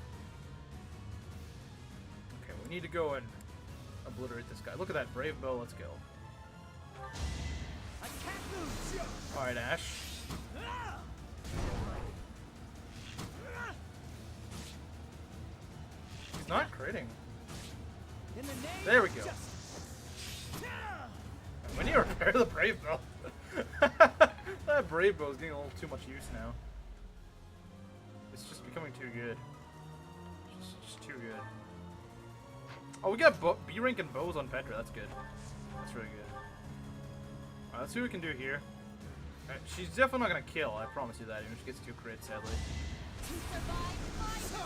Okay, we need to go and obliterate this guy. Look at that brave bow. Let's go. All right, Ash. He's not critting. There we go. We need to repair the brave bow. That brave bow is getting a little too much use now. It's just becoming too good. Just too good. Oh, we got B rank and bows on Petra. That's good. That's really good. Alright, let's see what we can do here. Right, she's definitely not gonna kill. I promise you that. Even if she gets 2 crits, sadly.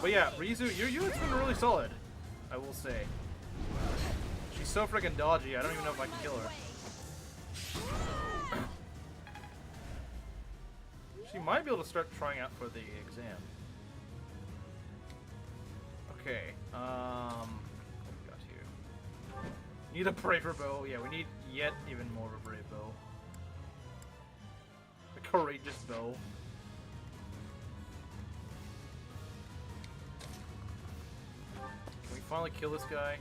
But yeah, Rizu, your unit's been really solid. I will say. She's so freaking dodgy. I don't even know if I can kill her. She might be able to start trying out for the exam. Okay. What we got here? Need a braver bow. Yeah, we need yet even more of a brave bow. A courageous bow. Can we finally kill this guy?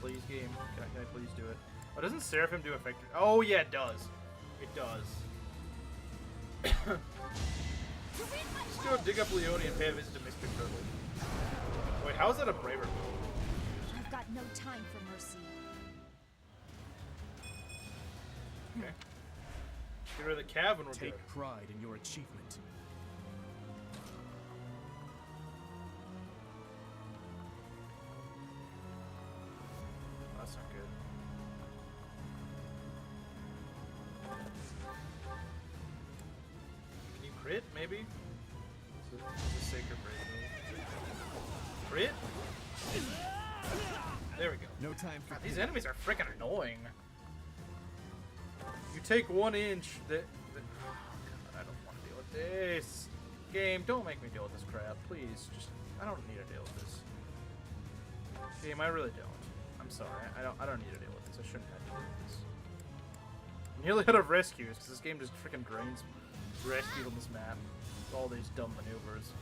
Please, game. Can I please do it? Oh, doesn't Seraphim do effect? Oh, yeah, it does. It does. Let's go dig up Leone and pay a visit to Mr. Turtle. Wait, how is that a braver bow? I've got no time for mercy. Okay. Get rid of the cab and we're Take good. pride in your achievement. Oh, that's not good. Can you crit, maybe? It's a sacred brave move. Crit? There we go. No time for God, these enemies are freaking annoying. You take 1 inch. Oh, God, I don't want to deal with this. Game, don't make me deal with this crap, please. Just, I don't need to deal with this. Game, I really don't. I'm sorry. I don't need to deal with this. I shouldn't have to deal with this. I'm nearly out of rescues because this game just freaking drains rescues on this map with all these dumb maneuvers.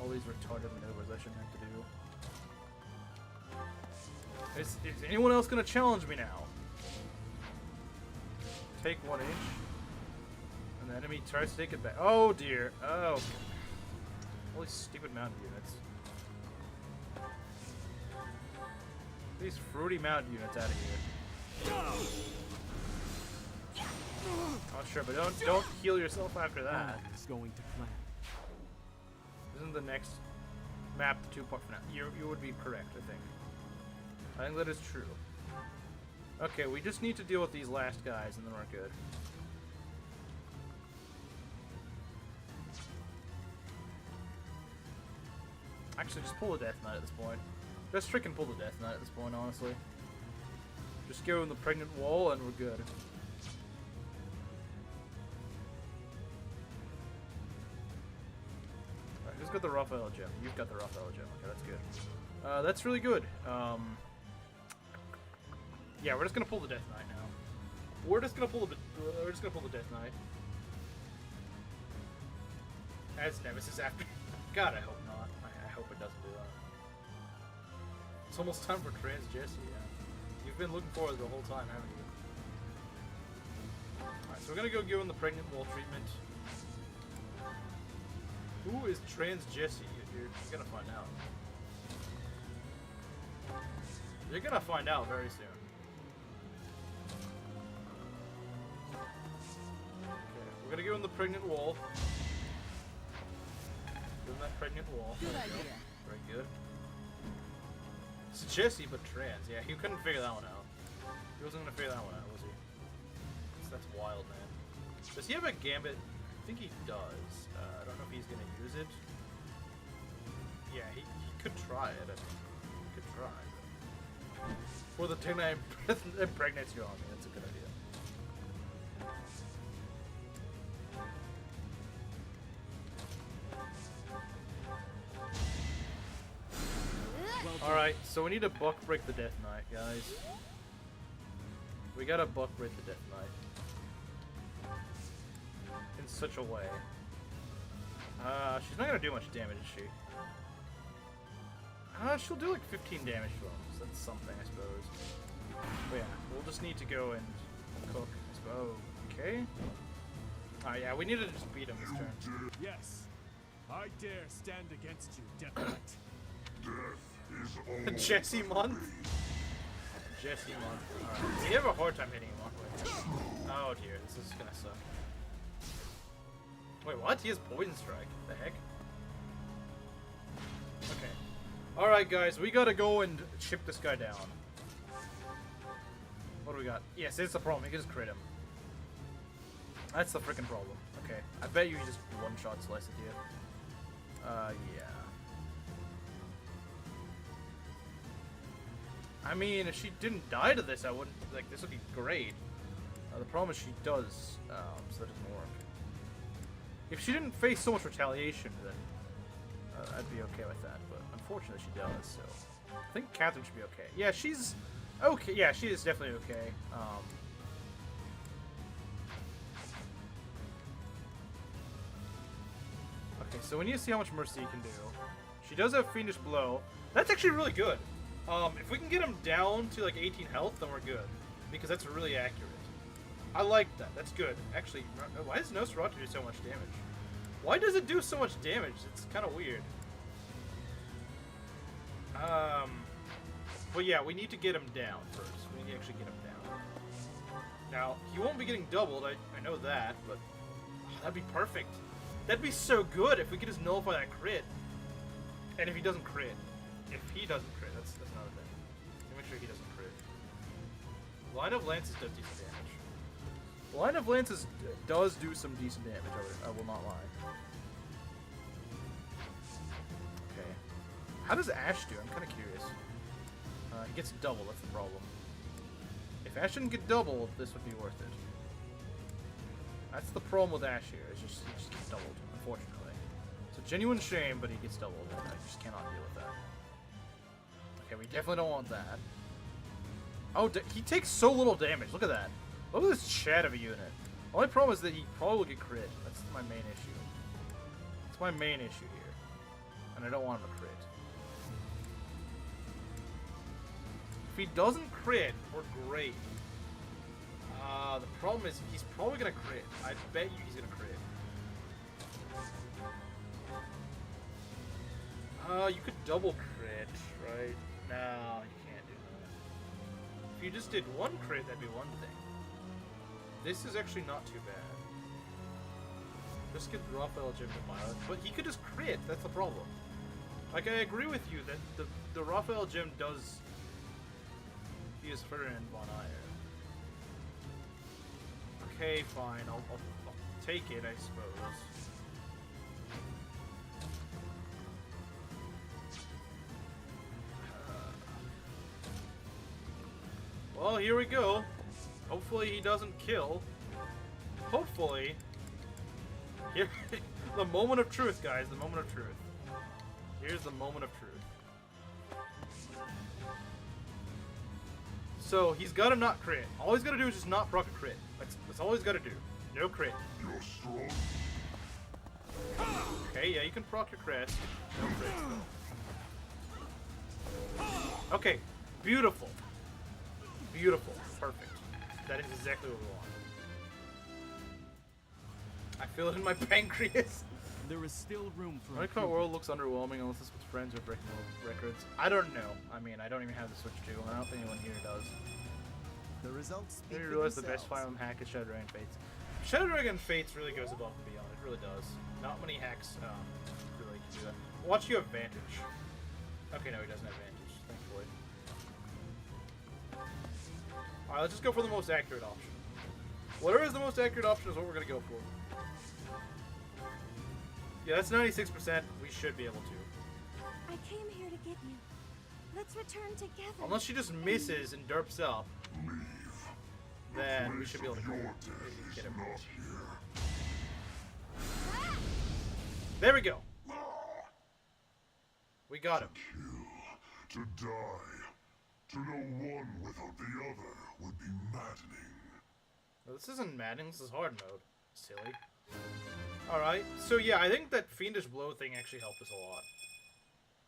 All these retarded maneuvers I shouldn't have to do. Is anyone else gonna challenge me now? Take 1 inch. And the enemy tries to take it back. Oh dear. Oh. All these stupid mounted units. These fruity mounted units out of here. Oh sure, but don't heal yourself after that. It's going to plan. Isn't the next map the 2-part finale? You would be correct, I think. I think that is true. Okay, we just need to deal with these last guys and then we're good. Actually, just pull the Death Knight at this point. Just freaking pull the Death Knight at this point, honestly. Just go in the Pregnant Wall and we're good. Alright, who's got the Raphael gem? You've got the Raphael gem. Okay, that's good. That's really good. Yeah, we're just gonna pull the Death Knight now. We're just gonna pull the Death Knight. As Nemesis after. God, I hope not. I hope it doesn't do that. It's almost time for Trans Jesse. Yeah, you've been looking forward to the whole time, haven't you? All right, so we're gonna go give him the Pregnant Wall treatment. Who is Trans Jesse? You're gonna find out. You're gonna find out very soon. Okay, we're gonna give him the Pregnant Wall. Give him that Pregnant Wall. Good idea. Very good. It's Jesse, but trans. Yeah, he couldn't figure that one out. He wasn't gonna figure that one out, was he? That's wild, man. Does he have a gambit? I think he does. I don't know if he's gonna use it. Yeah, he could try it. I mean, he could try. But for the thing that impregnates your army, that's a good idea. Alright, so we need to buck break the Death Knight, guys. We gotta buck break the Death Knight. In such a way. She's not gonna do much damage, is she? She'll do like 15 damage to him, so that's something, I suppose. But yeah, we'll just need to go and cook, I suppose. Okay. Yeah, we need to just beat him this turn. Yes, I dare stand against you, Death Knight. Jesse month? Jesse month. Alright. We have a hard time hitting him, aren't we? Oh dear, this is gonna suck. Wait, what? He has Poison Strike. The heck? Okay. Alright guys, we gotta go and chip this guy down. What do we got? Yes, it's the problem. He can just crit him. That's the freaking problem. Okay. I bet you he just one-shot slice it here. Yeah. I mean, if she didn't die to this, I wouldn't, like, this would be great. The problem is she does, so that doesn't work. If she didn't face so much retaliation, then I'd be okay with that, but unfortunately she does, so I think Catherine should be okay. Yeah, she's okay. Yeah, she is definitely okay. Okay, so we need to see how much mercy he can do. She does have Fiendish Blow. That's actually really good. If we can get him down to like 18 health, then we're good. Because that's really accurate. I like that. That's good. Actually, why does Nosferatu do so much damage? Why does it do so much damage? It's kind of weird. But yeah, we need to get him down first. We need to actually get him down. Now, he won't be getting doubled. I know that, but that'd be perfect. That'd be so good if we could just nullify that crit. And if he doesn't crit. If he doesn't crit, that's another thing. Let me make sure he doesn't crit. Line of Lances does decent damage. Line of Lances does do some decent damage, I will not lie. Okay. How does Ash do? I'm kind of curious. He gets double, that's the problem. If Ash didn't get doubled, this would be worth it. That's the problem with Ash here, is just he just gets doubled, unfortunately. It's a genuine shame, but he gets doubled, and I just cannot deal with that. Okay, we definitely don't want that. Oh, he takes so little damage, look at that. Look at this chat of a unit. Only problem is that he probably will get crit. That's my main issue. That's my main issue here. And I don't want him to crit. If he doesn't crit, we're great. The problem is he's probably gonna crit. I bet you he's gonna crit. You could double crit, right? No, you can't do that. If you just did one crit, that'd be one thing. This is actually not too bad. Just get Raphael Gem to Milo, but he could just crit. That's the problem. Like, I agree with you that the Raphael Gem does use Ferdinand von Iron. Okay, fine. I'll take it, I suppose. Well, here we go. Hopefully he doesn't kill. Hopefully. Here, the moment of truth, guys. The moment of truth. Here's the moment of truth. So he's gotta not crit. All he's gotta do is just not proc a crit. That's all he's gotta do. No crit. You're strong. Okay, yeah, you can proc your crest. No crit though. Okay, beautiful. Beautiful. Perfect. That is exactly what we want. I feel it in my pancreas. There is still room for My current world looks underwhelming unless it's with friends or breaking world records. I don't know. I mean, I don't even have the Switch 2, and I don't think anyone here does. The results speak I for realize the best themselves. Fire Emblem hack is Shadow Dragon Fates. Shadow Dragon Fates really goes above and beyond. It really does. Not many hacks really can do that. Watch you have Vantage. Okay, no, he doesn't have Vantage, thankfully. Alright, let's just go for the most accurate option. Whatever is the most accurate option is what we're gonna go for. Yeah, that's 96%. We should be able to. I came here to get you. Let's return together. Unless she just misses and derps up, then we should be able to get him. There we go. We got him. To die. To know one without the other would be maddening. No, this isn't maddening, this is hard mode. Silly. Alright, so yeah, I think that Fiendish Blow thing actually helped us a lot.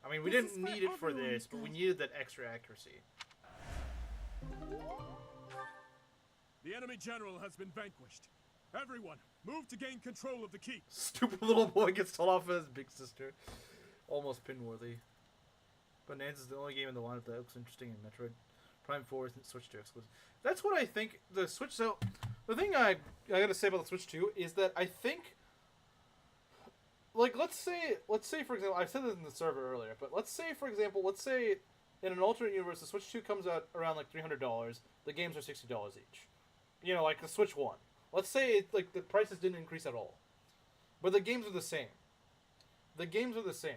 I mean, we didn't need it for this, but we needed that extra accuracy. The enemy general has been vanquished. Everyone, move to gain control of the keep. Stupid little boy gets told off by his big sister. Almost pin-worthy. Bonanza's the only game in the lineup that looks interesting in Metroid Prime 4 isn't Switch 2 exclusive. That's what I think the Switch... So, the thing I gotta say about the Switch 2 is that I think... Like, let's say for example, I said this in the server earlier, but let's say in an alternate universe, the Switch 2 comes out around like $300, the games are $60 each. You know, like the Switch 1. Let's say like the prices didn't increase at all. But the games are the same. The games are the same.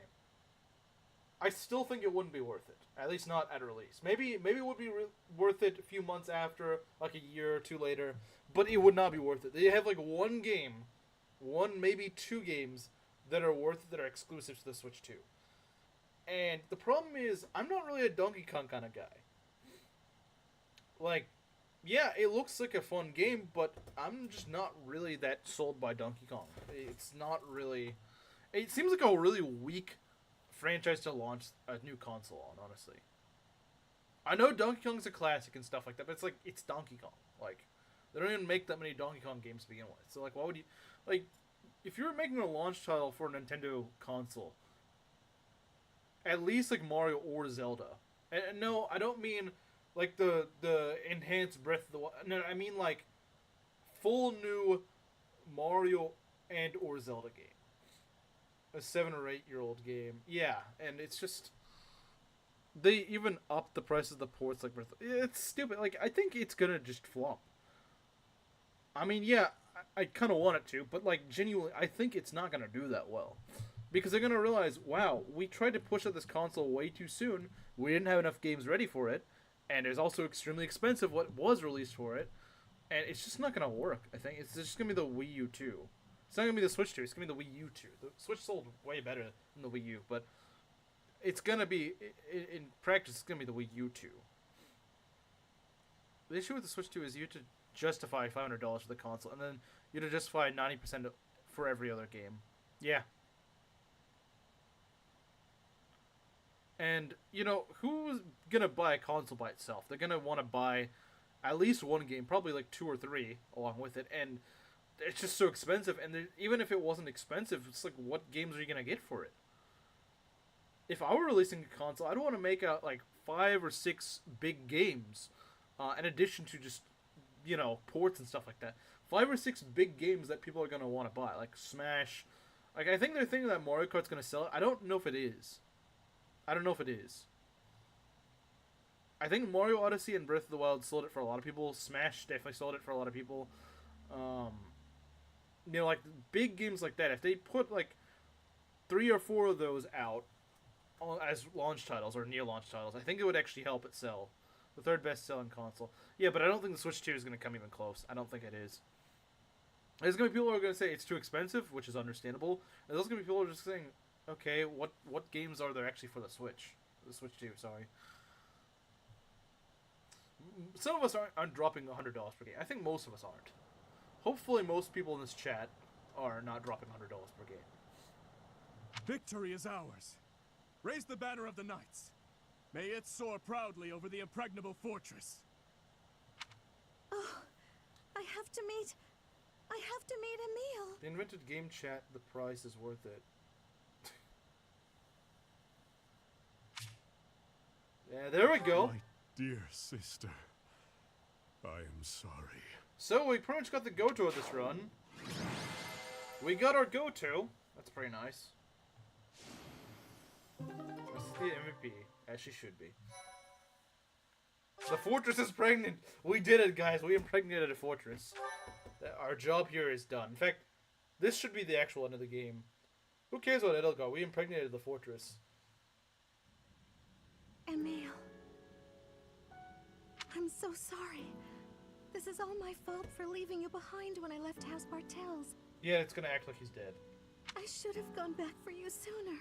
I still think it wouldn't be worth it. At least not at release. Maybe it would be worth it a few months after, like a year or two later, but it would not be worth it. They have like one game, maybe two games that are worth it that are exclusive to the Switch 2. And the problem is, I'm not really a Donkey Kong kind of guy. Like, yeah, it looks like a fun game, but I'm just not really that sold by Donkey Kong. It's not really... It seems like a really weak franchise to launch a new console on, honestly. I know Donkey Kong's a classic and stuff like that, but it's like, it's Donkey Kong. Like, they don't even make that many Donkey Kong games to begin with. So, like, why would you... Like, if you were making a launch title for a Nintendo console, at least, like, Mario or Zelda. And no, I don't mean, like, the enhanced Breath of the Wild. No, I mean, like, full new Mario and or Zelda game. A 7 or 8 year old game. Yeah, and it's just... They even upped the price of the ports, like, it's stupid. Like, I think it's gonna just flop. I mean, yeah, I kind of want it to, but, like, genuinely, I think it's not gonna do that well. Because they're gonna realize, wow, we tried to push out this console way too soon, we didn't have enough games ready for it, and it's also extremely expensive what was released for it, and it's just not gonna work, I think. It's just gonna be the Wii U 2. It's not gonna be the Switch 2, it's gonna be the Wii U 2. The Switch sold way better than the Wii U, but it's gonna be, in practice, it's gonna be the Wii U 2. The issue with the Switch 2 is you have to justify $500 for the console, and then you have to justify 90% for every other game. Yeah. And, you know, who's gonna buy a console by itself? They're gonna want to buy at least one game, probably like 2 or 3 along with it, and it's just so expensive, and even if it wasn't expensive, it's like, what games are you gonna get for it? If I were releasing a console, I'd want to make out like 5 or 6 big games, in addition to just, you know, ports and stuff like that. 5 or 6 big games that people are gonna want to buy, like Smash. Like, I think they're thinking that Mario Kart's gonna sell it. I don't know if it is. I think Mario Odyssey and Breath of the Wild sold it for a lot of people. Smash definitely sold it for a lot of people. You know, like, big games like that, if they put, like, 3 or 4 of those out as launch titles or near launch titles, I think it would actually help it sell. The 3rd best selling console. Yeah, but I don't think the Switch 2 is going to come even close. I don't think it is. There's going to be people who are going to say it's too expensive, which is understandable. And there's going to be people who are just saying, okay, what games are there actually for the Switch? The Switch 2, sorry. Some of us aren't dropping $100 per game. I think most of us aren't. Hopefully most people in this chat are not dropping $100 per game. Victory is ours. Raise the banner of the Knights. May it soar proudly over the impregnable fortress. Oh, I have to meet Emil. The invented game chat, the price is worth it. Yeah, there we go. My dear sister, I am sorry. So we pretty much got the go-to of this run. We got our go-to. That's pretty nice. This is the MVP, as she should be. The fortress is pregnant. We did it, guys. We impregnated a fortress. our job here is done. In fact, this should be the actual end of the game. Who cares about Edelgard? We impregnated the fortress. Emil. I'm so sorry. This is all my fault for leaving you behind when I left House Bartels. Yeah, it's gonna act like he's dead. I should have gone back for you sooner.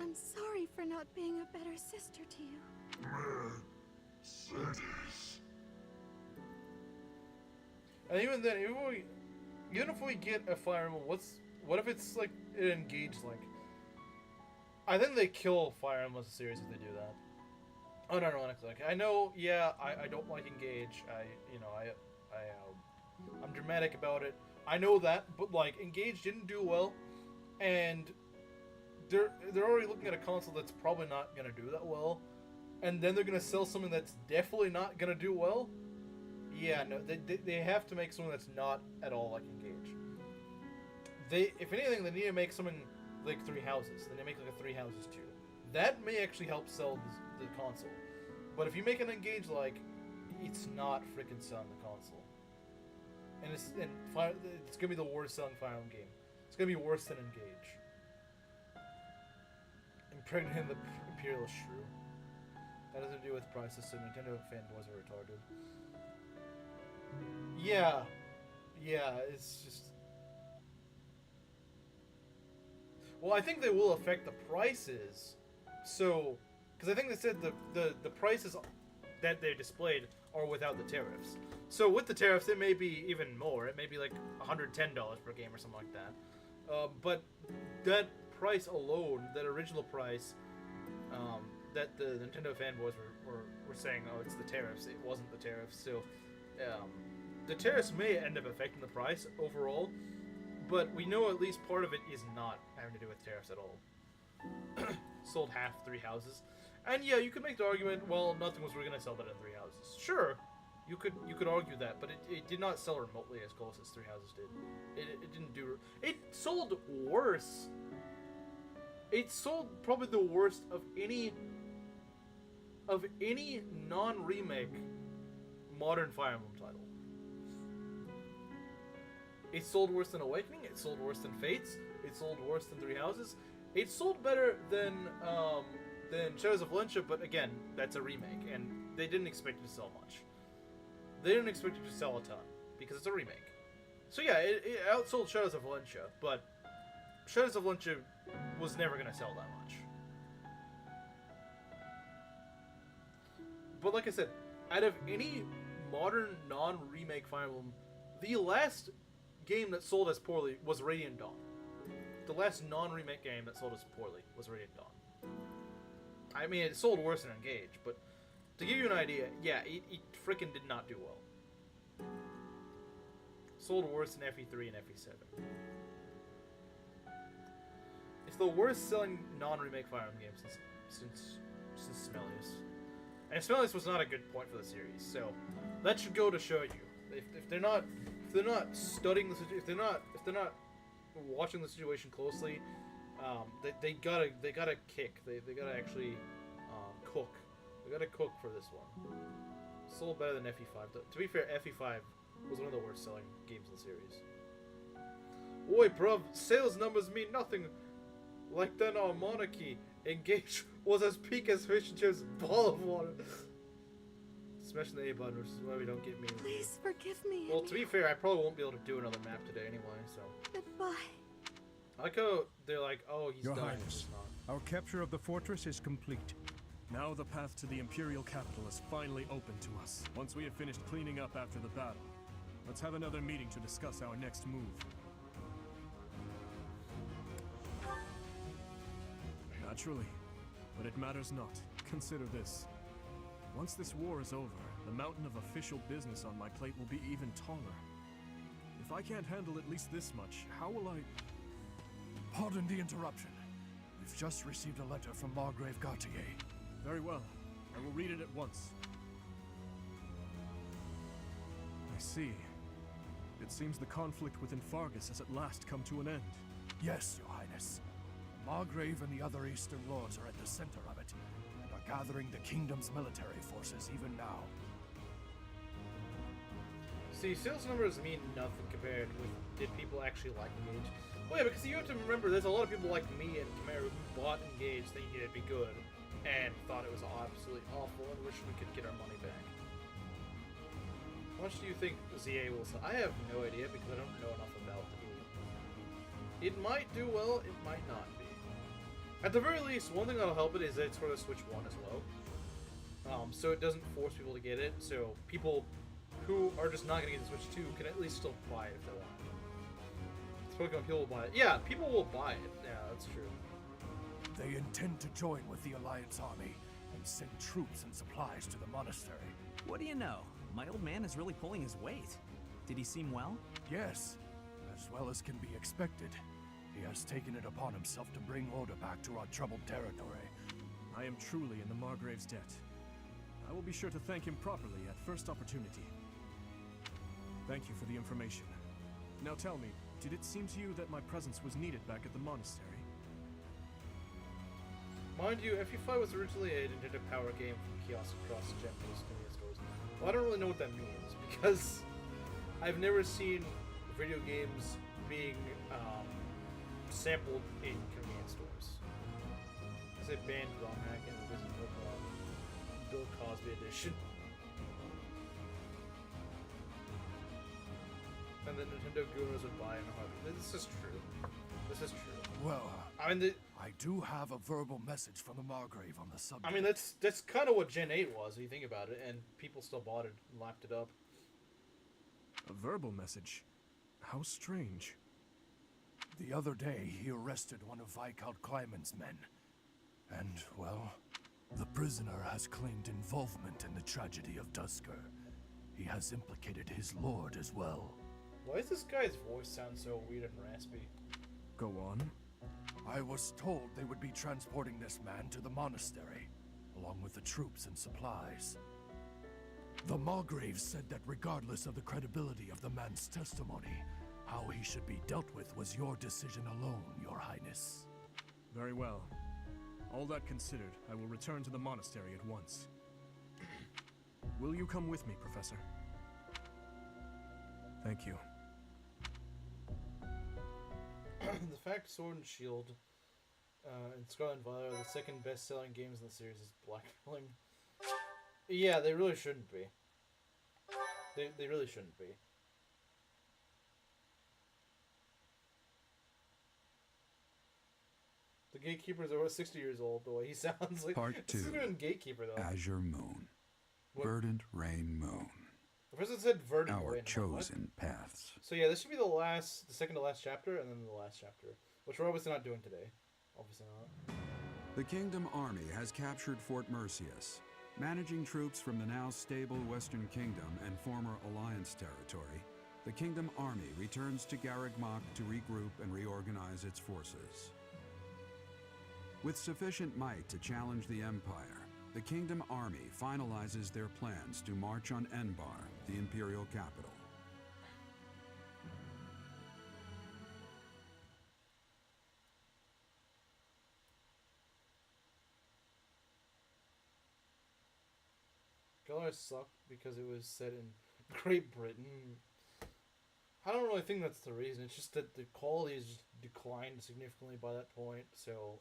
I'm sorry for not being a better sister to you. Mercedes. And even then, even if we get a Fire Emblem, what if it's like an Engage link? I think they kill Fire Emblem as a series if they do that. Unironically, like, I know, yeah, I don't like Engage. I'm dramatic about it. I know that, but like Engage didn't do well, and they're already looking at a console that's probably not gonna do that well, and then they're gonna sell something that's definitely not gonna do well. Yeah, no, they have to make something that's not at all like Engage. If anything, they need to make something like Three Houses. They need to make like a Three Houses 2. That may actually help sell the console. But if you make an Engage like, it's not freaking selling the console. And it's gonna be the worst selling Fire Emblem game. It's gonna be worse than Engage. Impregnating the Imperial Shrew. That has to do with prices, so Nintendo fanboys are retarded. Yeah, it's just. Well, I think they will affect the prices. So, because I think they said the prices that they displayed are without the tariffs. So with the tariffs, it may be even more. It may be like $110 per game or something like that. But that price alone, that original price, that the Nintendo fanboys were saying, oh, it's the tariffs. It wasn't the tariffs. So the tariffs may end up affecting the price overall. But we know at least part of it is not having to do with tariffs at all. Sold half Three Houses. And yeah, you could make the argument, well, nothing was really going to sell better than Three Houses. Sure, you could argue that, but it did not sell remotely as close as Three Houses did. It didn't do... It sold worse. It sold probably the worst of any non-remake modern Fire Emblem title. It sold worse than Awakening, it sold worse than Fates, it sold worse than Three Houses. It sold better than Shadows of Valencia, but again, that's a remake, and they didn't expect it to sell much. They didn't expect it to sell a ton, because it's a remake. So yeah, it outsold Shadows of Valencia, but Shadows of Valencia was never going to sell that much. But like I said, out of any modern non-remake Fire Emblem, the last game that sold as poorly was Radiant Dawn. The last non-remake game that sold as poorly was Radiant Dawn. I mean, it sold worse than Engage, but to give you an idea, yeah, it frickin' did not do well. Sold worse than FE3 and FE7. It's the worst selling non-remake Fire Emblem game since Smellius. And Smellius was not a good point for the series, so that should go to show you. If they're not studying the situation, if they're not watching the situation closely, they gotta kick. They gotta actually cook. They gotta cook for this one. Sold better than FE5. To be fair, FE5 was one of the worst selling games in the series. Oi, bruv, sales numbers mean nothing. Like then our monarchy, Engage was as peak as fish and chips ball of water. Smashing the A button, which is why we don't get memes. Please forgive me. Well, to be fair, I probably won't be able to do another map today anyway, so. Goodbye. I like how they're like, oh, he's Your done. Highness, our capture of the fortress is complete. Now the path to the Imperial capital is finally open to us. Once we have finished cleaning up after the battle, let's have another meeting to discuss our next move. Naturally, but it matters not. Consider this. Once this war is over, the mountain of official business on my plate will be even taller. If I can't handle at least this much, how will I... Pardon the interruption. We've just received a letter from Margrave Gautier. Very well. I will read it at once. I see. It seems the conflict within Fargus has at last come to an end. Yes, Your Highness. Margrave and the other Eastern Lords are at the center of it, and are gathering the kingdom's military forces even now. See, sales numbers mean nothing compared with did people actually like Engage. Well, yeah, because you have to remember there's a lot of people like me and Camaro who bought Engage thinking it'd be good and thought it was absolutely awful and wish we could get our money back. How much do you think ZA will sell? I have no idea because I don't know enough about the game. It might do well, it might not be. At the very least, one thing that'll help it is that it's for the Switch 1 as well. So it doesn't force people to get it, so people who are just not going to get the Switch 2 can at least still buy it if they want. Pokemon people will buy it. Yeah, people will buy it. Yeah, that's true. They intend to join with the Alliance army and send troops and supplies to the monastery. What do you know? My old man is really pulling his weight. Did he seem well? Yes, as well as can be expected. He has taken it upon himself to bring order back to our troubled territory. I am truly in the Margrave's debt. I will be sure to thank him properly at first opportunity. Thank you for the information. Now tell me, did it seem to you that my presence was needed back at the monastery? Mind you, FE5 was originally a Nintendo Power game from kiosk across Japanese convenience stores. Well, I don't really know what that means, because I've never seen video games being sampled in convenience stores. I say banned ROM hack and it isn't Bill Cosby edition. And the Nintendo Gooners would buy it in a heartbeat. This is true. This is true. Well, I mean, I do have a verbal message from the Margrave on the subject. I mean, that's kind of what Gen 8 was, if you think about it, and people still bought it and lapped it up. A verbal message? How strange. The other day, he arrested one of Viscount Kleiman's men. And, well, the prisoner has claimed involvement in the tragedy of Dusker. He has implicated his lord as well. Why does this guy's voice sound so weird and raspy? Go on. I was told they would be transporting this man to the monastery, along with the troops and supplies. The Margrave said that regardless of the credibility of the man's testimony, how he should be dealt with was your decision alone, Your Highness. Very well. All that considered, I will return to the monastery at once. Will you come with me, Professor? Thank you. The fact Sword and Shield and Scarlet and Violet are the second best-selling games in the series is blackmailing. Yeah, they really shouldn't be. They really shouldn't be. The Gatekeeper's over 60 years old, the way he sounds like. Part 2. This is even Gatekeeper, though. Azure Moon. What? Verdant Rain Moon. The person said Verdant Our Rain. chosen paths. So yeah, this should be the second to last chapter, and then the last chapter. Which we're obviously not doing today. Obviously not. The Kingdom Army has captured Fort Mercius. Managing troops from the now stable Western Kingdom and former Alliance territory, the Kingdom Army returns to Garreg Mach to regroup and reorganize its forces. With sufficient might to challenge the Empire, the Kingdom Army finalizes their plans to march on Enbar, the Imperial capital. Galar sucked because it was set in Great Britain. I don't really think that's the reason. It's just that the quality has just declined significantly by that point, so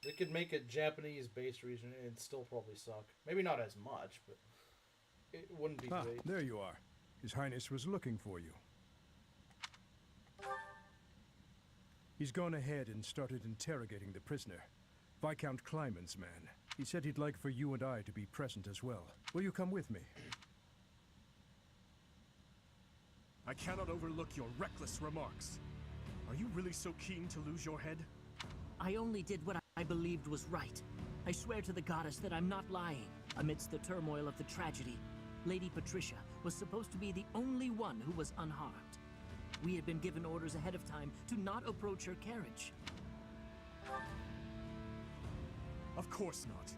they could make a Japanese-based region and it'd still probably suck. Maybe not as much, but it wouldn't be great. There you are. His Highness was looking for you. He's gone ahead and started interrogating the prisoner, Viscount Kleiman's man. He said he'd like for you and I to be present as well. Will you come with me? I cannot overlook your reckless remarks. Are you really so keen to lose your head? I only did what I believed was right. I swear to the goddess that I'm not lying. Amidst the turmoil of the tragedy, Lady Patricia was supposed to be the only one who was unharmed. We had been given orders ahead of time to not approach her carriage. Of course not.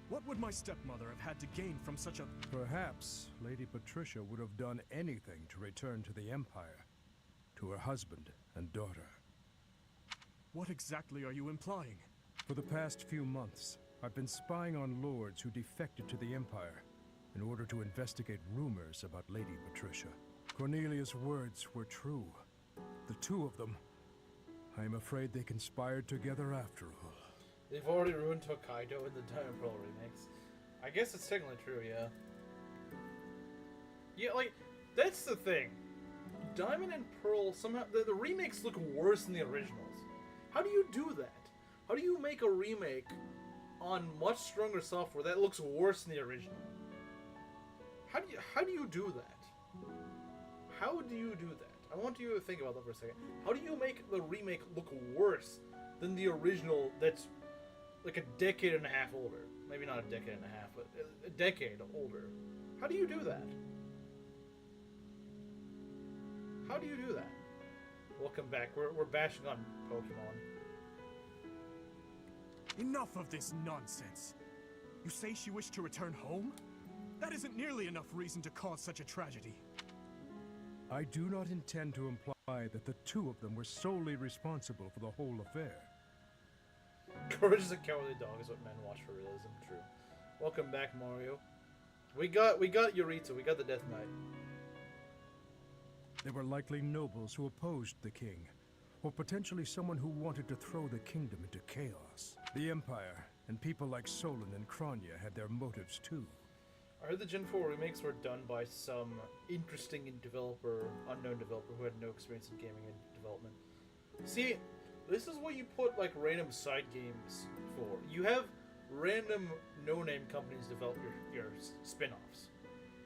What would my stepmother have had to gain from such a... Perhaps Lady Patricia would have done anything to return to the Empire, to her husband and daughter. What exactly are you implying? For the past few months, I've been spying on lords who defected to the Empire in order to investigate rumors about Lady Patricia. Cornelius' words were true. The two of them, I am afraid they conspired together after all. They've already ruined Hokkaido in the Diamond Pearl remakes. I guess it's technically true, yeah. Yeah, like, that's the thing. Diamond and Pearl, somehow, the remakes look worse than the originals. How do you do that? How do you make a remake on much stronger software that looks worse than the original? How do you do that? How do you do that? I want you to think about that for a second. How do you make the remake look worse than the original that's like a decade and a half older? Maybe not a decade and a half, but a decade older. How do you do that? How do you do that? Welcome back. We're bashing on Pokemon. Enough of this nonsense. You say she wished to return home? That isn't nearly enough reason to cause such a tragedy. I do not intend to imply that the two of them were solely responsible for the whole affair. Courage is a cowardly dog is what men watch for realism. True. Welcome back, Mario. We got Yuritsu. We got the Death Knight. They were likely nobles who opposed the king, or potentially someone who wanted to throw the kingdom into chaos. The Empire and people like Solon and Kranya had their motives too. I heard the Gen 4 remakes were done by some interesting unknown developer who had no experience in gaming and development. See, this is what you put like random side games for. You have random no-name companies develop your spin-offs.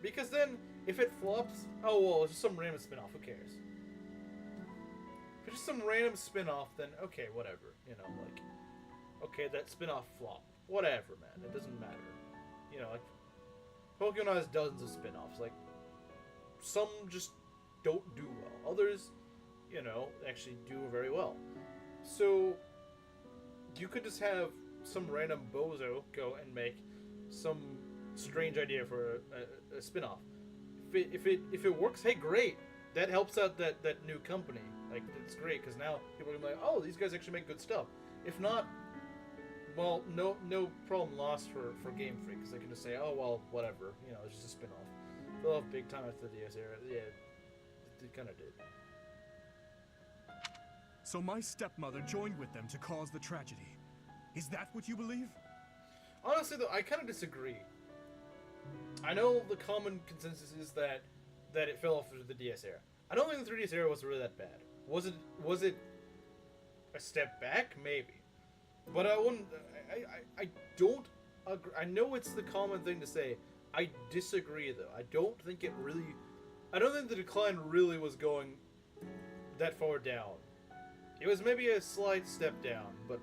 Because then, if it flops, oh well, it's just some random spin-off, who cares? If it's just some random spin-off, then okay, whatever. You know, like, okay, that spin-off flopped. Whatever, man, it doesn't matter. You know, like, Pokemon has dozens of spin-offs. Like, some just don't do well. Others, you know, actually do very well. So, you could just have some random bozo go and make some strange idea for a spin-off. If it works, hey, great. That helps out that new company. Like, it's great, because now people are going to be like, oh, these guys actually make good stuff. If not, well, no problem lost for Game Freak, because they can just say, oh, well, whatever, you know, it's just a spin-off. They'll have big time after the DS era. Yeah, they kind of did. So my stepmother joined with them to cause the tragedy. Is that what you believe? Honestly, though, I kind of disagree. I know the common consensus is that it fell off the DS era. I don't think the 3DS era was really that bad. Was it a step back? Maybe. But I wouldn't. I don't agree. I know it's the common thing to say. I disagree, though. I don't think the decline really was going that far down. It was maybe a slight step down, but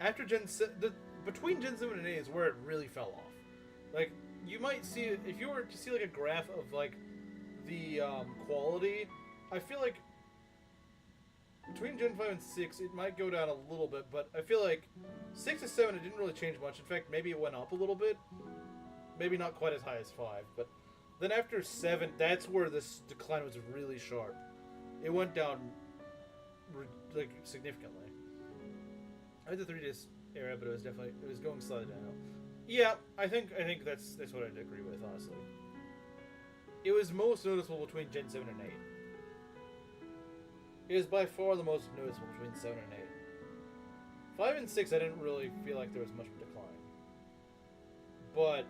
after between Gen 7 and 8 is where it really fell off. Like, you might see, if you were to see like a graph of like the quality, I feel like between Gen 5 and 6 it might go down a little bit, but I feel like 6 to 7 it didn't really change much. In fact, maybe it went up a little bit. Maybe not quite as high as 5, but then after 7, that's where this decline was really sharp. It went down like significantly. I had the 3DS era, but it was going slightly down. Yeah, I think that's what I'd agree with, honestly. It was most noticeable between Gen 7 and 8. It is by far the most noticeable between 7 and 8. 5 and 6, I didn't really feel like there was much of a decline. But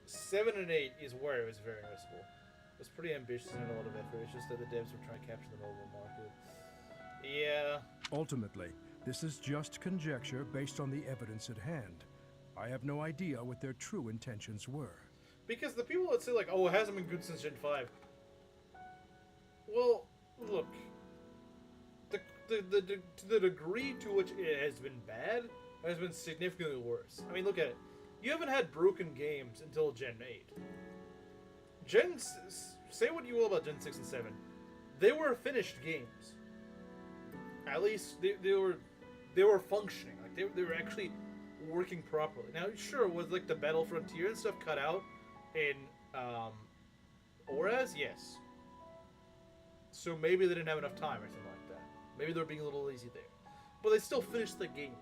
7 and 8 is where it was very noticeable. It was pretty ambitious and had a lot of effort. It's just that the devs were trying to capture the mobile market. Yeah. Ultimately, this is just conjecture based on the evidence at hand. I have no idea what their true intentions were. Because the people that say, like, oh, it hasn't been good since Gen 5. Well, look. The degree to which it has been bad has been significantly worse. I mean, look at it. You haven't had broken games until Gen 8. Say what you will about Gen 6 and 7. They were finished games. At least they were functioning. Like they were actually working properly. Now, sure, was like the Battle Frontier and stuff cut out in ORAS? Yes. So maybe they didn't have enough time or something like that. Maybe they were being a little lazy there. But they still finished the game.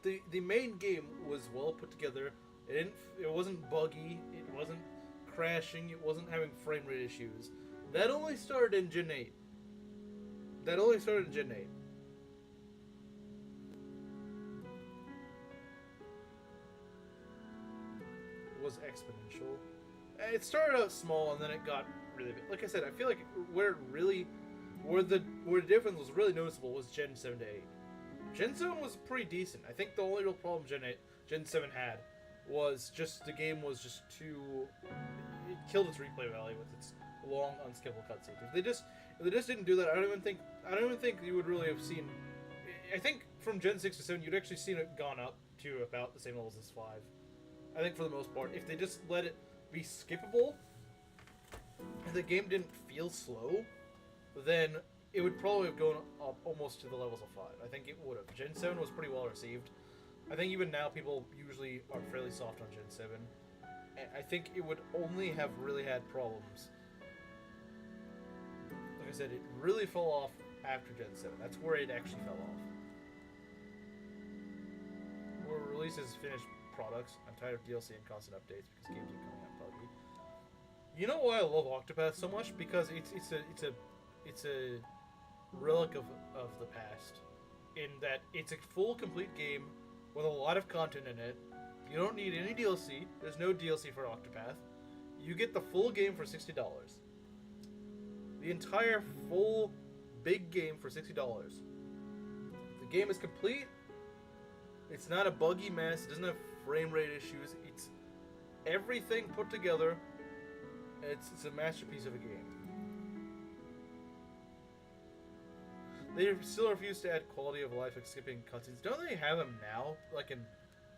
The main game was well put together, It wasn't buggy. It wasn't crashing. It wasn't having frame rate issues. That only started in Gen 8. That only started in Gen 8. It was exponential. It started out small and then it got really big. Like I said, I feel like where the difference was really noticeable was Gen 7 to 8. Gen 7 was pretty decent. I think the only real problem Gen 7 had was just the game was just too. It killed its replay value with its long, unskippable cutscenes. If they just didn't do that, I don't even think you would really have seen. I think from Gen 6 to 7, you'd actually seen it gone up to about the same levels as 5. I think for the most part, if they just let it be skippable, and the game didn't feel slow, then it would probably have gone up almost to the levels of 5. I think it would have. Gen 7 was pretty well received. I think even now people usually are fairly soft on Gen 7. And I think it would only have really had problems. Like I said, it really fell off after Gen 7. That's where it actually fell off. Where it releases finished products. I'm tired of DLC and constant updates because games are coming out buggy. You know why I love Octopath so much? Because it's a relic of the past. In that it's a full, complete game with a lot of content in it. You don't need any DLC. There's no DLC for Octopath. You get the full game for $60. The entire full big game for $60. The game is complete. It's not a buggy mess. It doesn't have frame rate issues. It's everything put together. It's a masterpiece of a game. They still refuse to add quality of life like skipping cutscenes. Don't they have them now? Like in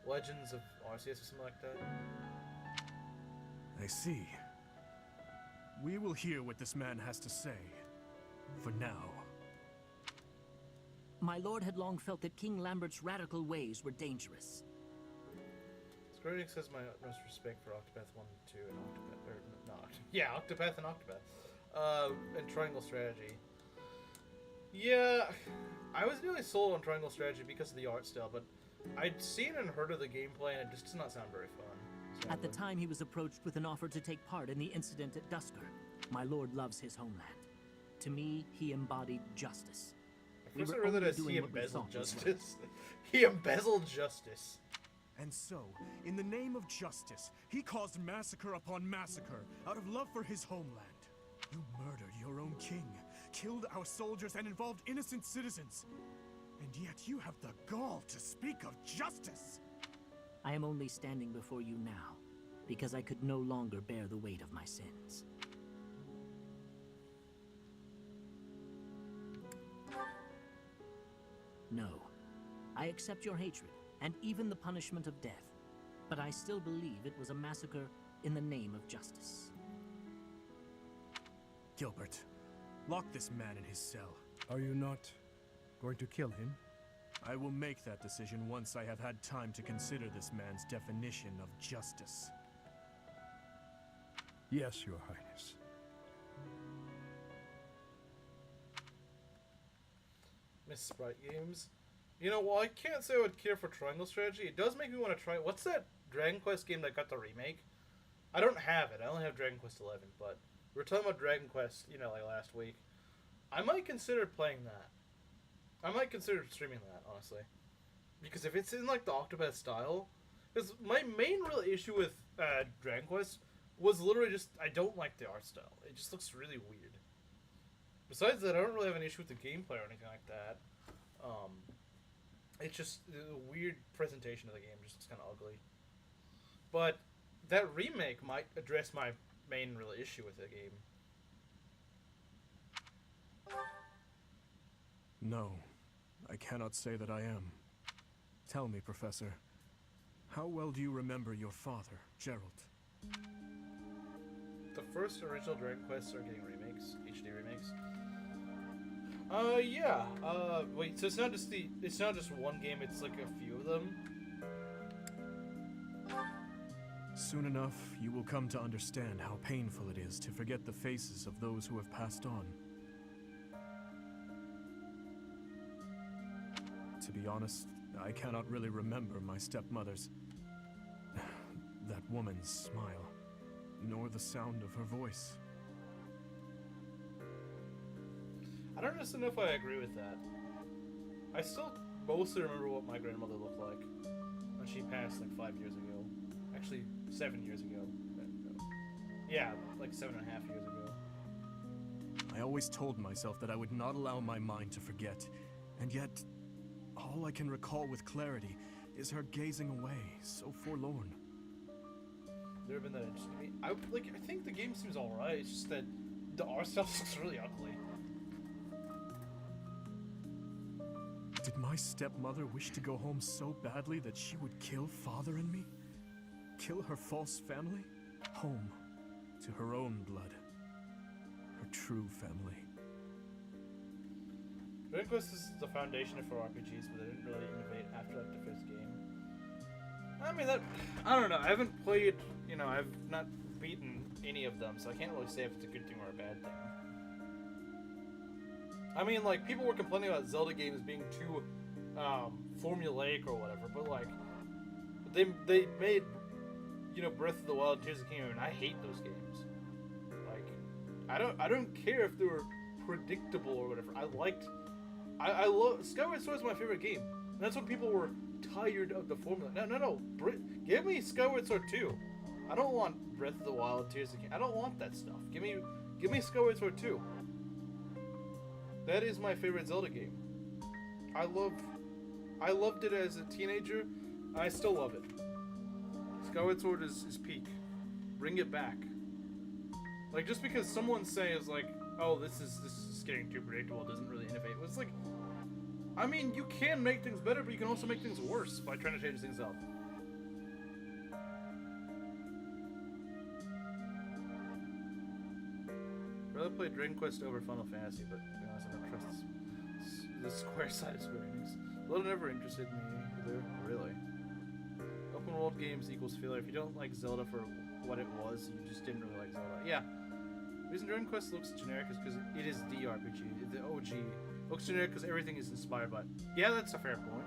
Legends of Arceus or something like that? I see. We will hear what this man has to say. For now. My lord had long felt that King Lambert's radical ways were dangerous. Square Enix has my utmost respect for Octopath 1 and 2 and Octopath... Or, not. Yeah, Octopath and Octopath. And Triangle Strategy. Yeah, I was nearly sold on Triangle Strategy because of the art style, but I'd seen and heard of the gameplay and it just does not sound very fun. At the time, he was approached with an offer to take part in the incident at Dusker. My lord loves his homeland. To me, he embodied justice. At first I read that as he embezzled justice. He embezzled justice. And so, in the name of justice, he caused massacre upon massacre out of love for his homeland. You murdered your own king, killed our soldiers, and involved innocent citizens. And yet you have the gall to speak of justice! I am only standing before you now, because I could no longer bear the weight of my sins. No, I accept your hatred, and even the punishment of death. But I still believe it was a massacre in the name of justice. Gilbert, lock this man in his cell. Are you not going to kill him? I will make that decision once I have had time to consider this man's definition of justice. Yes, Your Highness. Miss Sprite Games. You know, while I can't say I would care for Triangle Strategy, it does make me want to try... What's that Dragon Quest game that got the remake? I don't have it. I only have Dragon Quest 11, but we were talking about Dragon Quest, you know, like last week. I might consider playing that. I might consider streaming that, honestly. Because if it's in, like, the Octopath style... Because my main real issue with Dragon Quest was literally just... I don't like the art style. It just looks really weird. Besides that, I don't really have an issue with the gameplay or anything like that. It's just the weird presentation of the game just looks kind of ugly. But that remake might address my main real issue with the game. No, I cannot say that I am. Tell me, Professor, how well do you remember your father, Gerald? The first original Dragon Quests are getting remakes, HD remakes. Yeah. Wait, so it's not just one game, it's like a few of them? Soon enough, you will come to understand how painful it is to forget the faces of those who have passed on. To be honest, I cannot really remember my stepmother's. woman's smile, nor the sound of her voice. I don't just know if I agree with that. I still mostly remember what my grandmother looked like when she passed like 5 years ago. Actually, 7 years ago. Yeah, like 7.5 years ago. I always told myself that I would not allow my mind to forget, and yet, all I can recall with clarity is her gazing away, so forlorn. Never been that interested in me. I think the game seems alright, it's just that the art style looks really ugly. Did my stepmother wish to go home so badly that she would kill Father and me? Kill her false family? Home to her own blood. Her true family. Dragon Quest is the foundation for RPGs, but they didn't really innovate after like the first game. I mean, I don't know. I haven't played, I've not beaten any of them, so I can't really say if it's a good thing or a bad thing. I mean, like, people were complaining about Zelda games being too formulaic or whatever, but like, they made, Breath of the Wild, Tears of the Kingdom, and I hate those games. Like, I don't care if they were predictable or whatever. I love Skyward Sword is my favorite game. And that's when people were tired of the formula. No. Give me Skyward Sword 2. I don't want Breath of the Wild, Tears of the Kingdom. I don't want that stuff. Give me Skyward Sword 2. That is my favorite Zelda game. I loved it as a teenager. I still love it. Skyward Sword is peak. Bring it back. Like, just because someone says like, oh, this is getting too predictable, it doesn't really innovate. It's like, I mean, you can make things better, but you can also make things worse by trying to change things up. I'd rather play Dragon Quest over Final Fantasy, but to be honest, I don't trust the Square side of Square Enix. Zelda never interested me either, really. Open world games equals failure. If you don't like Zelda for what it was, you just didn't really like Zelda. Yeah. The reason Dragon Quest looks generic is because it is the RPG, the OG. It looks generic because everything is inspired by it. Yeah, that's a fair point.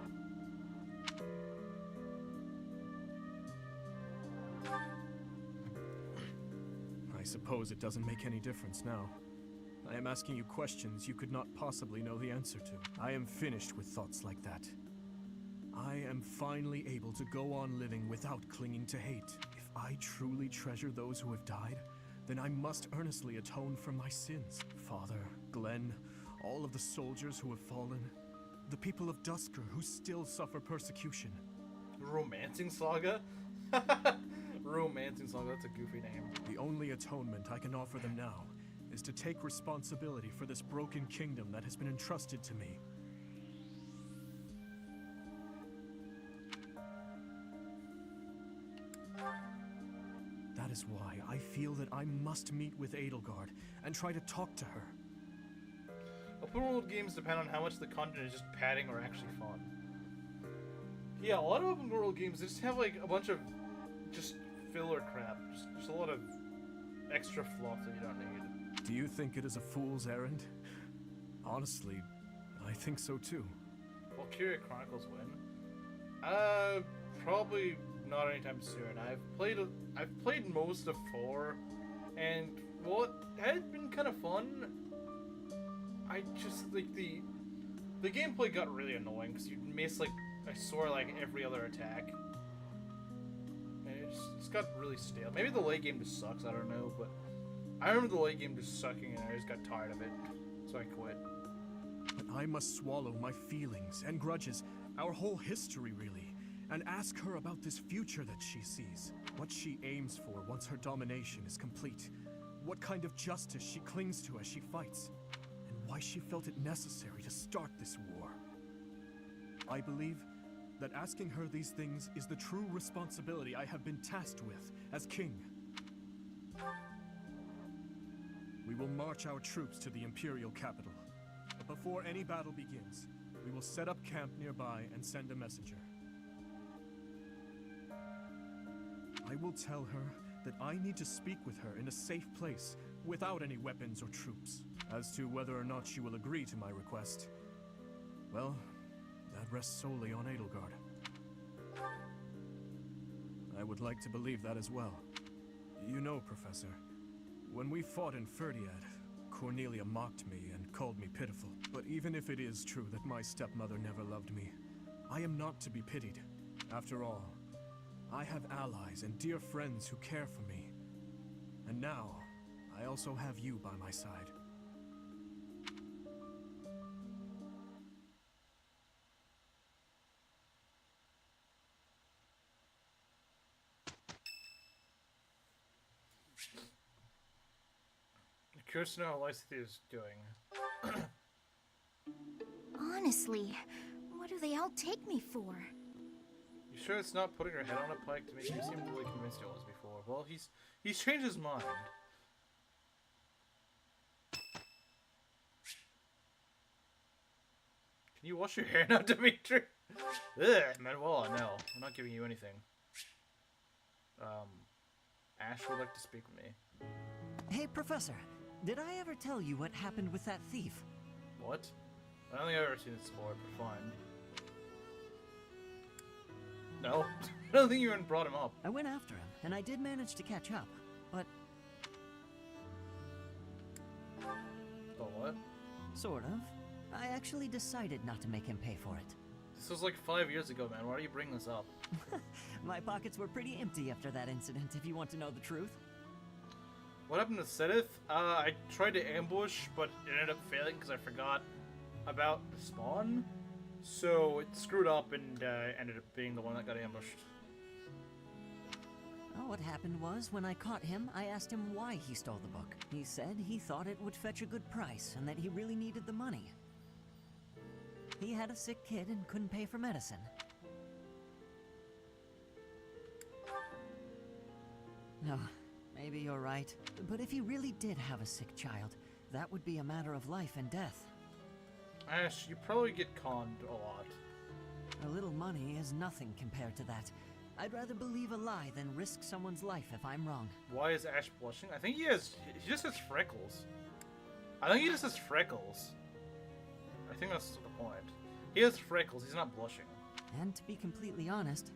I suppose it doesn't make any difference now. I am asking you questions you could not possibly know the answer to. I am finished with thoughts like that. I am finally able to go on living without clinging to hate. If I truly treasure those who have died, then I must earnestly atone for my sins. Father, Glenn, all of the soldiers who have fallen, the people of Dusker who still suffer persecution. Romancing Saga? Romancing Saga, that's a goofy name. The only atonement I can offer them now is to take responsibility for this broken kingdom that has been entrusted to me. That is why I feel that I must meet with Edelgard and try to talk to her. Open world games depend on how much the content is just padding or actually fun. Yeah, a lot of open world games, they just have like a bunch of just filler crap. Just a lot of extra fluff that you don't need. Do you think it is a fool's errand? Honestly, I think so too. Will Kyria Chronicles win? Probably not anytime soon. I've played most of 4, and while it had been kind of fun, I just like the gameplay got really annoying because you'd miss like I swear like every other attack, and it's got really stale. Maybe the late game just sucks. I don't know, but I remember the late game just sucking, and I just got tired of it, so I quit. But I must swallow my feelings and grudges, our whole history really, and ask her about this future that she sees. What she aims for once her domination is complete. What kind of justice she clings to as she fights. And why she felt it necessary to start this war. I believe that asking her these things is the true responsibility I have been tasked with as king. We will march our troops to the Imperial capital. But before any battle begins, we will set up camp nearby and send a messenger. I will tell her that I need to speak with her in a safe place, without any weapons or troops. As to whether or not she will agree to my request, well, that rests solely on Edelgard. I would like to believe that as well. You know, Professor, when we fought in Ferdiad, Cornelia mocked me and called me pitiful. But even if it is true that my stepmother never loved me, I am not to be pitied. After all, I have allies and dear friends who care for me. And now, I also have you by my side. Curious to know how Lysithea is doing. Honestly, what do they all take me for? You sure it's not putting her head on a pike to make you seem really convinced it was before? Well, he's changed his mind. Can you wash your hair now, Dimitri? Ugh, Manuela, no. I'm not giving you anything. Ash would like to speak with me. Hey, Professor. Did I ever tell you what happened with that thief? What? I don't think I've ever seen this before, but fine. No, I don't think you even brought him up. I went after him, and I did manage to catch up, but... Oh, what? Sort of. I actually decided not to make him pay for it. This was like 5 years ago, man. Why do you bring this up? My pockets were pretty empty after that incident, if you want to know the truth. What happened to Sedith? I tried to ambush, but it ended up failing because I forgot about the spawn. So it screwed up and ended up being the one that got ambushed. Well, what happened was, when I caught him, I asked him why he stole the book. He said he thought it would fetch a good price, and that he really needed the money. He had a sick kid and couldn't pay for medicine. No. Maybe you're right. But if he really did have a sick child, that would be a matter of life and death. Ash, you probably get conned a lot. A little money is nothing compared to that. I'd rather believe a lie than risk someone's life if I'm wrong. Why is Ash blushing? I think he just has freckles. I think he just has freckles. I think that's the point. He has freckles, he's not blushing. And to be completely honest,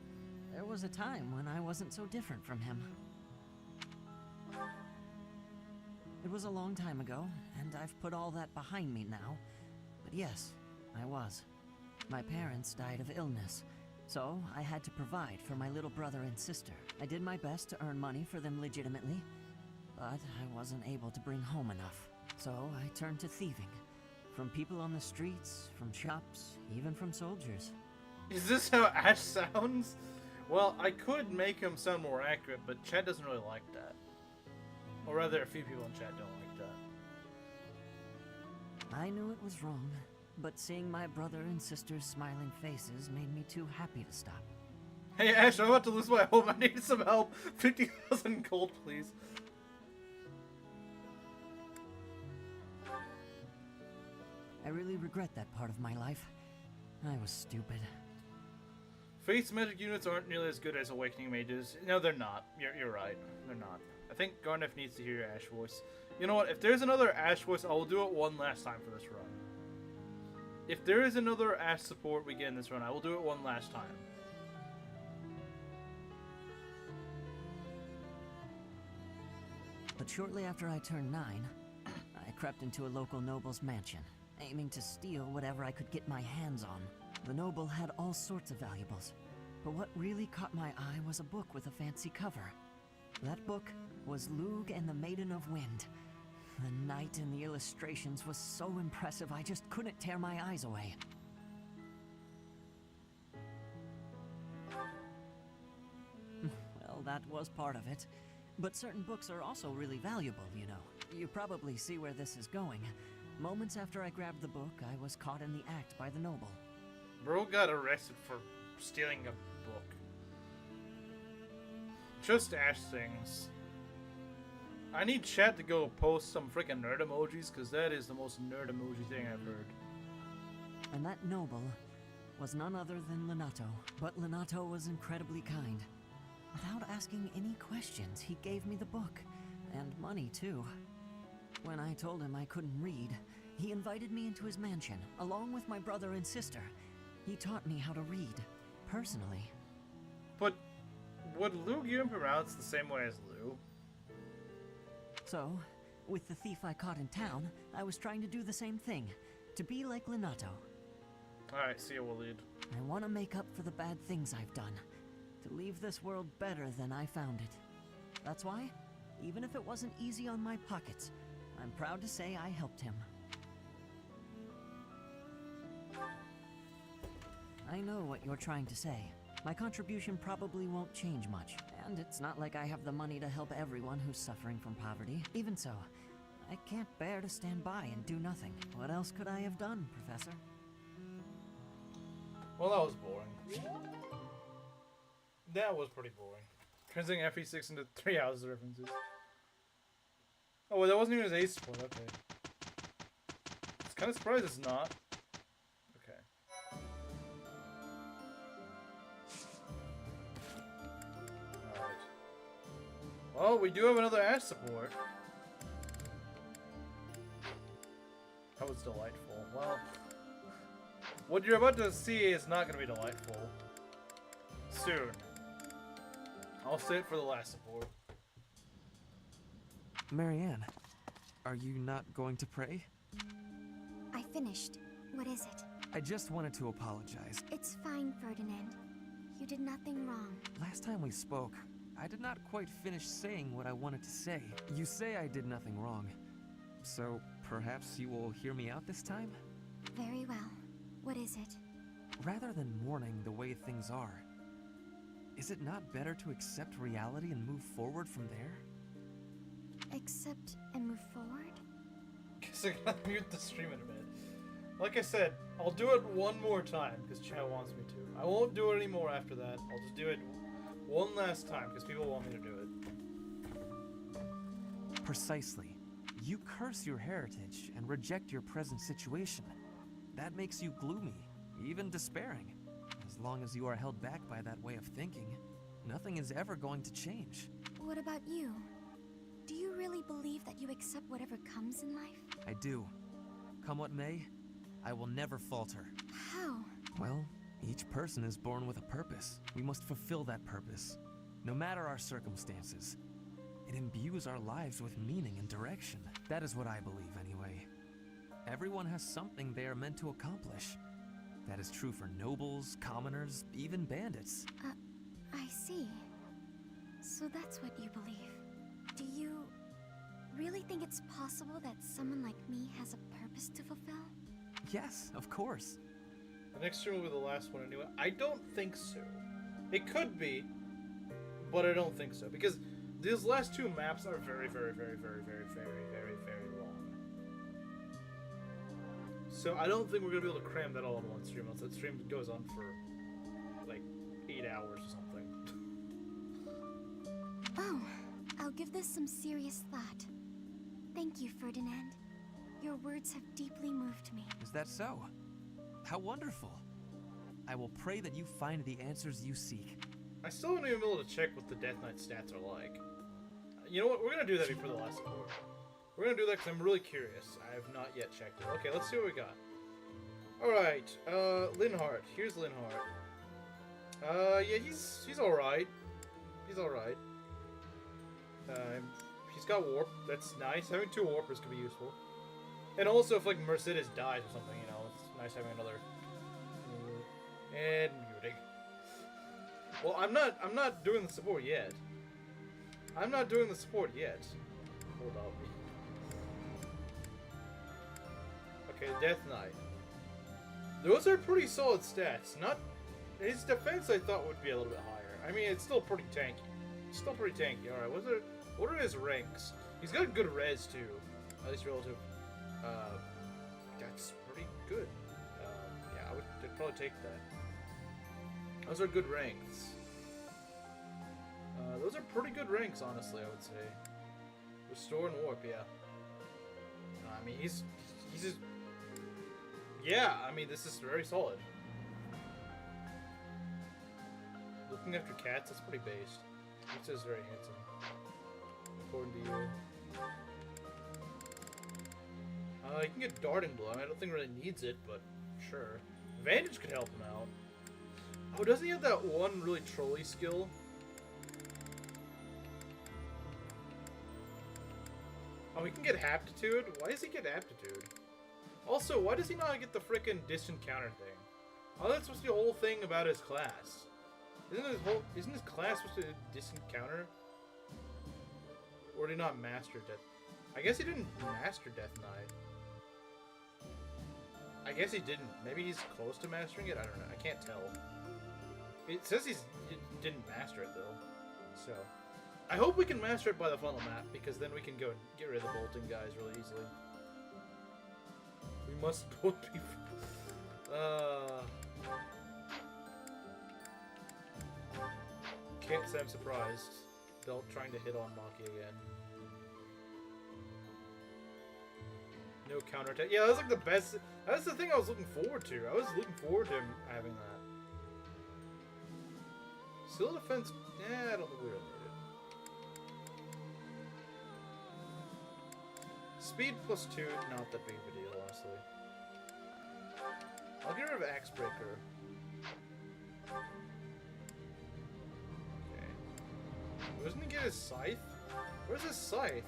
there was a time when I wasn't so different from him. It was a long time ago, and I've put all that behind me now. But yes, I was. My parents died of illness, so I had to provide for my little brother and sister. I did my best to earn money for them legitimately, but I wasn't able to bring home enough. So I turned to thieving. From people on the streets, from shops, even from soldiers. Is this how Ash sounds? Well, I could make him sound more accurate, but Chad doesn't really like that. Or rather, a few people in chat don't like that. I knew it was wrong, but seeing my brother and sister's smiling faces made me too happy to stop. Hey Ash, I'm about to lose my home. I need some help. 50,000 gold, please. I really regret that part of my life. I was stupid. Faith's magic units aren't nearly as good as Awakening Mages. No, they're not. You're right. They're not. I think Garneth needs to hear your Ash voice. You know what? If there's another Ash voice, I will do it one last time for this run. If there is another Ash support we get in this run, I will do it one last time. But shortly after I turned 9, I crept into a local noble's mansion, aiming to steal whatever I could get my hands on. The noble had all sorts of valuables, but what really caught my eye was a book with a fancy cover. That book was Lug and the Maiden of Wind. The knight in the illustrations was so impressive I just couldn't tear my eyes away. Well, that was part of it. But certain books are also really valuable, you know. You probably see where this is going. Moments after I grabbed the book, I was caught in the act by the noble. Bro got arrested for stealing a book. Just Ash things. I need chat to go post some freaking nerd emojis, because that is the most nerd emoji thing I've heard. And that noble was none other than Lenato. But Lenato was incredibly kind. Without asking any questions, he gave me the book. And money, too. When I told him I couldn't read, he invited me into his mansion, along with my brother and sister. He taught me how to read, personally. But would Lou even pronounce the same way as Lou? So, with the thief I caught in town, I was trying to do the same thing. To be like Lenato. Alright, see you, Waleed. I want to make up for the bad things I've done. To leave this world better than I found it. That's why, even if it wasn't easy on my pockets, I'm proud to say I helped him. I know what you're trying to say. My contribution probably won't change much, and it's not like I have the money to help everyone who's suffering from poverty. Even so, I can't bear to stand by and do nothing. What else could I have done, Professor? Well, that was boring. That was pretty boring. Translating FE6 into 3 houses references. Oh, well, that wasn't even his ace sport. Okay. It's kind of surprised it's not. Okay. Alright. Well, we do have another Ash support. That was delightful. Well, what you're about to see is not going to be delightful. Soon. I'll save it for the last support. Marianne, are you not going to pray? I finished. What is it? I just wanted to apologize. It's fine, Ferdinand. You did nothing wrong. Last time we spoke, I did not quite finish saying what I wanted to say. You say I did nothing wrong, so perhaps you will hear me out this time? Very well. What is it? Rather than mourning the way things are, is it not better to accept reality and move forward from there? Accept and move forward? Guess I gotta mute the stream in a minute. Like I said, I'll do it one more time because Chad wants me to. I won't do it anymore after that. I'll just do it one last time because people want me to do it. Precisely. You curse your heritage and reject your present situation. That makes you gloomy, even despairing. As long as you are held back by that way of thinking, nothing is ever going to change. What about you? Do you really believe that you accept whatever comes in life? I do. Come what may, I will never falter. How? Well, each person is born with a purpose. We must fulfill that purpose, no matter our circumstances. It imbues our lives with meaning and direction. That is what I believe, anyway. Everyone has something they are meant to accomplish. That is true for nobles, commoners, even bandits. I see. So that's what you believe. Do you really think it's possible that someone like me has a purpose to fulfill? Yes, of course. The next stream will be the last one anyway. I don't think so. It could be, but I don't think so. Because these last two maps are very, very, very, very, very, very, very, very long. So I don't think we're going to be able to cram that all in one stream. Unless that stream goes on for like 8 hours or something. Oh, I'll give this some serious thought. Thank you, Ferdinand. Your words have deeply moved me. Is that so? How wonderful. I will pray that you find the answers you seek. I still haven't even been able to check what the Death Knight stats are like. You know what? We're going to do that before the last support. We're going to do that because I'm really curious. I have not yet checked it. Okay, let's see what we got. Alright, Linhardt. Here's Linhardt. Yeah, he's alright. He's alright. He's got warp. That's nice. Having 2 warpers could be useful. And also, if like Mercedes dies or something, you know, it's nice having another. And muting. Well, I'm not doing the support yet. I'm not doing the support yet. Hold up. Okay, Death Knight. Those are pretty solid stats. Not his defense. I thought would be a little bit higher. I mean, it's still pretty tanky. It's still pretty tanky. All right, what are his ranks? He's got good res too, at least relative. That's pretty good. Yeah, I'd probably take that. Those are good ranks. Those are pretty good ranks, honestly, I would say. Restore and warp, yeah. I mean, he's just... Yeah, I mean, this is very solid. Looking after cats, that's pretty based. He says very handsome. According to you. You can get Darting Blow. I don't think he really needs it, but sure. Vantage could help him out. Oh, doesn't he have that one really trolly skill? Oh, he can get aptitude? Why does he get aptitude? Also, why does he not get the frickin' distant counter thing? Oh, that's supposed to be the whole thing about his class. Isn't his class supposed to do distant counter? Or did he not master Death? I guess he didn't master Death Knight. I guess he didn't. Maybe he's close to mastering it? I don't know. I can't tell. It says he didn't master it, though. So, I hope we can master it by the funnel map, because then we can go and get rid of the bolting guys really easily. We must both be... Can't say I'm surprised. Belt trying to hit on Maki again. No counterattack. Yeah, that was like the best. That's the thing I was looking forward to. I was looking forward to him having that. Still defense. Yeah, I don't think we really need it. Speed plus 2, not that big of a deal, honestly. I'll get rid of Axe Breaker. Okay. Doesn't he get his scythe? Where's his scythe?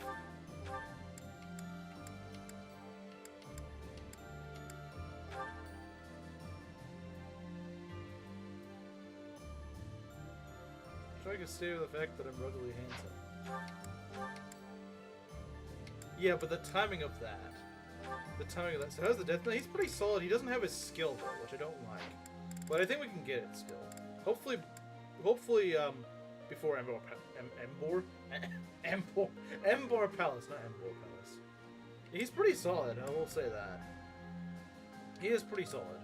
Try to stay with the fact that I'm ruggedly handsome. Yeah, but the timing of that. So how's the Death Knight? He's pretty solid. He doesn't have his skill though, which I don't like. But I think we can get it still. Hopefully, before Ember Palace, not Ember Palace. He's pretty solid. I will say that. He is pretty solid.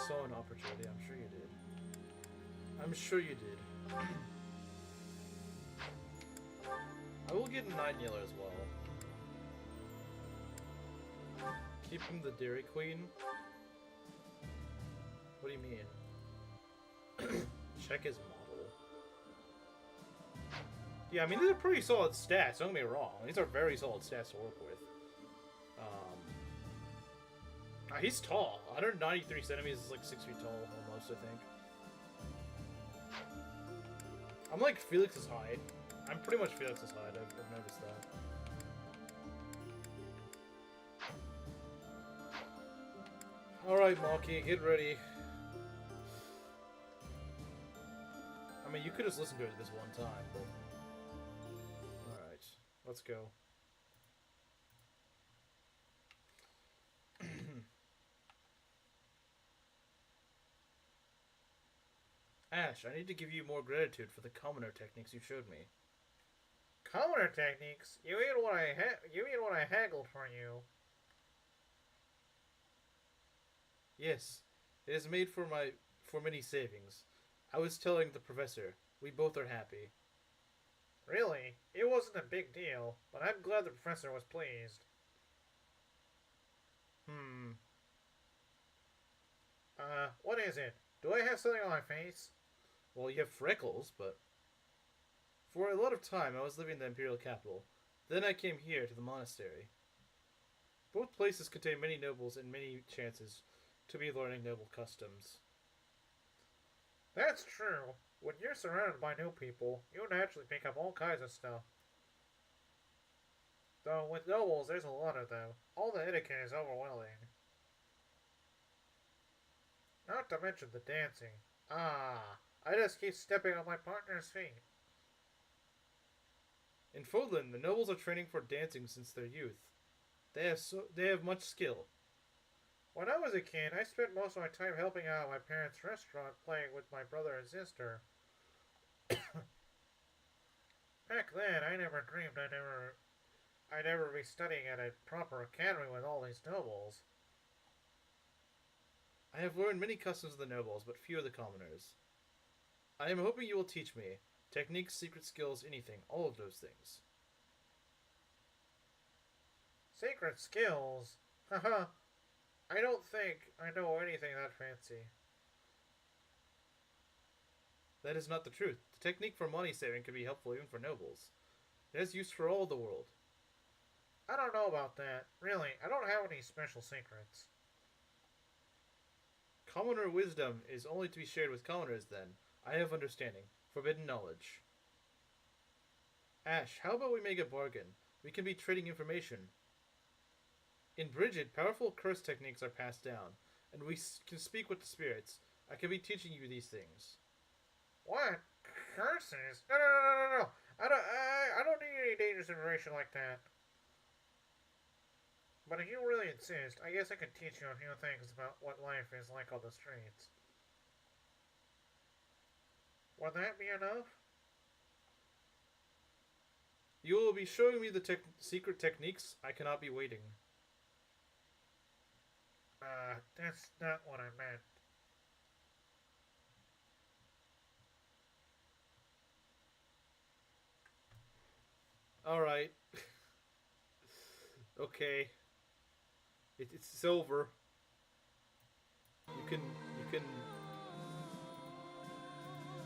Saw an opportunity. I'm sure you did. I'm sure you did. I will get a 9 yellow as well. Keeping the Dairy Queen? What do you mean? Check his model. Yeah, I mean, these are pretty solid stats, don't get me wrong. These are very solid stats to work with. He's tall. 193 centimeters is like 6 feet tall, almost, I think. I'm like Felix's height. I'm pretty much Felix's height. I've noticed that. Alright, Maki, get ready. I mean, you could just listen to it this one time, but... Alright, let's go. Ash, I need to give you more gratitude for the commoner techniques you showed me. Commoner techniques? You mean what I haggled for you? Yes, it is made for many savings. I was telling the professor, we both are happy. Really? It wasn't a big deal, but I'm glad the professor was pleased. What is it? Do I have something on my face? Well, you have freckles, but... For a lot of time, I was living in the Imperial capital. Then I came here to the monastery. Both places contain many nobles and many chances to be learning noble customs. That's true. When you're surrounded by new people, you naturally pick up all kinds of stuff. Though with nobles, there's a lot of them. All the etiquette is overwhelming. Not to mention the dancing. I just keep stepping on my partner's feet. In Fodlan, the nobles are training for dancing since their youth. They have much skill. When I was a kid, I spent most of my time helping out at my parents' restaurant, playing with my brother and sister. Back then, I never dreamed I'd ever be studying at a proper academy with all these nobles. I have learned many customs of the nobles, but few of the commoners. I am hoping you will teach me. Techniques, secret skills, anything. All of those things. Secret skills? Haha. I don't think I know anything that fancy. That is not the truth. The technique for money saving can be helpful even for nobles. It has use for all the world. I don't know about that. Really, I don't have any special secrets. Commoner wisdom is only to be shared with commoners, then. I have understanding. Forbidden knowledge. Ash, how about we make a bargain? We can be trading information. In Bridget, powerful curse techniques are passed down, and we can speak with the spirits. I can be teaching you these things. What? Curses? No. I don't need any dangerous information like that. But if you really insist, I guess I could teach you a few things about what life is like on the streets. Would that be enough? You will be showing me the secret techniques. I cannot be waiting. That's not what I meant. Alright. Okay. It's over. You can...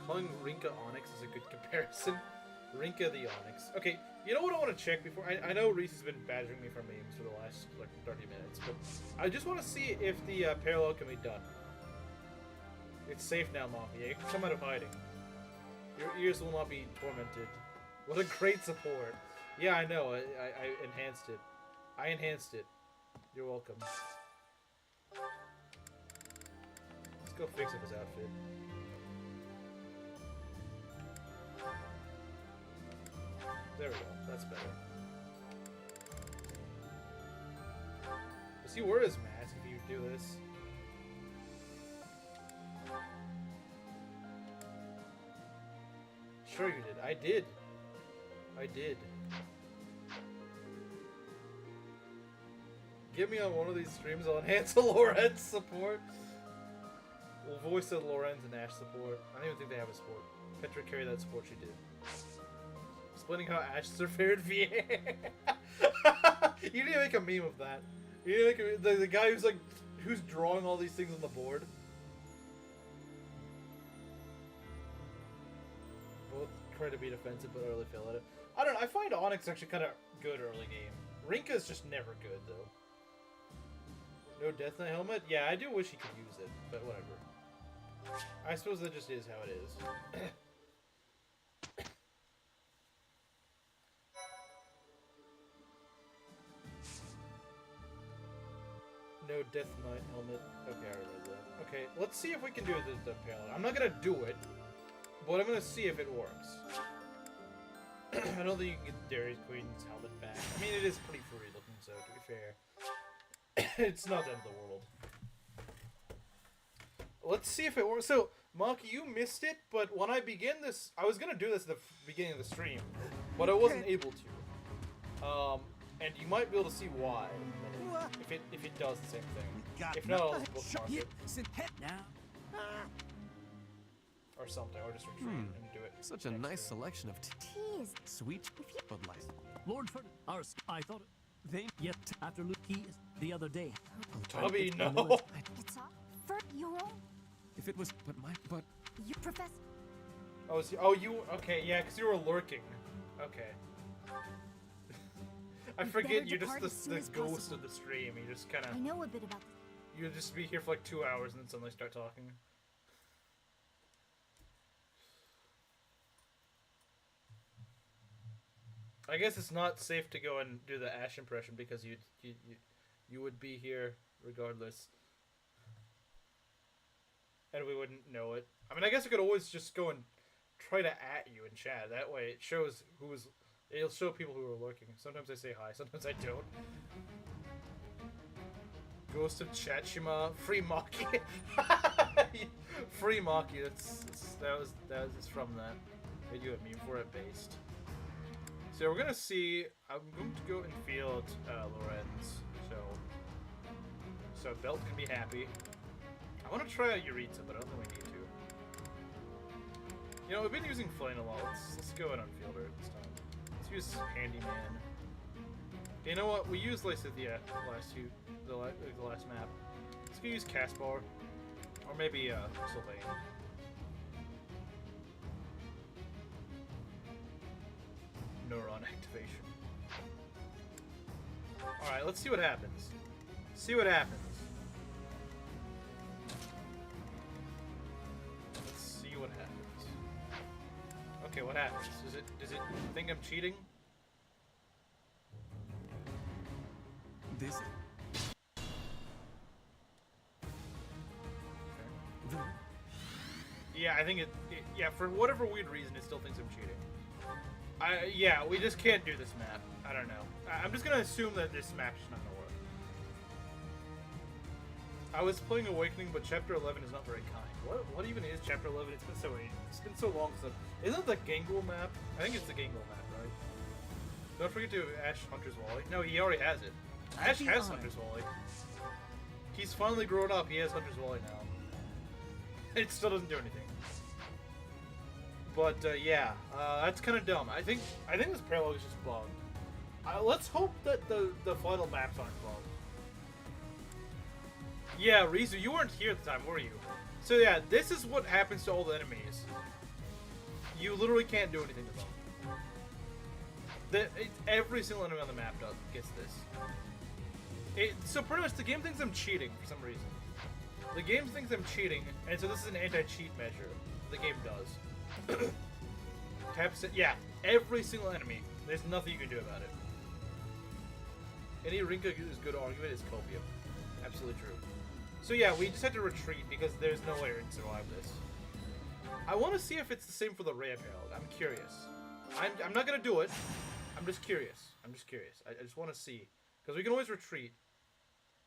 Calling Rinka Onyx is a good comparison. Rinka the Onyx. Okay, you know what I want to check before... I know Reese has been badgering me for memes for the last, like, 30 minutes, but I just want to see if the parallel can be done. It's safe now, Mafia. You can come out of hiding. Your ears will not be tormented. What a great support. Yeah, I know. I enhanced it. I enhanced it. You're welcome. Let's go fix up his outfit. There we go. That's better. Does he wear his mask if you do this? Sure you did. I did. I did. Get me on one of these streams, I'll enhance a Lorenz support. We'll voice a Lorenz and Ash support. I don't even think they have a support. Petra carried that support she did. Explaining how Ash is her favorite VA. You need to make a meme of that. You need to make the guy who's drawing all these things on the board. Both try to be defensive but early fail at it. I don't know, I find Onyx actually kind of good early game. Rinka's just never good though. No Death Knight helmet? Yeah, I do wish he could use it, but whatever. I suppose that just is how it is. No Death Knight helmet. Okay, I read that. Okay, let's see if we can do the parallel. I'm not gonna do it, but I'm gonna see if it works. I don't think you can get Dairy Queen's helmet back. I mean, it is pretty furry looking, so to be fair. It's not the end of the world. Let's see if it works. So, Monkey, you missed it, but when I begin this... I was going to do this at the beginning of the stream, but I wasn't able to. And you might be able to see why if it does the same thing. If not, I'll just bookmark it. Or something, or just retreat and do it. Such a nice selection of teas. Sweet Bud Light. Lord Ferdinand, I thought they yet after Luke the other day. Toby, no. It's all for your own. If it was, but You professor. Oh, you okay? Yeah, because you were lurking. Okay. I forget you're just the ghost of the stream. You just kind of. I know a bit about this. You'll just be here for like 2 hours and then suddenly start talking. I guess it's not safe to go and do the Ash impression because you would be here regardless, and we wouldn't know it. I mean, I guess I could always just go and try to at you in chat. That way, it shows who's. It'll show people who are lurking. Sometimes I say hi, sometimes I don't. Ghost of Chachima, free Maki, free Maki. That was from that. They do a meme for it based. So we're gonna see. I'm going to go and field Lorenz. So Belt can be happy. I want to try out Yuritsa, but I don't think we need to. You know, we've been using Flame a lot. Let's go and unfield her this time. Let's use Handyman. You know what? We used Lysithia the last map. Let's go use Caspar, or maybe Sylvain. Neuron activation. Alright, let's see what happens. See what happens. Okay, what happens? Does it think I'm cheating? This. Yeah, I think yeah, for whatever weird reason, it still thinks I'm cheating. Yeah, we just can't do this map. I don't know. I'm just gonna assume that this map's not gonna work. I was playing Awakening, but Chapter 11 is not very kind. What even is Chapter 11? It's been so long since isn't it the Gangle map? I think it's the Gangle map, right? Don't forget to Ash Hunter's Wally. No, he already has it. Ash has Hunter's Wally. He's finally grown up. He has Hunter's Wally now. It still doesn't do anything. But yeah, that's kind of dumb. I think this parallel is just bugged. Let's hope that the final maps aren't bugged. Yeah, Rizu, you weren't here at the time, were you? So yeah, this is what happens to all the enemies. You literally can't do anything to them. Every single enemy on the map gets this. So pretty much the game thinks I'm cheating for some reason. The game thinks I'm cheating, and so this is an anti-cheat measure. The game does. Yeah, every single enemy. There's nothing you can do about it. Any Rinka is good argument is copium. Absolutely true. So yeah, we just had to retreat because there's no way to survive this. I want to see if it's the same for the Ray Paralogue. I'm curious. I'm not gonna do it. I'm just curious. I just want to see because we can always retreat.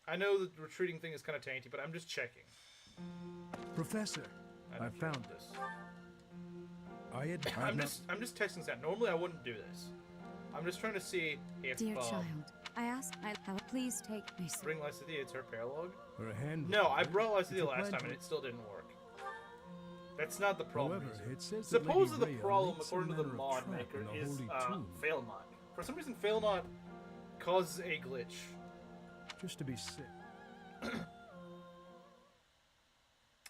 I know the retreating thing is kind of tainty, but I'm just checking. Professor, I found this. I'm just testing this out. Normally I wouldn't do this. I'm just trying to see if. Dear child, I ask, please take me. Bring Lycidia, it's her paralogue? Her hand. No, I brought Lycidia last time and it still didn't work. That's not the problem. However, it says supposedly the problem, according to the mod maker, is fail not. For some reason, fail not causes a glitch. Just to be sick.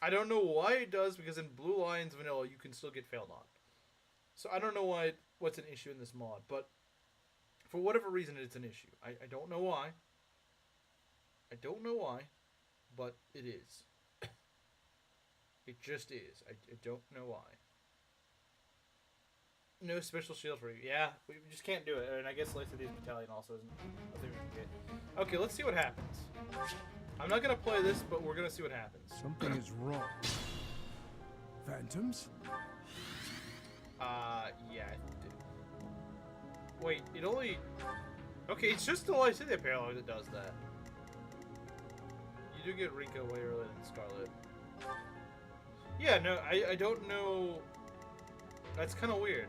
I don't know why it does, because in Blue Lions Vanilla, you can still get fail not. So I don't know what's an issue in this mod, but for whatever reason, it's an issue. I don't know why. I don't know why, but it is. It just is. I don't know why. No special shield for you. Yeah, we just can't do it. And I guess Lycidia's Battalion also isn't a thing we can get. Okay, let's see what happens. I'm not going to play this, but we're going to see what happens. Something is wrong. Phantoms? Yeah. Wait, it only... Okay, it's just the Lycidia Paralogue that does that. You do get Rinka way earlier than Scarlet. Yeah, no, I don't know... That's kind of weird.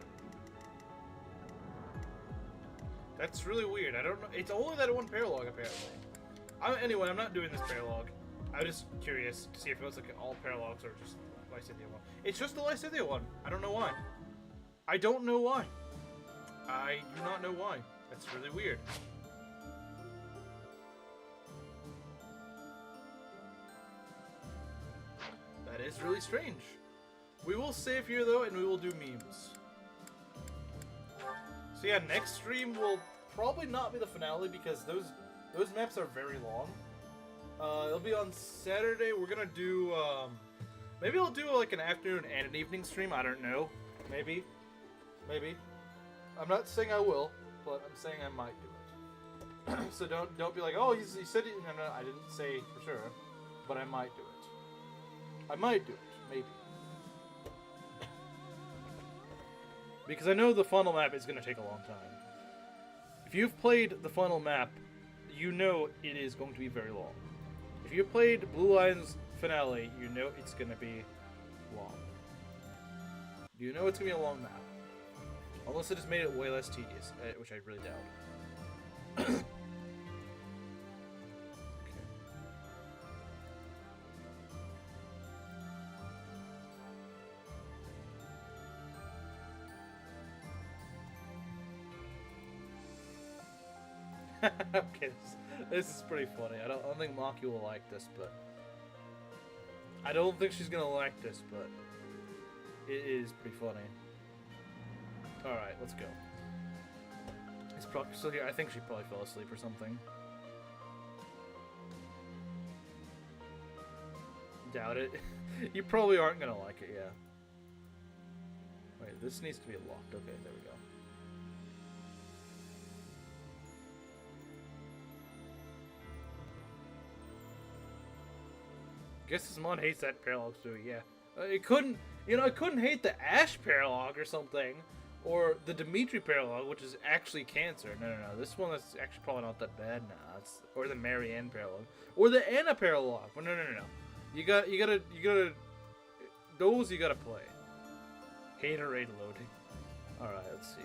That's really weird. I don't know. It's only that one paralogue, apparently. Anyway, I'm not doing this paralogue. I'm just curious to see if it was like all paralogues or just Lycidia one. It's just the Lycidia one. I don't know why. I don't know why. I do not know why. That's really weird. That is really strange. We will save here though, and we will do memes. So yeah, next stream will probably not be the finale because those maps are very long. It'll be on Saturday. We're gonna do maybe I'll do like an afternoon and an evening stream. I don't know. Maybe. I'm not saying I will, but I'm saying I might do it. So don't be like, oh, he said it. No, I didn't say for sure, but I might do it. I might do it, maybe. Because I know the final map is going to take a long time. If you've played the final map, you know it is going to be very long. If you've played Blue Lions Finale, you know it's going to be long. You know it's going to be a long map. Unless it has made it way less tedious, which I really doubt. Okay, this is pretty funny. I don't think Maki will like this, but I don't think she's gonna like this, but it is pretty funny. All right, let's go. Is Proc still here? I think she probably fell asleep or something. Doubt it. You probably aren't gonna like it, yeah. Wait, Wait, this needs to be locked. Okay, there we go. Guess this mod hates that paralogue too, yeah. It couldn't, you know, it couldn't hate the Ash paralogue or something. Or the Dimitri paralogue, which is actually cancer. No. This one is actually probably not that bad. Nah, it's, or the Marianne paralogue. Or the Anna paralogue. But no. You gotta, those you gotta play. Haterade loading. Alright, let's see.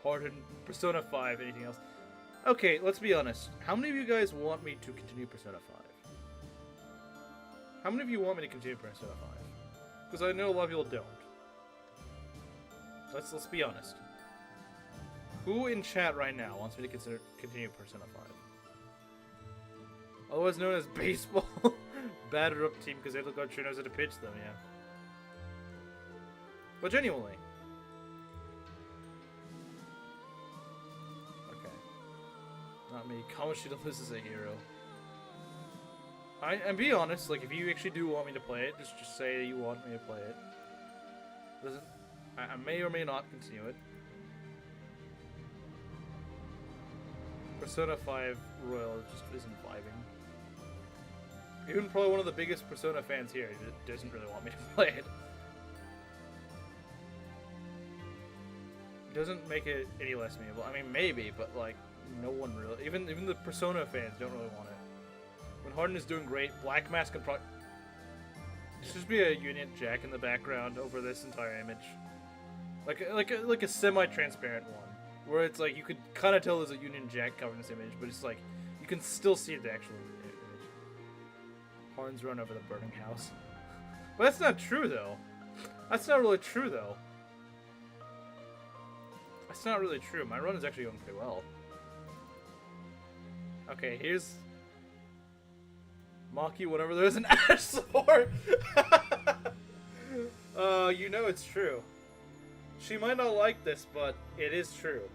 Hardened, Persona 5, anything else? Okay, let's be honest. How many of you guys want me to continue Persona 5? How many of you want me to continue Persona 5? Because I know a lot of people don't. Let's be honest. Who in chat right now wants me to continue Persona 5? Otherwise known as baseball. Batter up team because they look like sure knows how to pitch them, yeah. But genuinely. Okay. Not me. Kamoshida loses a hero. And be honest, like if you actually do want me to play it, just say you want me to play it. I may or may not continue it. Persona 5 Royal just isn't vibing. Even probably one of the biggest Persona fans here doesn't really want me to play it. Doesn't make it any less memeable. I mean, maybe, but like, no one really. Even the Persona fans don't really want it. When Harden is doing great, Black Mask can probably just be a Union Jack in the background over this entire image. Like a semi-transparent one, where it's like you could kind of tell there's a Union Jack covering this image, but it's like you can still see the actual image. Horns run over the burning house, but that's not true though. That's not really true though. That's not really true. My run is actually going pretty well. Okay, here's Maki whenever there's an Ash sword. You know it's true. She might not like this, but it is true.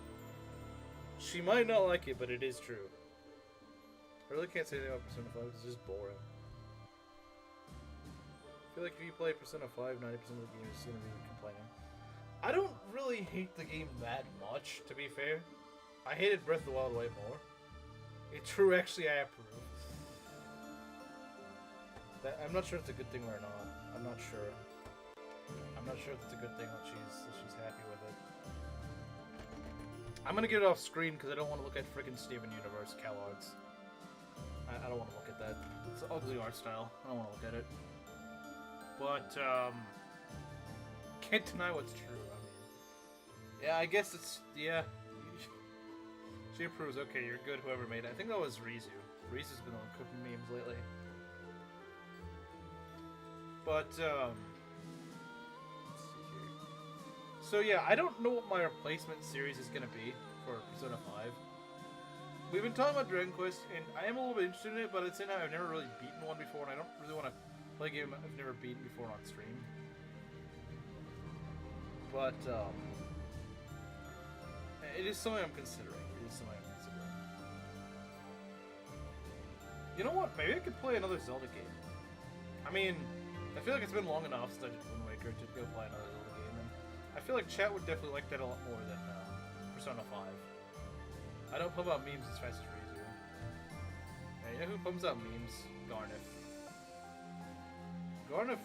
She might not like it, but it is true. I really can't say anything about Persona 5, it's just boring. I feel like if you play Persona 5, 90% of the game is going to be complaining. I don't really hate the game that much, to be fair. I hated Breath of the Wild way more. It's true, actually, I approve. I'm not sure if it's a good thing or not. I'm not sure. I'm not sure if it's a good thing that she's happy with it. I'm gonna get it off screen because I don't want to look at freaking Steven Universe CalArts. I don't want to look at that. It's an ugly art style. I don't want to look at it. But can't deny what's true. I mean, yeah, I guess it's She approves. Okay, you're good. Whoever made it. I think that was Rizu. Rizu's been on cooking memes lately. But let's see here. So yeah, I don't know what my replacement series is gonna be for Persona 5. We've been talking about Dragon Quest, and I am a little bit interested in it, but at the same time, I've never really beaten one before, and I don't really want to play a game I've never beaten before on stream. But it is something I'm considering. You know what? Maybe I could play another Zelda game. I mean, I feel like it's been long enough since I did Wind Waker to go play another Zelda game, and I feel like chat would definitely like that a lot more than Persona 5. I don't pump out memes as fast as Rizu. Yeah, you know who pumps out memes? Garnif. Garnif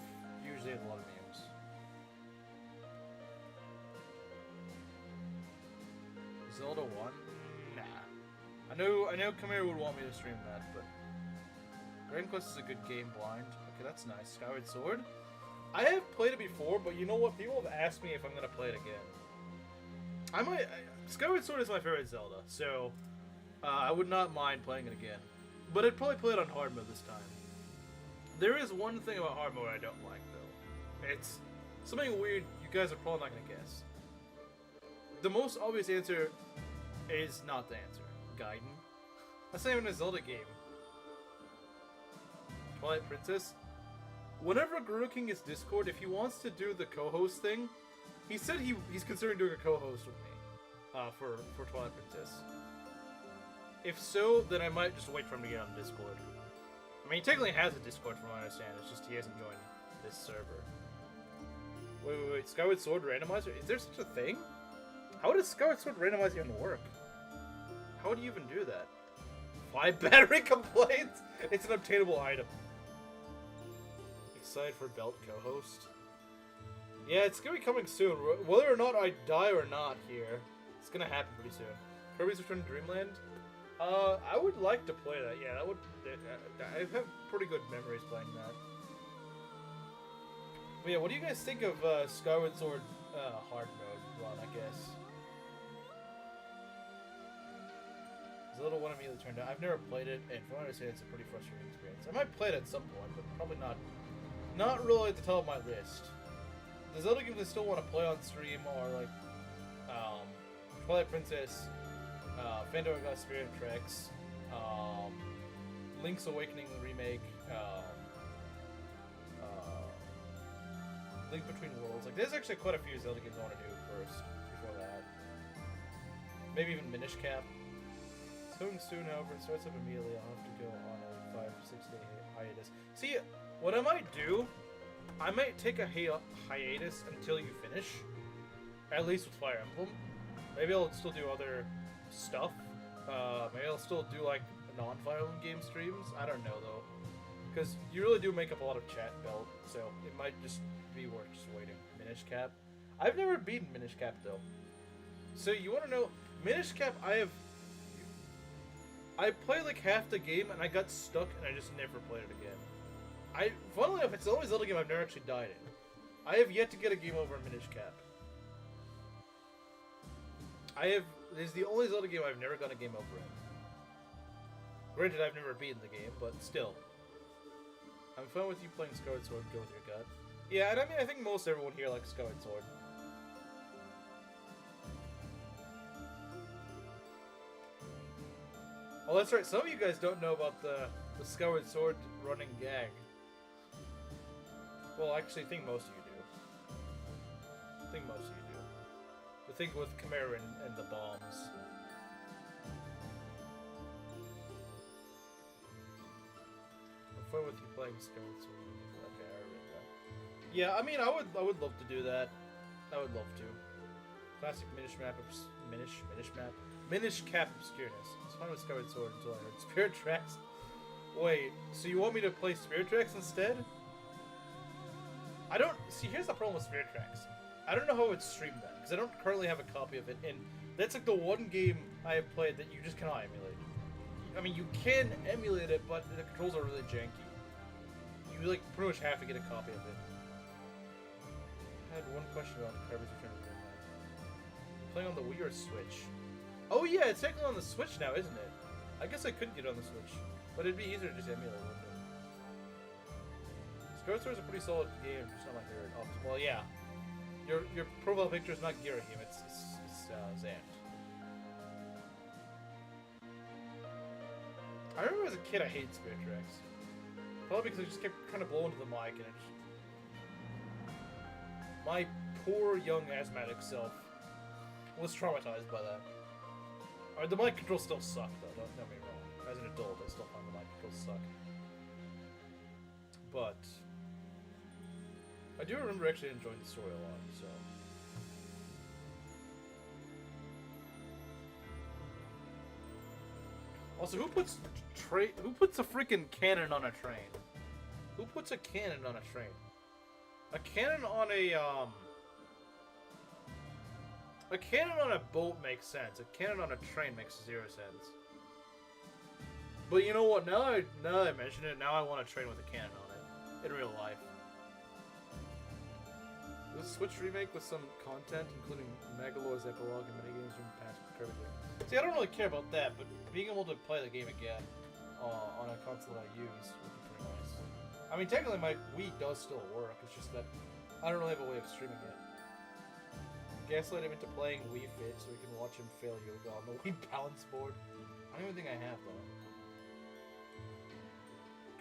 usually has a lot of memes. Zelda 1? Nah. I know Kamira would want me to stream that, but Dragon Quest is a good game blind. Okay, that's nice. Skyward Sword? I have played it before, but you know what? People have asked me if I'm gonna play it again. Skyward Sword is my favorite Zelda, so I would not mind playing it again. But I'd probably play it on hard mode this time. There is one thing about hard mode I don't like, though. It's something weird you guys are probably not gonna guess. The most obvious answer is not the answer. Gaiden. That's not even a Zelda game. Twilight Princess. Whenever Guru King is Discord, if he wants to do the co-host thing, he said he's considering doing a co-host with me for Twilight Princess. If so, then I might just wait for him to get on Discord. I mean, he technically has a Discord from what I understand, it's just he hasn't joined this server. Wait. Skyward Sword randomizer? Is there such a thing? How does Skyward Sword randomizer even work? How would you even do that? 5 battery complaints? It's an obtainable item. Excited for belt co-host? Yeah, it's gonna be coming soon. Whether or not I die or not here, it's gonna happen pretty soon. Kirby's Return to Dreamland? I would like to play that. Yeah, that would... I have pretty good memories playing that. But yeah, what do you guys think of Skyward Sword hard mode run, I guess? Zelda 1 immediately turned out. I've never played it, and from what I understand, it's a pretty frustrating experience. I might play it at some point, but probably not really at the top of my list. The Zelda games I still want to play on stream are like Twilight Princess, Phantom Hourglass Spirit Tracks, Link's Awakening remake, Link Between Worlds. Like, there's actually quite a few Zelda games I want to do first before that. Maybe even Minish Cap. It's coming soon, however, it starts up immediately. I'll have to go on a 5 to 6 day hiatus. See, what I might do, I might take a hiatus until you finish. At least with Fire Emblem. Maybe I'll still do other stuff. Maybe I'll still do like non-Fire Emblem game streams. I don't know though, because you really do make up a lot of chat, Belt. So it might just be worth just waiting. Minish Cap. I've never beaten Minish Cap though. So you want to know Minish Cap? I played like half the game and I got stuck and I just never played it again. Funnily enough, it's the only Zelda game I've never actually died in. I have yet to get a game over in Minish Cap. This is the only Zelda game I've never gotten a game over in. Granted, I've never beaten the game, but still. I'm fine with you playing Skyward Sword, go with your gut. Yeah, and I mean, I think most everyone here likes Skyward Sword. Oh, that's right, some of you guys don't know about the Skyward Sword running gag. Well, I actually think most of you do. I think most of you do. The thing with Chimera and the bombs. I'm fine with you playing Skyward Sword. Okay, I read that. Yeah, I mean, I would love to do that. I would love to. Classic Minish Cap obscureness. It's fun with Skyward Sword until I heard Spirit Tracks. Wait, so you want me to play Spirit Tracks instead? I don't... See, here's the problem with Spirit Tracks. I don't know how I would stream that, because I don't currently have a copy of it, and that's like the one game I have played that you just cannot emulate. I mean, you can emulate it, but the controls are really janky. You, like, pretty much have to get a copy of it. I had one question about Kirby's Return to Dreamland. Playing on the Wii or Switch? Oh yeah, it's technically on the Switch now, isn't it? I guess I could get it on the Switch, but it'd be easier to just emulate it. Skyward Sword is a pretty solid game, just not my favorite. Well, yeah. Your profile picture is not Girahim, it's Zant. I remember as a kid I hated Spirit Tracks. Probably because I just kept trying to blow into the mic and it just... My poor young asthmatic self was traumatized by that. Alright, the mic controls still suck though, don't get me wrong. As an adult, I still find the mic controls suck. But... I do remember actually enjoying the story a lot, so... Also, who puts a freaking cannon on a train? Who puts a cannon on a train? A cannon on a boat makes sense. A cannon on a train makes 0 sense. But you know what? Now that I mention it, now I want a train with a cannon on it in real life. The Switch remake with some content, including Megalor's epilogue and minigames from past Kirby games. See, I don't really care about that, but being able to play the game again on a console that I use would be pretty nice. I mean, technically my Wii does still work, it's just that I don't really have a way of streaming it. Gaslight him into playing Wii Fit so we can watch him fail yoga on the Wii balance board. I don't even think I have, though.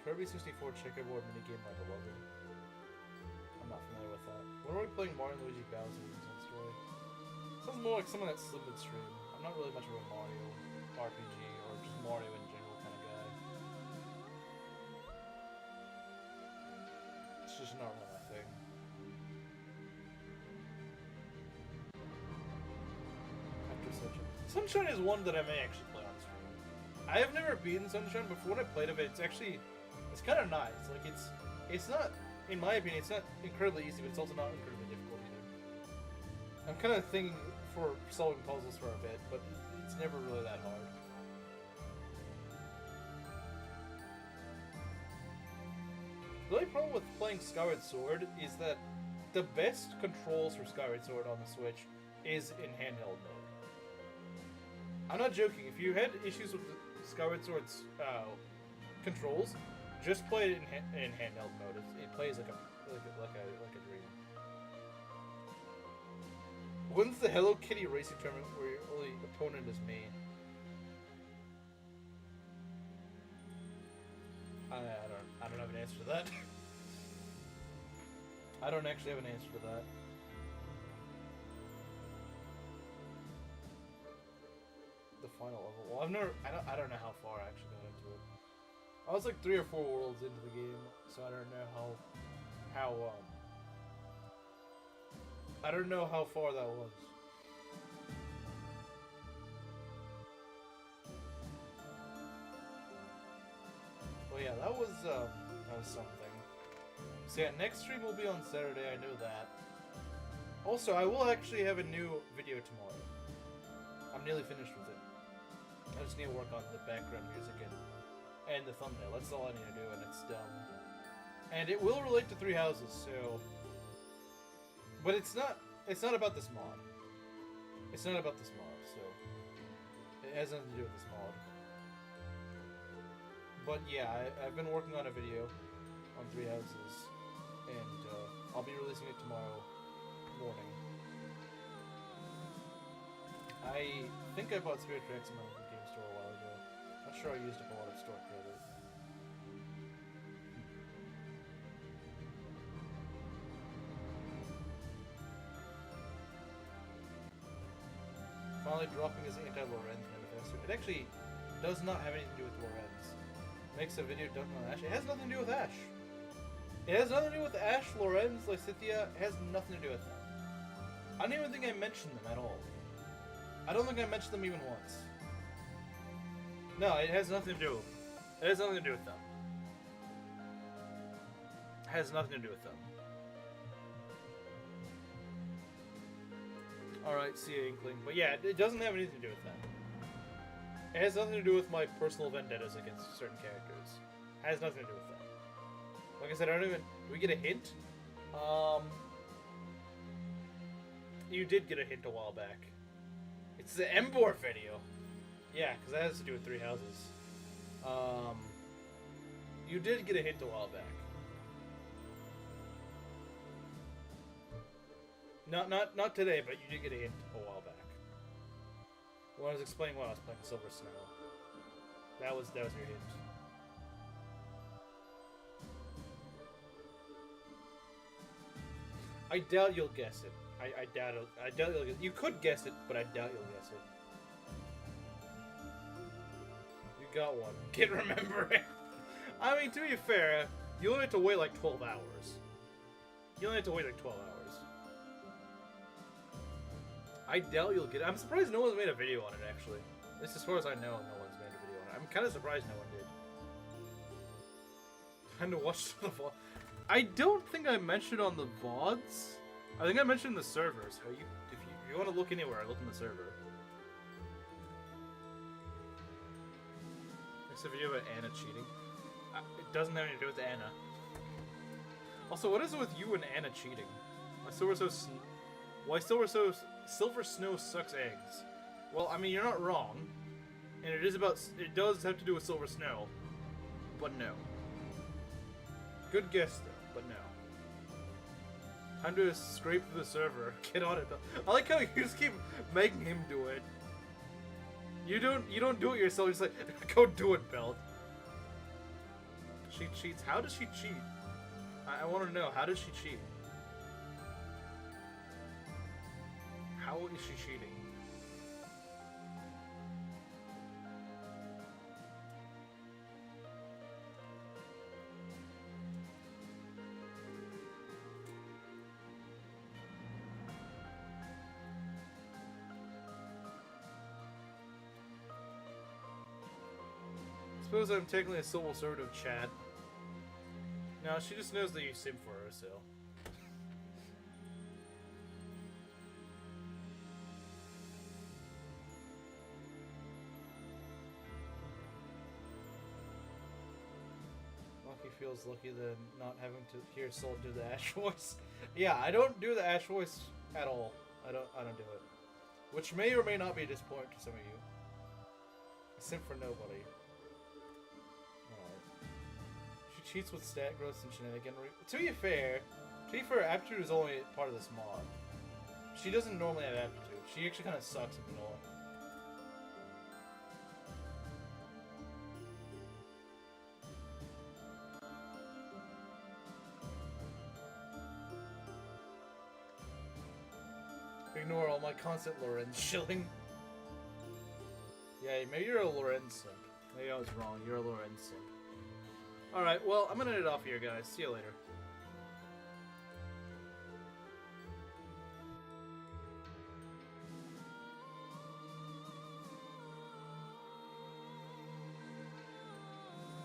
Kirby 64 checkerboard minigame, my beloved. I'm not familiar with that. When are we playing Mario and Luigi Bowser Inside Story? Sounds more like someone that Slim would stream. I'm not really much of a Mario RPG or just Mario in general kind of guy. It's just not really my thing. Sunshine is one that I may actually play on stream. I have never beaten Sunshine, but for what I played of it, it's kind of nice. Like, it's not, in my opinion, it's not incredibly easy, but it's also not incredibly difficult either. I'm kind of thinking for solving puzzles for a bit, but it's never really that hard. The only problem with playing Skyward Sword is that the best controls for Skyward Sword on the Switch is in handheld mode. I'm not joking. If you had issues with the Skyward Sword's controls, just play it in handheld mode. It plays like a dream. When's the Hello Kitty racing tournament where your only opponent is me? I don't have an answer to that. I don't actually have an answer to that. The final level. Well, I don't know how far I actually got into it. I was like 3 or 4 worlds into the game, so I don't know how far that was. Well, yeah, that was something. So yeah, next stream will be on Saturday, I know that. Also, I will actually have a new video tomorrow. I'm nearly finished with it. I just need to work on the background music and the thumbnail. That's all I need to do, and it's done. And it will relate to Three Houses, so... But it's not about this mod. It's not about this mod, so... It has nothing to do with this mod. But yeah, I've been working on a video on Three Houses, and I'll be releasing it tomorrow morning. I think I bought Spirit Tracks in my game store a while ago. Not sure I used up a lot of store credit. Finally dropping his anti-Lorenz manifesto. It actually does not have anything to do with Lorenz. Makes a video done on Ash. It has nothing to do with Ash. It has nothing to do with Ash, Lorenz, Lysithea. It has nothing to do with them. I don't even think I mentioned them at all. I don't think I mentioned them even once. No, it has nothing to do. It has nothing to do with them. It has nothing to do with them. Alright, see ya, Inkling. But yeah, it doesn't have anything to do with them. It has nothing to do with my personal vendettas against certain characters. It has nothing to do with that. Like I said, I don't even... Do we get a hint? You did get a hint a while back. It's the Embor video. Yeah, because that has to do with Three Houses. You did get a hint a while back. Not today, but you did get a hint a while back. When I was explaining why I was playing Silver Snow. That was your hint. I doubt you'll guess it. I doubt you'll guess it. You could guess it, but I doubt you'll guess it. You got one. Can't remember it. I mean, to be fair, you only have to wait like 12 hours. You only have to wait like 12 hours. I doubt you'll get it. I'm surprised no one's made a video on it, actually. At least as far as I know, no one's made a video on it. I'm kind of surprised no one did. Kind of watched the VOD. I don't think I mentioned on the VODs. I think I mentioned the servers. If you want to look anywhere, look in the server. It's a video about Anna cheating. It doesn't have anything to do with Anna. Also, what is it with you and Anna cheating? Why Silver Snow sucks eggs? Well, I mean, you're not wrong. And it does have to do with Silver Snow. But no. Good guess, though, but no. Time to scrape through the server. Get on it, though. I like how you just keep making him do it. You don't do it yourself. You're just like, go do it, Belt. She cheats. How does she cheat? I want to know. How does she cheat? How is she cheating? Suppose I'm technically a civil servant of Chad. No, she just knows that you simp for her, so. Lucky feels lucky than not having to hear Soul do the Ash voice. Yeah, I don't do the Ash voice at all. I don't do it. Which may or may not be a disappointment to some of you. I simp for nobody. She cheats with stat growth and shenanigan. To be fair, aptitude is only part of this mod. She doesn't normally have aptitude. She actually kind of sucks at vanilla. Ignore all my constant Lorenz shilling. Yeah, maybe you're a Lorenz simp. Maybe I was wrong. You're a Lorenz simp. Alright, well, I'm gonna end it off here, guys. See you later.